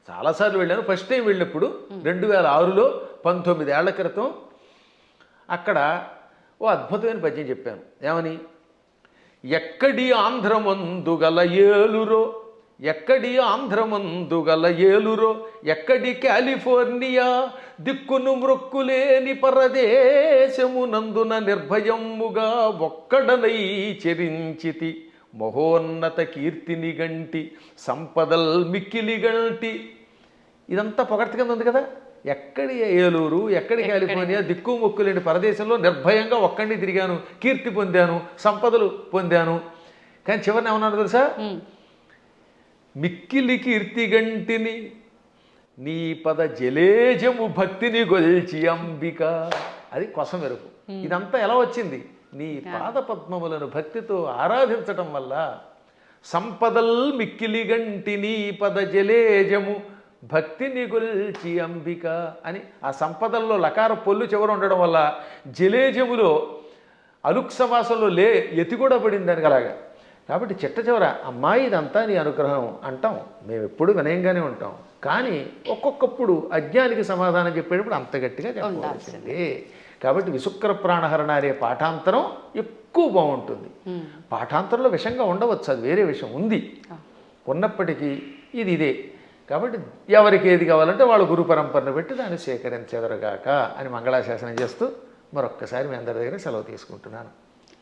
చాలాసార్లు వెళ్ళాను. ఫస్ట్ టైం వెళ్ళినప్పుడు 2006లో 19 ఏళ్ల క్రితం అక్కడ ఓ అద్భుతమైన పద్యం చెప్పాను. ఏమని? ఎక్కడి ఆంధ్రమందు గల ఏలురో, ఎక్కడి ఆంధ్రమందు గల ఏలురో, ఎక్కడి కాలిఫోర్నియా దిక్కును మృక్కులేని పరదేశమునందున నిర్భయముగా ఒక్కడనై చెరించితి, మహోన్నత కీర్తిని గంటి సంపదల్ మిక్కిలి గంటి. ఇదంతా పొగడ్త కింద ఉంది కదా. ఎక్కడి ఏలూరు, ఎక్కడి కాలిఫోర్నియా, దిక్కు మొక్కు లేని పరదేశంలో నిర్భయంగా ఒక్కడిని తిరిగాను, కీర్తి పొందాను, సంపదలు పొందాను. కానీ చివరిని ఏమన్నాను తెలుసా? మిక్కిలి కీర్తి గంటిని నీ పద జలేజము భక్తిని గొల్చి అంబిక. అది కొస మెరుపు. ఇదంతా ఎలా వచ్చింది? నీ పాద పద్మములను భక్తితో ఆరాధించటం వల్ల. సంపదల్ మిక్కిలి గంటి నీ పద జలేజము భక్తిని గొల్చి అంబిక అని ఆ సంపదల్లో లకార పొల్లు చివర ఉండడం వల్ల జలేజములో అలుక్ సమాసంలో ఎతి కూడా పడింది దానికి అలాగా. కాబట్టి చిట్ట చివర అమ్మాయి ఇదంతా నీ అనుగ్రహం అంటాం, మేము ఎప్పుడు వినయంగానే ఉంటాం. కానీ ఒక్కొక్కప్పుడు అజ్ఞానికి సమాధానం చెప్పేటప్పుడు అంత గట్టిగా చెప్పాల్సిందే. కాబట్టి విశుక్ర ప్రాణహరణ అనే పాఠాంతరం ఎక్కువ బాగుంటుంది. పాఠాంతరంలో విషంగా ఉండవచ్చు, అది వేరే విషయం ఉంది, ఉన్నప్పటికీ ఇదే. కాబట్టి ఎవరికి ఏది కావాలంటే వాళ్ళ గురు పరంపరను పెట్టి దాన్ని సేకరించెదరుగాక అని మంగళాశాసనం చేస్తూ మరొక్కసారి మీ అందరి దగ్గర సెలవు తీసుకుంటున్నాను.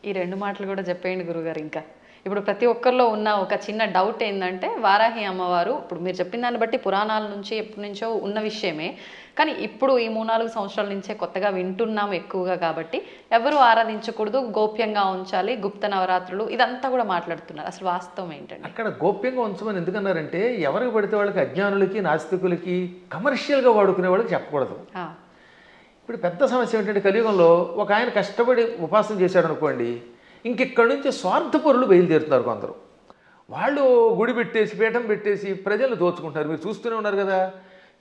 ఈ 2 మాటలు కూడా చెప్పేయండి గురుగారు. ఇంకా ఇప్పుడు ప్రతి ఒక్కరిలో ఉన్న ఒక చిన్న డౌట్ ఏంటంటే వారాహి అమ్మవారు ఇప్పుడు మీరు చెప్పిన దాన్ని బట్టి పురాణాల నుంచి ఎప్పటి నుంచో ఉన్న విషయమే, కానీ ఇప్పుడు ఈ 3-4 సంవత్సరాల నుంచే కొత్తగా వింటున్నాం ఎక్కువగా. కాబట్టి ఎవరు ఆరాధించకూడదు, గోప్యంగా ఉంచాలి, గుప్త నవరాత్రులు ఇదంతా కూడా మాట్లాడుతున్నారు. అసలు వాస్తవం ఏంటంటే అక్కడ గోప్యంగా ఉంచమని ఎందుకన్నారంటే ఎవరికి పడితే వాళ్ళకి, అజ్ఞానులకి నాస్తికులకి, కమర్షియల్గా వాడుకునే వాళ్ళకి చెప్పకూడదు. ఇప్పుడు పెద్ద సమస్య ఏంటంటే కలియుగంలో ఒక ఆయన కష్టపడి ఉపాసన చేశాడు అనుకోండి, ఇంకెక్కడి నుంచి స్వార్థపరులు బయలుదేరుతున్నారు కొందరు. వాళ్ళు గుడి పెట్టేసి పీఠం పెట్టేసి ప్రజలు దోచుకుంటారు. మీరు చూస్తూనే ఉన్నారు కదా,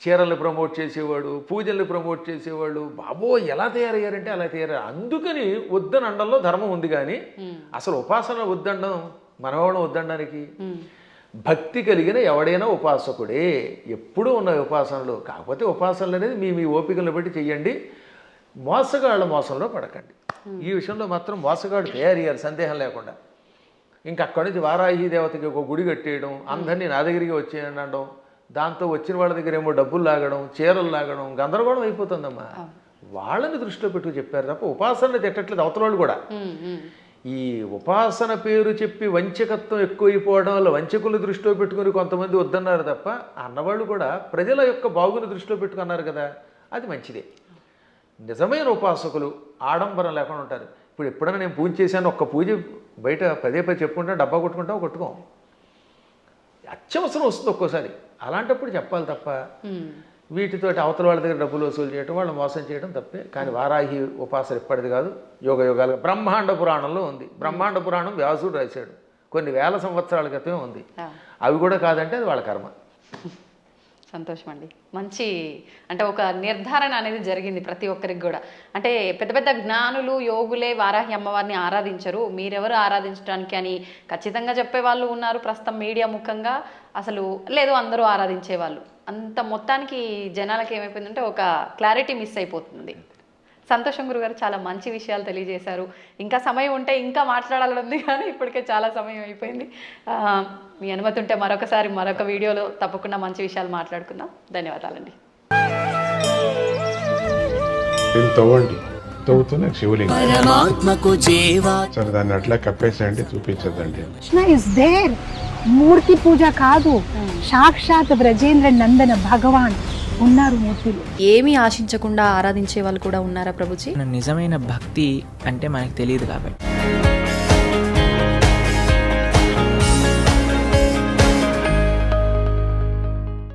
చీరల్ని ప్రమోట్ చేసేవాడు, పూజల్ని ప్రమోట్ చేసేవాడు, బాబో ఎలా తయారయ్యారంటే అలా తయారయ్యారు. అందుకని వద్దని అండంలో ధర్మం ఉంది, కానీ అసలు ఉపాసన వద్దండం మనవాళ్ళం వద్దనడానికి. భక్తి కలిగిన ఎవడైనా ఉపాసకుడే, ఎప్పుడూ ఉన్న ఉపాసనలు. కాకపోతే ఉపాసనలు అనేది మీ ఓపికలను బట్టి చెయ్యండి, మోసగాళ్ళ మోసంలో పడకండి. ఈ విషయంలో మాత్రం మోసగాడు తయారయ్యారు సందేహం లేకుండా. ఇంకా అక్కడి నుంచి వారాహి దేవతకి ఒక గుడి కట్టేయడం, అందరినీ నా దగ్గరికి వచ్చేయండి అనడం, దాంతో వచ్చిన వాళ్ళ దగ్గర ఏమో డబ్బులు లాగడం, చీరలు లాగడం, గందరగోళం అయిపోతుందమ్మా. వాళ్ళని దృష్టిలో పెట్టుకు చెప్పారు తప్ప ఉపాసనని తిట్టట్లేదు అవతల వాళ్ళు కూడా. ఈ ఉపాసన పేరు చెప్పి వంచకత్వం ఎక్కువైపోవడం వల్ల వంచకులు దృష్టిలో పెట్టుకుని కొంతమంది వద్దన్నారు తప్ప, అన్నవాళ్ళు కూడా ప్రజల యొక్క బాగుని దృష్టిలో పెట్టుకున్నారు కదా, అది మంచిదే. నిజమైన ఉపాసకులు ఆడంబరం లేకుండా ఉంటారు. ఇప్పుడు ఎప్పుడైనా నేను పూజ చేశాను, ఒక్క పూజ బయట పదే చెప్పుకుంటా, డబ్బా కొట్టుకుంటావు కొట్టుకోం, అత్యవసరం వస్తుంది ఒక్కోసారి. అలాంటప్పుడు చెప్పాలి తప్ప వీటితోటి అవతల వాళ్ళ దగ్గర డబ్బులు వసూలు చేయడం, వాళ్ళు మోసం చేయడం తప్పే. కానీ వారాహి ఉపాసన ఇప్పటిది కాదు, యుగాలుగా బ్రహ్మాండ పురాణంలో ఉంది. బ్రహ్మాండ పురాణం వ్యాసుడు రాశాడు, కొన్ని వేల సంవత్సరాల క్రితమే ఉంది. అవి కూడా కాదంటే అది వాళ్ళ కర్మ. సంతోషం అండి. మంచి అంటే ఒక నిర్ధారణ అనేది జరిగింది ప్రతి ఒక్కరికి కూడా. అంటే పెద్ద పెద్ద జ్ఞానులు యోగులే వారాహి అమ్మవారిని ఆరాధించరు, మీరెవరు ఆరాధించడానికి అని ఖచ్చితంగా చెప్పే వాళ్ళు ఉన్నారు ప్రస్తుతం మీడియా ముఖంగా. అసలు లేదు అందరూ ఆరాధించే వాళ్ళు. అంత మొత్తానికి జనాలకి ఏమైపోయిందంటే ఒక క్లారిటీ మిస్ అయిపోతుంది. సంతోషం గురుగారు, చాలా మంచి విషయాలు తెలియజేశారు. ఇంకా సమయం ఉంటే ఇంకా మాట్లాడాలని ఉంది, కానీ ఇప్పటికే చాలా సమయం అయిపోయింది. మీ అనుమతి ఉంటే మరొకసారి మరొక వీడియోలో తప్పకుండా మంచి విషయాలు మాట్లాడుకుందాం. ధన్యవాదాలండి. తవ్వుతూనే శివలింగం సరే దాన్ని అట్లా కప్పేసేయండి, చూపించదండి. మూర్తి పూజ కాదు, సాక్షాత్ బ్రజేంద్ర నందన భగవాన్ ఉన్నారు మూర్తులు. ఏమీ ఆశించకుండా ఆరాధించే వాళ్ళు కూడా ఉన్నారా ప్రభుజీ? నిజమైన భక్తి అంటే మనకు తెలియదు కాబట్టి